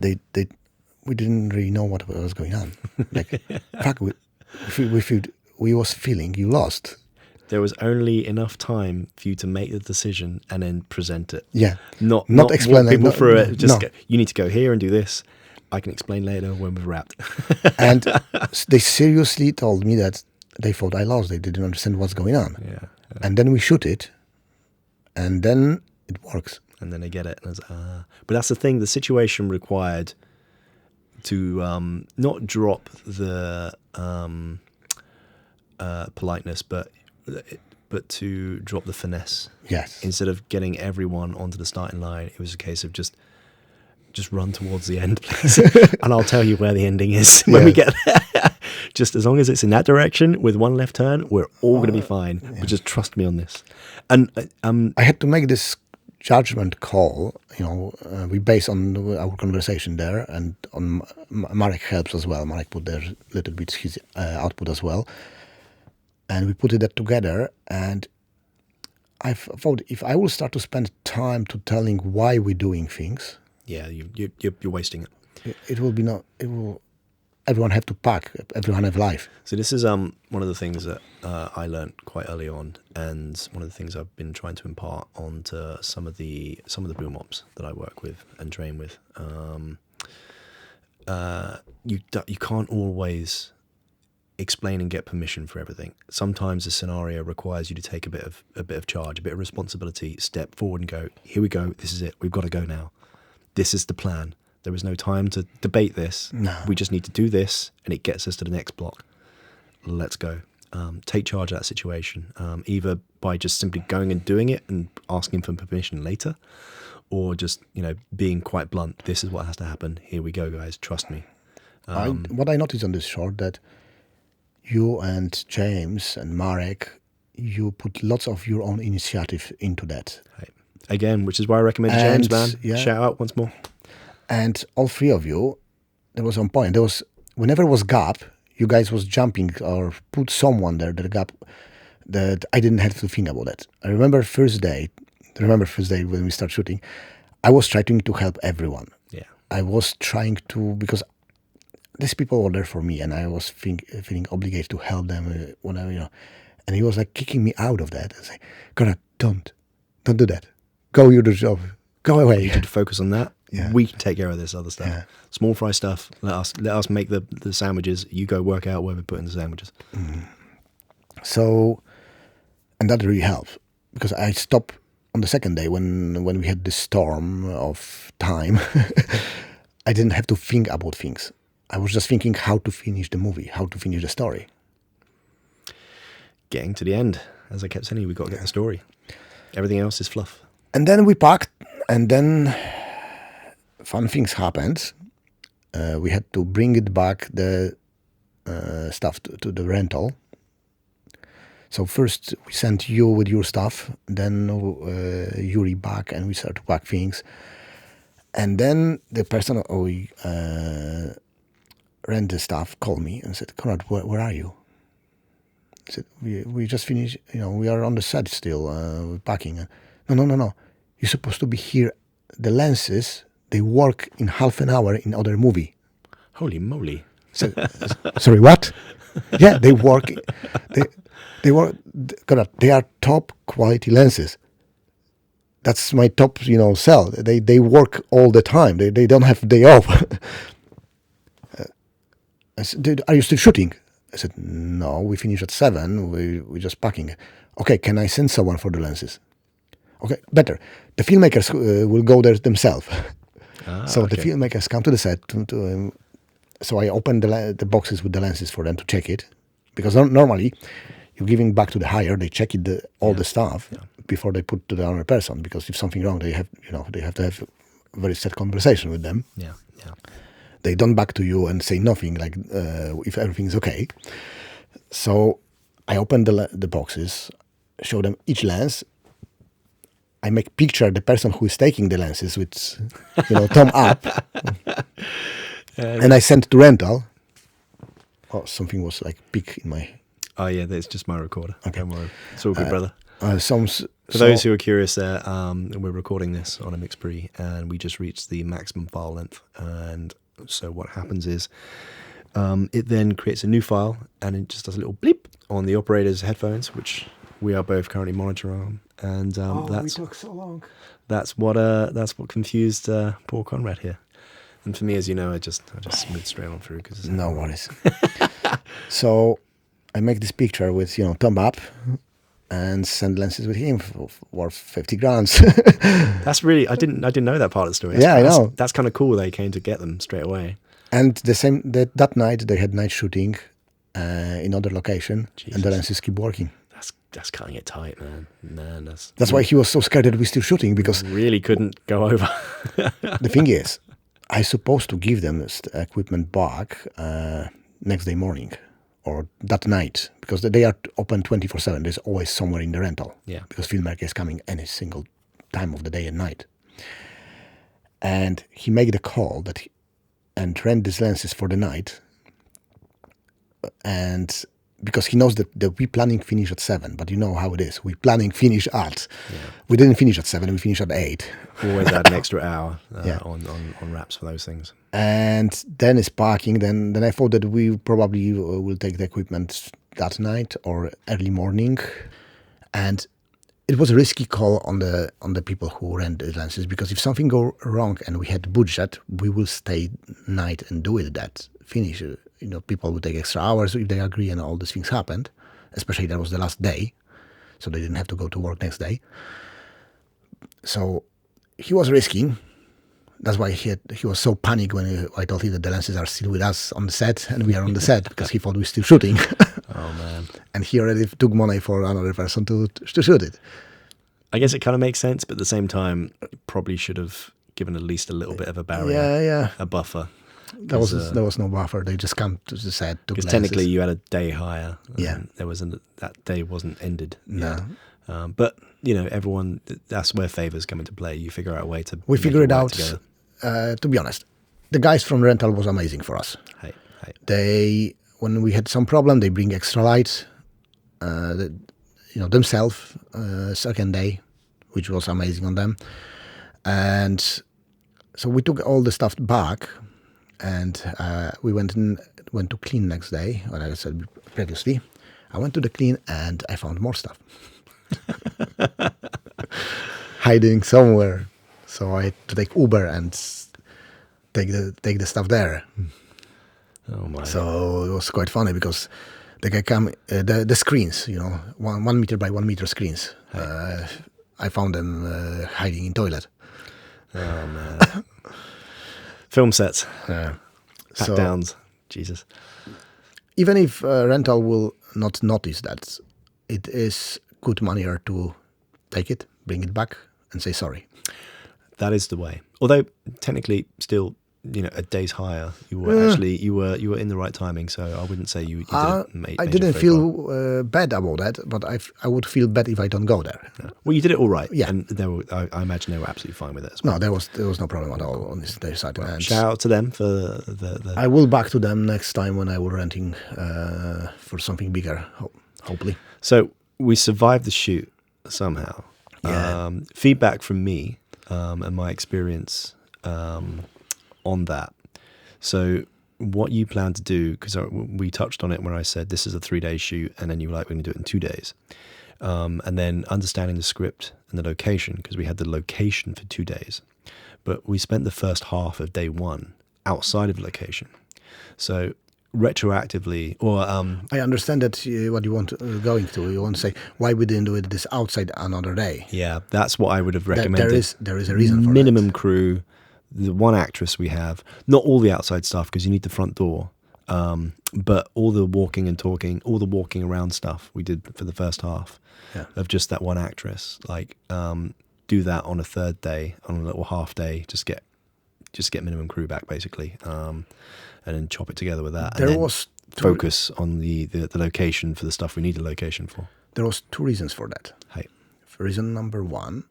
we didn't really know what was going on. Like, fuck, we was feeling you lost. There was only enough time for you to make the decision and then present it. Yeah, Not explain walk people through it. Just no. go, you need to go here and do this. I can explain later when we've wrapped. And they seriously told me that they thought I lost. They didn't understand what's going on. Yeah. And then we shoot it, and then it works. And then they get it. And it's, but that's the thing. The situation required to not drop the politeness, but to drop the finesse. Yes. Instead of getting everyone onto the starting line, it was a case of just run towards the end, please, and I'll tell you where the ending is when we get there. Just as long as it's in that direction with one left turn, we're all going to be fine. Yeah. But just trust me on this. And I had to make this judgment call. We base on our conversation there, and on Marek helps as well. Marek put there a little bit his output as well, and we put it together. And I thought if I will start to spend time to telling why we're doing things, yeah, you're wasting it. It will be not. It will. Everyone have to pack. Everyone have life. So this is one of the things that I learned quite early on, and one of the things I've been trying to impart onto some of the boom ops that I work with and train with. You can't always explain and get permission for everything. Sometimes a scenario requires you to take a bit of charge, a bit of responsibility, step forward and go, here we go, this is it, we've got to go now. This is the plan. There is no time to debate this. No. We just need to do this, and it gets us to the next block. Let's go. Take charge of that situation, either by just simply going and doing it and asking for permission later, or just being quite blunt. This is what has to happen. Here we go, guys. Trust me. What I noticed on this short, that you and James and Marek, you put lots of your own initiative into that. Right. Again, which is why I recommend James, man. Yeah. Shout out once more. And all three of you, there was one point. There was, whenever it was gap, you guys was jumping or put someone there, the gap, that I didn't have to think about that. I remember first day when we start shooting, I was trying to help everyone. Yeah. I was trying to, because these people were there for me, and I was feeling obligated to help them whenever, and he was like kicking me out of that and saying, Konrad, don't do that. Go, you do the job. Go away. You need to focus on that. Yeah. We can take care of this other stuff. Yeah. Small fry stuff. Let us make the sandwiches. You go work out where we put in the sandwiches. Mm. So, and that really helped, because I stopped on the second day when we had this storm of time. I didn't have to think about things. I was just thinking how to finish the movie, how to finish the story. Getting to the end, as I kept saying, we've got to get the story. Everything else is fluff. And then we packed, and then fun things happened. We had to bring it back, the stuff to the rental. So first we sent you with your stuff, then Yuri back, and we started to pack things. And then the person we rent the stuff called me and said, Konrad, where are you? I said, we just finished, we are on the set still, packing. No. you're supposed to be here. The lenses, they work in half an hour in other movie. Holy moly. So, sorry, what? Yeah, they work. They work. Konrad, they are top quality lenses. That's my top, sell. They work all the time. They don't have day off. I said, dude, are you still shooting? I said, no, we finish at 7. We're just packing. Okay, can I send someone for the lenses? Okay, better. The filmmakers will go there themselves. So the filmmakers come to the set. So I open the boxes with the lenses for them to check it. Because normally, you're giving back to the hire. They check it, all the stuff before they put to the other person. Because if something wrong, they have to have a very set conversation with them. Yeah, yeah. They don't back to you and say nothing, like if everything's okay. So I open the boxes, show them each lens. I make picture the person who is taking the lenses with, thumb up. And I sent to rental. Oh, something was like peak in my... Oh, yeah, that's just my recorder. Okay. Don't worry. It's all good, brother. For those who are curious, we're recording this on a mix pre, and we just reached the maximum file length. And so what happens is it then creates a new file, and it just does a little bleep on the operator's headphones, which we are both currently monitoring on. And we took so long. That's what confused poor Konrad here. And for me, as you know, I just smooth straight on through. No worries. So I make this picture with, thumb up and send lenses with him for 50 grand. That's really, I didn't know that part of the story. I know. That's kind of cool. They came to get them straight away. And that night they had night shooting in other location. Jesus. And the lenses keep working. That's cutting it tight, man. That's why he was so scared that we're still shooting, because really couldn't go over. The thing is, I supposed to give them this equipment back next day morning or that night, because they are open 24/7. There's always somewhere in the rental. Yeah. Because filmmaker is coming any single time of the day and night. And he made the call and rent these lenses for the night. And because he knows that we planning finish at 7, but you know how it is. We planning finish at. Yeah. We didn't finish at 7. We finished at 8. Always add an extra hour on wraps for those things. And then it's parking. Then I thought that we probably will take the equipment that night or early morning. And it was a risky call on the people who rent the lenses, because if something go wrong and we had budget, we will stay night and do it. That finish. People would take extra hours if they agree, and all these things happened. Especially that was the last day, so they didn't have to go to work next day. So he was risking. That's why he was so panicked when I told him that the lenses are still with us on the set, and we are on the set, because he thought we're still shooting. Oh man! And he already took money for another person to shoot it. I guess it kind of makes sense, but at the same time, probably should have given at least a little bit of a barrier, a buffer. There was no buffer. They just come to the set. Because technically, you had a day higher. Yeah, that day wasn't ended. No, yet. But everyone. That's where favors come into play. You figure out a way to. We figure it out. To be honest, the guys from rental was amazing for us. Hey. They, when we had some problem, they bring extra lights. Themselves. Second day, which was amazing on them, and so we took all the stuff back. And we went to clean next day. What I said previously, I went to the clean and I found more stuff hiding somewhere. So I had to take Uber and take the stuff there. Oh my! So it was quite funny, because the guy the screens, 1 meter by 1 meter screens. Hey. I found them hiding in toilet. Oh man. Film sets, pat downs, Jesus. Even if rental will not notice that, it is good manner to take it, bring it back, and say sorry. That is the way. Although technically, still, a day's higher. You were actually you were in the right timing. So I wouldn't say you didn't. I didn't feel bad about that, but I would feel bad if I don't go there. No. Well, you did it all right. Yeah, and I imagine they were absolutely fine with it as well. No, there was no problem at all on their side. Well, shout out to them for the. I will back to them next time when I will renting for something bigger, hopefully. So we survived the shoot somehow. Yeah. Feedback from me and my experience on that. So what you plan to do, because we touched on it when I said this is a 3-day shoot, and then you were like, we're going to do it in 2 days. And then understanding the script and the location, because we had the location for 2 days. But we spent the first half of day 1 outside of location. So retroactively, or I understand that what you want going to. You want to say why we didn't do it this outside another day. yeah, that's what I would have recommended. There is a reason for minimum that. crew, the one actress we have, not all the outside stuff because you need the front door, but all the walking and talking, all the walking around stuff we did for the first half of just that one actress. Like do that on a third day, on a little half day, just get minimum crew back basically, and then chop it together with that. There and then was focus on the location for the stuff we need a location for. There was 2 reasons for that. Hey, Reason number 1,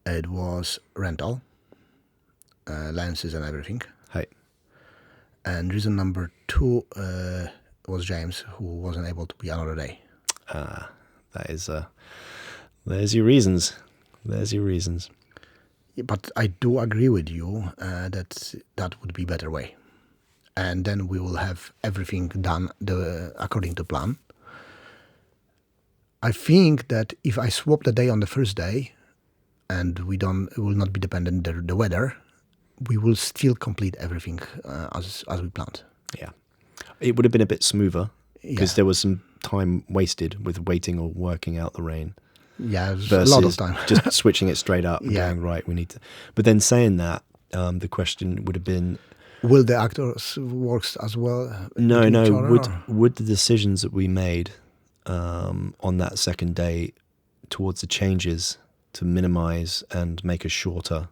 it was rental, lenses and everything. hey, And reason number 2 was James, who wasn't able to be another day. that is there's your reasons. There's your reasons. Yeah, but I do agree with you that would be better way. And then we will have everything done according to plan. I think that if I swap the day on the first day, and we will not be dependent on the weather, we will still complete everything as we planned. Yeah, it would have been a bit smoother because there was some time wasted with waiting or working out the rain. Yeah, it was versus a lot of time. just switching it straight up and going, right, we need to. But then saying that, the question would have been, will the actors work as well? No. Would Would the decisions that we made on that second day towards the changes to minimize and make a shorter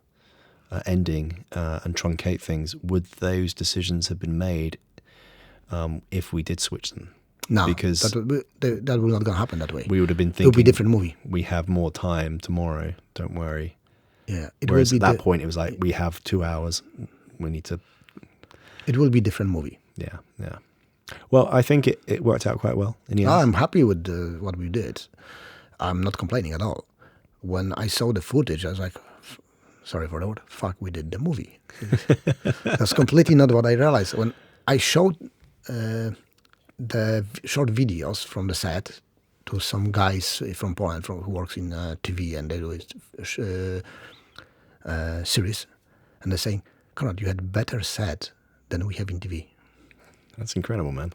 ending and truncate things, would those decisions have been made if we did switch them? No, because that will not gonna happen that way. We would have been thinking, it will be a different movie. We have more time tomorrow. Don't worry. Yeah. Whereas at that point, it was like, we have 2 hours. We need to. It will be a different movie. Yeah. Well, I think it worked out quite well in the end. I'm happy with what we did. I'm not complaining at all. When I saw the footage, I was like, sorry for the word, fuck, we did the movie. That's completely not what I realized. When I showed the short videos from the set to some guys from Poland who works in TV, and they do series, and they're saying, Konrad, you had better set than we have in TV. That's incredible, man.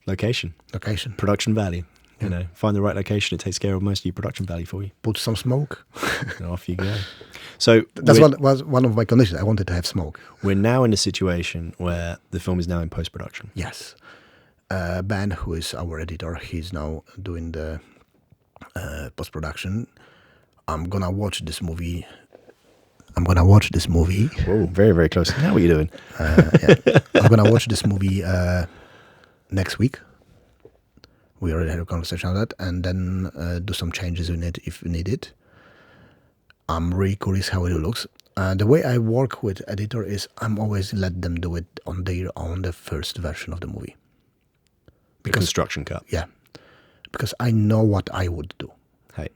Location. Production value. You know, find the right location. It takes care of most of your production value for you. Put some smoke. And off you go. So that's what was one of my conditions. I wanted to have smoke. We're now in a situation where the film is now in post-production. Yes. Ben, who is our editor, he's now doing the post-production. I'm going to watch this movie. Whoa, very, very close. Now what are you doing? I'm going to watch this movie next week. We already had a conversation on that, and then do some changes in it if needed. I'm really curious how it looks. The way I work with editor is I'm always let them do it on their own, the first version of the movie. The construction cut. Yeah. Because I know what I would do. Hey.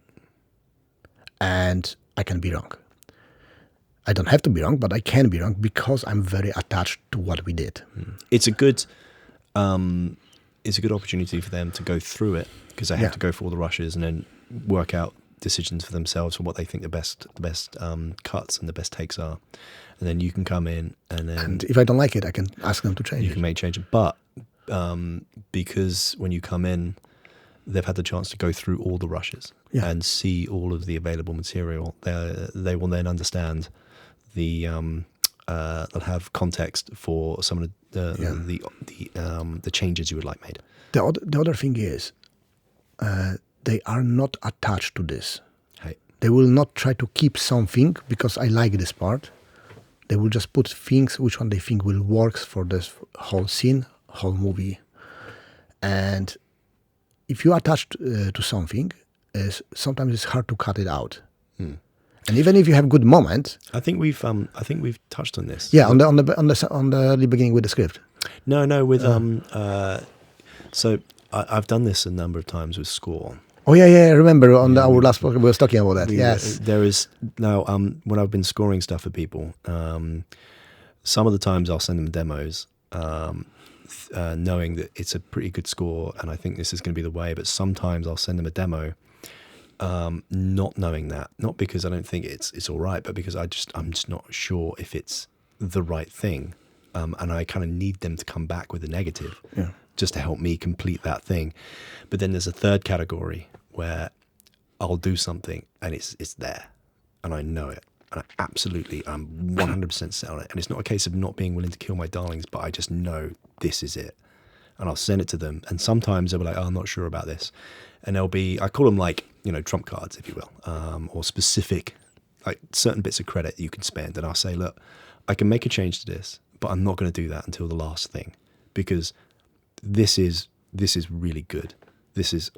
And I can be wrong. I don't have to be wrong, but I can be wrong because I'm very attached to what we did. It's a good opportunity for them to go through it, because they have to go through all the rushes and then work out decisions for themselves for what they think the best cuts and the best takes are. And then you can come in and if I don't like it, I can ask them to change it. You can make changes. But because when you come in, they've had the chance to go through all the rushes and see all of the available material. They will then understand they'll have context for some of the changes you would like made. The other thing is, they are not attached to this. Hey. They will not try to keep something because I like this part. They will just put things which one they think will work for this whole scene, whole movie. And if you attach to something, sometimes it's hard to cut it out. And even if you have good moment, I think we've touched on this. Yeah, on the beginning with the script. No, with so I've done this a number of times with score, Oh yeah, I remember on our last podcast we was talking about that. Yes. There is now when I've been scoring stuff for people, some of the times I'll send them demos, knowing that it's a pretty good score and I think this is going to be the way. But sometimes I'll send them a demo, not knowing that, not because I don't think it's all right, but because I'm just not sure if it's the right thing, and I kind of need them to come back with a negative, just to help me complete that thing. But then there's a third category where I'll do something and it's there and I know it and I'm 100% set on it, and it's not a case of not being willing to kill my darlings, but I just know this is it, and I'll send it to them. And sometimes they'll be like, oh, I'm not sure about this, and they'll be, I call them like, trump cards, if you will, or specific, like certain bits of credit you can spend. And I'll say, look, I can make a change to this, but I'm not going to do that until the last thing, because this is really good.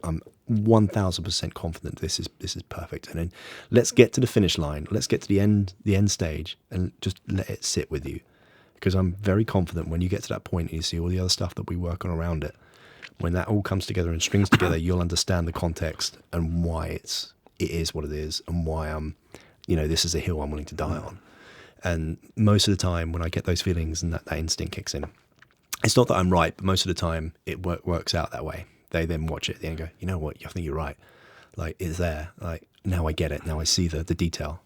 I'm 1000% confident this is perfect. And then let's get to the finish line. Let's get to the end stage and just let it sit with you. Because I'm very confident when you get to that point and you see all the other stuff that we work on around it, when that all comes together and strings together, you'll understand the context and why it is what it is, and why this is a hill I'm willing to die on. And most of the time when I get those feelings and that instinct kicks in, it's not that I'm right, but most of the time it works out that way. They then watch it at the end and go, you know what, I think you're right. Like, it's there. Like, now I get it. Now I see the detail.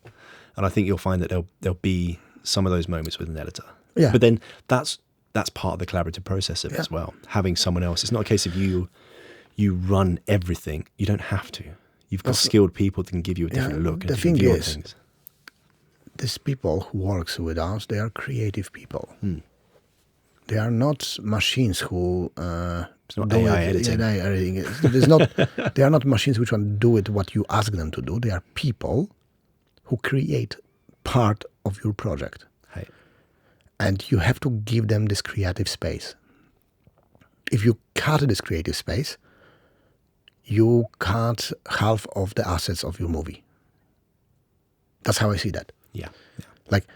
And I think you'll find that there'll be some of those moments with an editor. Yeah. But then that's part of the collaborative process of it as well. Having someone else. It's not a case of you run everything. You don't have to. You've got skilled people that can give you a different look. The and thing view on is, things. these people who works with us, they are creative people. They are not machines who it's not AI editing. AI editing. They are not machines which want to do it what you ask them to do. They are people who create part of your project. Hey. And you have to give them this creative space. If you cut this creative space, you cut half of the assets of your movie. That's how I see that. Yeah. Like,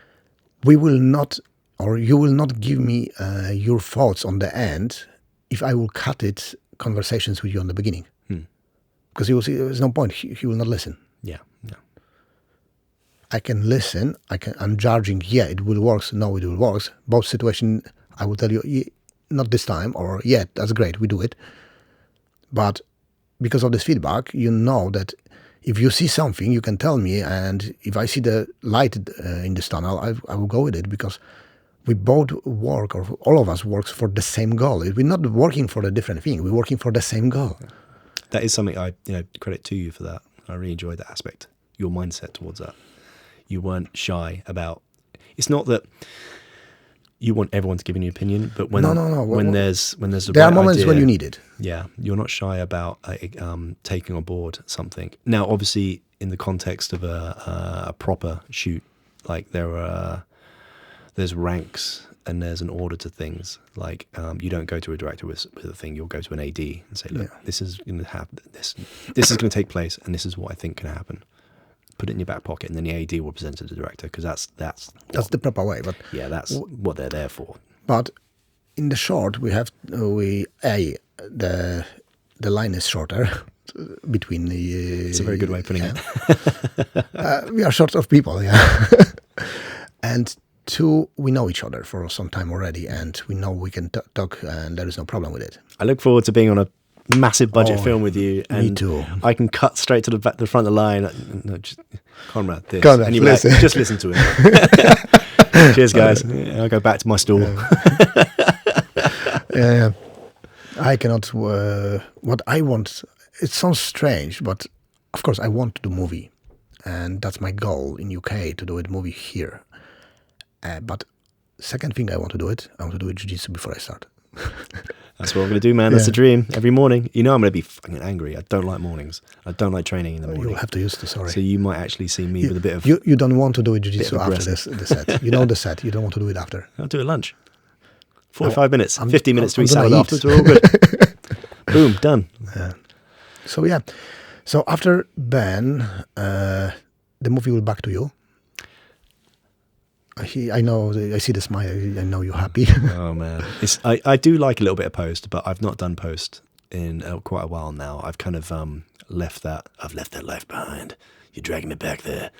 we will not, or you will not give me your thoughts on the end if I will cut it conversations with you on the beginning. Because you will see there's no point. He will not listen. Yeah. I can listen. I'm judging, it will work. No, it will work. Both situations, I will tell you, not this time, or that's great, we do it. But because of this feedback, you know that if you see something, you can tell me, and if I see the light in this tunnel, I will go with it, because we both work, or all of us works for the same goal. We're not working for a different thing. We're working for the same goal. That is something I credit to you for that. I really enjoyed that aspect, your mindset towards that. You weren't shy about. It's not that you want everyone to give you an opinion, but when there's a there right are moments idea, when you need it. Yeah, you're not shy about taking on board something. Now, obviously, in the context of a proper shoot, like there's ranks and there's an order to things. Like you don't go to a director with a thing. You'll go to an AD and say, look, this is going to happen. This is going to take place, and this is what I think can happen. Put it in your back pocket, and then the AD will present it to the director, because that's the proper way. But that's what they're there for. But in the short, the line is shorter between the. It's a very good way of putting it. We are short of people, and two, we know each other for some time already, and we know we can talk, and there is no problem with it. I look forward to being on a massive budget film with you, and me too. I can cut straight to the front of the line. No, just Konrad, this, Konrad, and you like, just listen to it. Cheers, guys. I'll go back to my stall. Yeah. I cannot. What I want. It sounds strange, but of course I want to do movie, and that's my goal in UK, to do a movie here. But second thing, I want to do jiu-jitsu before I start. That's what I'm going to do, man. That's the dream. Every morning. I'm going to be fucking angry. I don't like mornings. I don't like training in the morning. You'll have to use the sorry. So you might actually see me with a bit of. You don't want to do jiu-jitsu after the set. You know the set. You don't want to do it after. I'll do it at lunch. 45 minutes. 50 minutes to eat gonna salad eat. afterwards. We're all good. Boom. Done. So after Ben, the movie will back to you. I know. I see the smile. I know you're happy. Oh man, I do like a little bit of post, but I've not done post in quite a while now. I've kind of I've left that life behind. You're dragging me back there.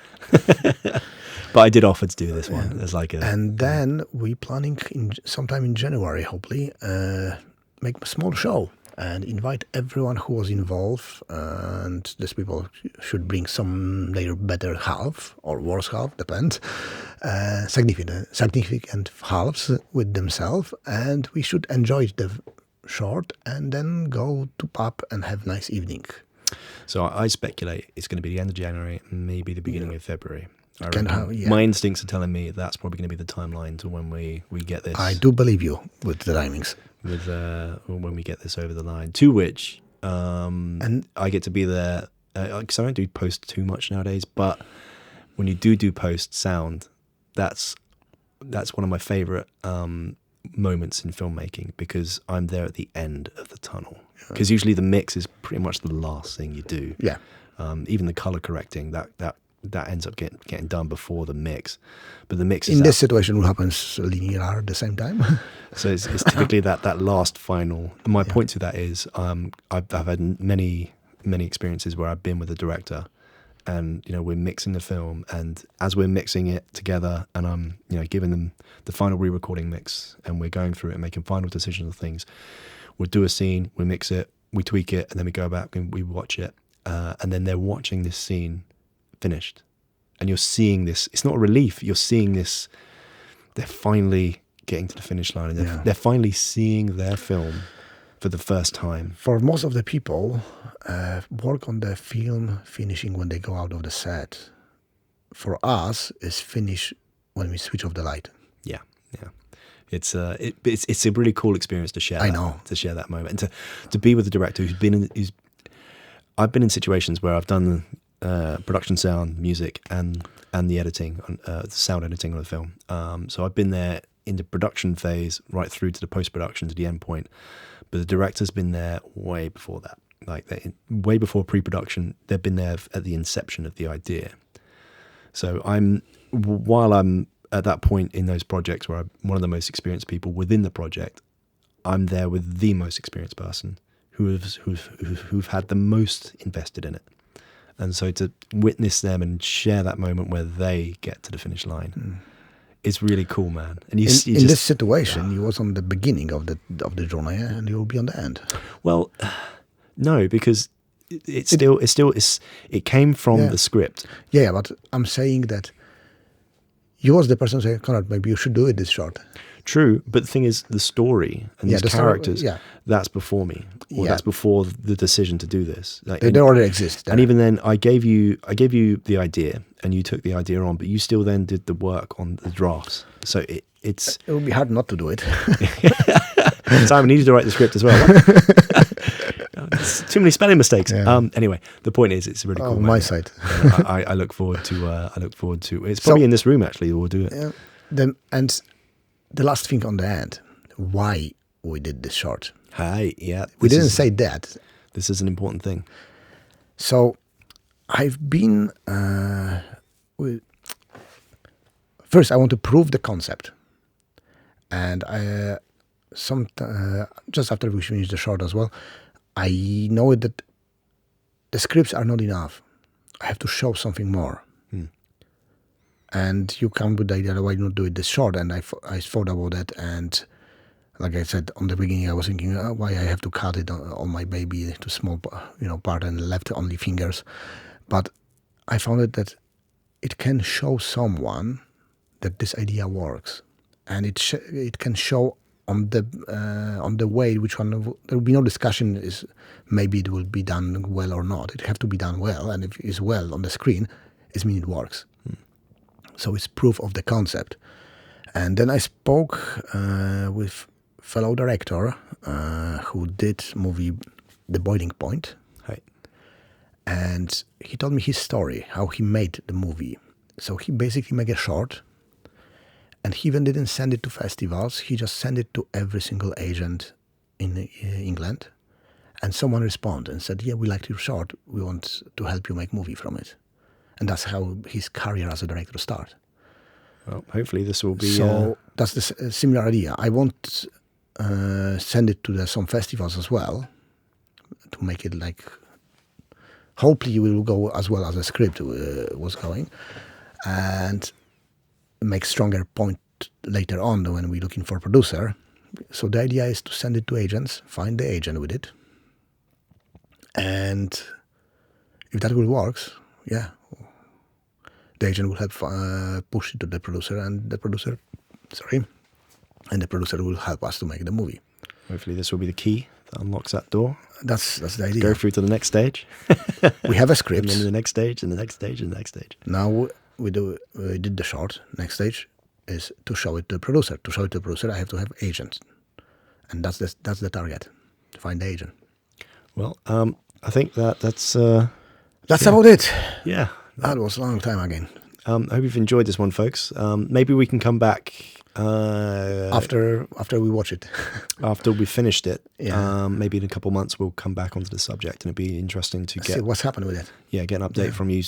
But I did offer to do this one as like a. And then we planning sometime in January, hopefully, make a small show and invite everyone who was involved. And these people should bring some their better half or worse half, depends. Significant halves with themselves, and we should enjoy the short and then go to pub and have a nice evening. So I speculate it's going to be the end of January, maybe the beginning of February. Yeah. My instincts are telling me that's probably going to be the timeline to when we get this. I do believe you with the timings. With when we get this over the line. To which and I get to be there, because I don't do post too much nowadays, but when you do post sound, that's one of my favourite moments in filmmaking, because I'm there at the end of the tunnel. Because usually the mix is pretty much the last thing you do. Yeah. Even the colour correcting, that ends up getting done before the mix. But the mix in this situation will happen linear at the same time. So it's typically that last final. And my point to that is I've had many experiences where I've been with a director, and we're mixing the film, and as we're mixing it together, and I'm giving them the final re-recording mix, and we're going through it and making final decisions on things. We'll do a scene, we mix it, we tweak it, and then we go back and we watch it, and then they're watching this scene finished, and you're seeing this. It's not a relief. You're seeing this. They're finally getting to the finish line, and they're finally seeing their film for the first time. For most of the people, work on the film finishing when they go out of the set. For us, is finish when we switch off the light. Yeah. It's a really cool experience to share. To share that moment, and to be with a director I've been in situations where I've done production, sound, music, and the editing, the sound editing on the film. So I've been there in the production phase right through to the post-production, to the end point. But the director's been there way before that, way before pre-production. They've been there at the inception of the idea. So while I'm at that point in those projects where I'm one of the most experienced people within the project, I'm there with the most experienced person who've had the most invested in it. And so to witness them and share that moment where they get to the finish line is really cool, man. And in this situation, you was on the beginning of the journey, and you will be on the end. Well, no, because it came from the script. Yeah, but I'm saying that you was the person saying, Konrad, maybe you should do it this short. True, but the thing is, the story and these characters, that's before me. Or that's before the decision to do this. They already exist. There. And even then, I gave you the idea, and you took the idea on, but you still then did the work on the drafts. So it would be hard not to do it. Simon needed to write the script as well. Too many spelling mistakes. Yeah. Anyway, the point is, it's really cool. On my side, I look forward to. It's probably in this room actually. We'll do it. Yeah. And the last thing on the end, why we did this short. We didn't say that. This is an important thing. So I've been first I want to prove the concept, and just after we finish the short as well, I know that the scripts are not enough. I have to show something more. And you come with the idea, why not do it this short? And I thought about that, and like I said on the beginning, I was thinking why I have to cut it on my baby to small, part and left only fingers. But I found it that it can show someone that this idea works, and it can show on the way which one there will be no discussion is maybe it will be done well or not. It have to be done well, and if it's well on the screen, it means it works. So it's proof of the concept. And then I spoke with fellow director who did movie The Boiling Point. Right. And he told me his story, how he made the movie. So he basically made a short, and he even didn't send it to festivals. He just sent it to every single agent in England. And someone responded and said, yeah, we liked your short. We want to help you make movie from it. And that's how his career as a director started. Well, hopefully this will be... So that's the similar idea. I won't send it to some festivals as well, to make it like hopefully will go as well as the script was going, and make stronger point later on when we're looking for a producer. So the idea is to send it to agents, find the agent with it, and if that will works, yeah, the agent will help push it to the producer, and the producer will help us to make the movie. Hopefully this will be the key that unlocks that door. That's the idea. Go through to the next stage. We have a script. And then the next stage, and the next stage, and the next stage. Now we did the short. Next stage is to show it to the producer. To show it to the producer, I have to have agents, and that's the target, to find the agent. Well, I think that's about it. Yeah. That was a long time again. I hope you've enjoyed this one, folks. Maybe we can come back after we watch it. After we finished it. Yeah. Maybe in a couple of months we'll come back onto the subject, and it'd be interesting to see what's happened with it. Yeah, get an update from you.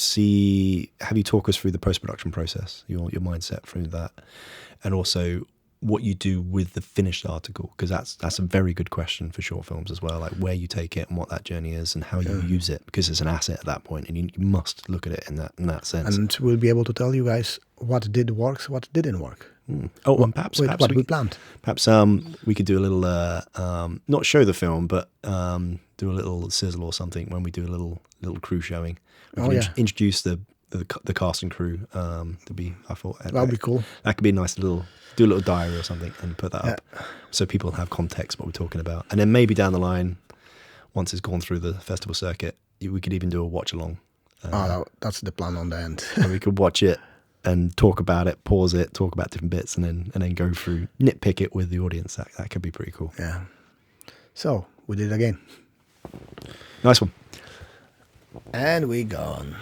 Have you talk us through the post-production process, your mindset through that, and also what you do with the finished article, because that's a very good question for short films as well, like where you take it and what that journey is and how you use it, because it's an asset at that point, and you must look at it in that sense. And we'll be able to tell you guys what did work, what didn't work. Oh, and perhaps what we planned. Perhaps we could do a little, not show the film, but do a little sizzle or something when we do a little crew showing. We can introduce the cast and crew. I thought that would be cool. That could be a nice do a little diary or something and put that up, so people have context what we're talking about. And then maybe down the line, once it's gone through the festival circuit, we could even do a watch along. That's the plan on the end. And we could watch it and talk about it, pause it, talk about different bits, and then go through, nitpick it with the audience. That could be pretty cool. Yeah. So we did it again. Nice one. And we gone.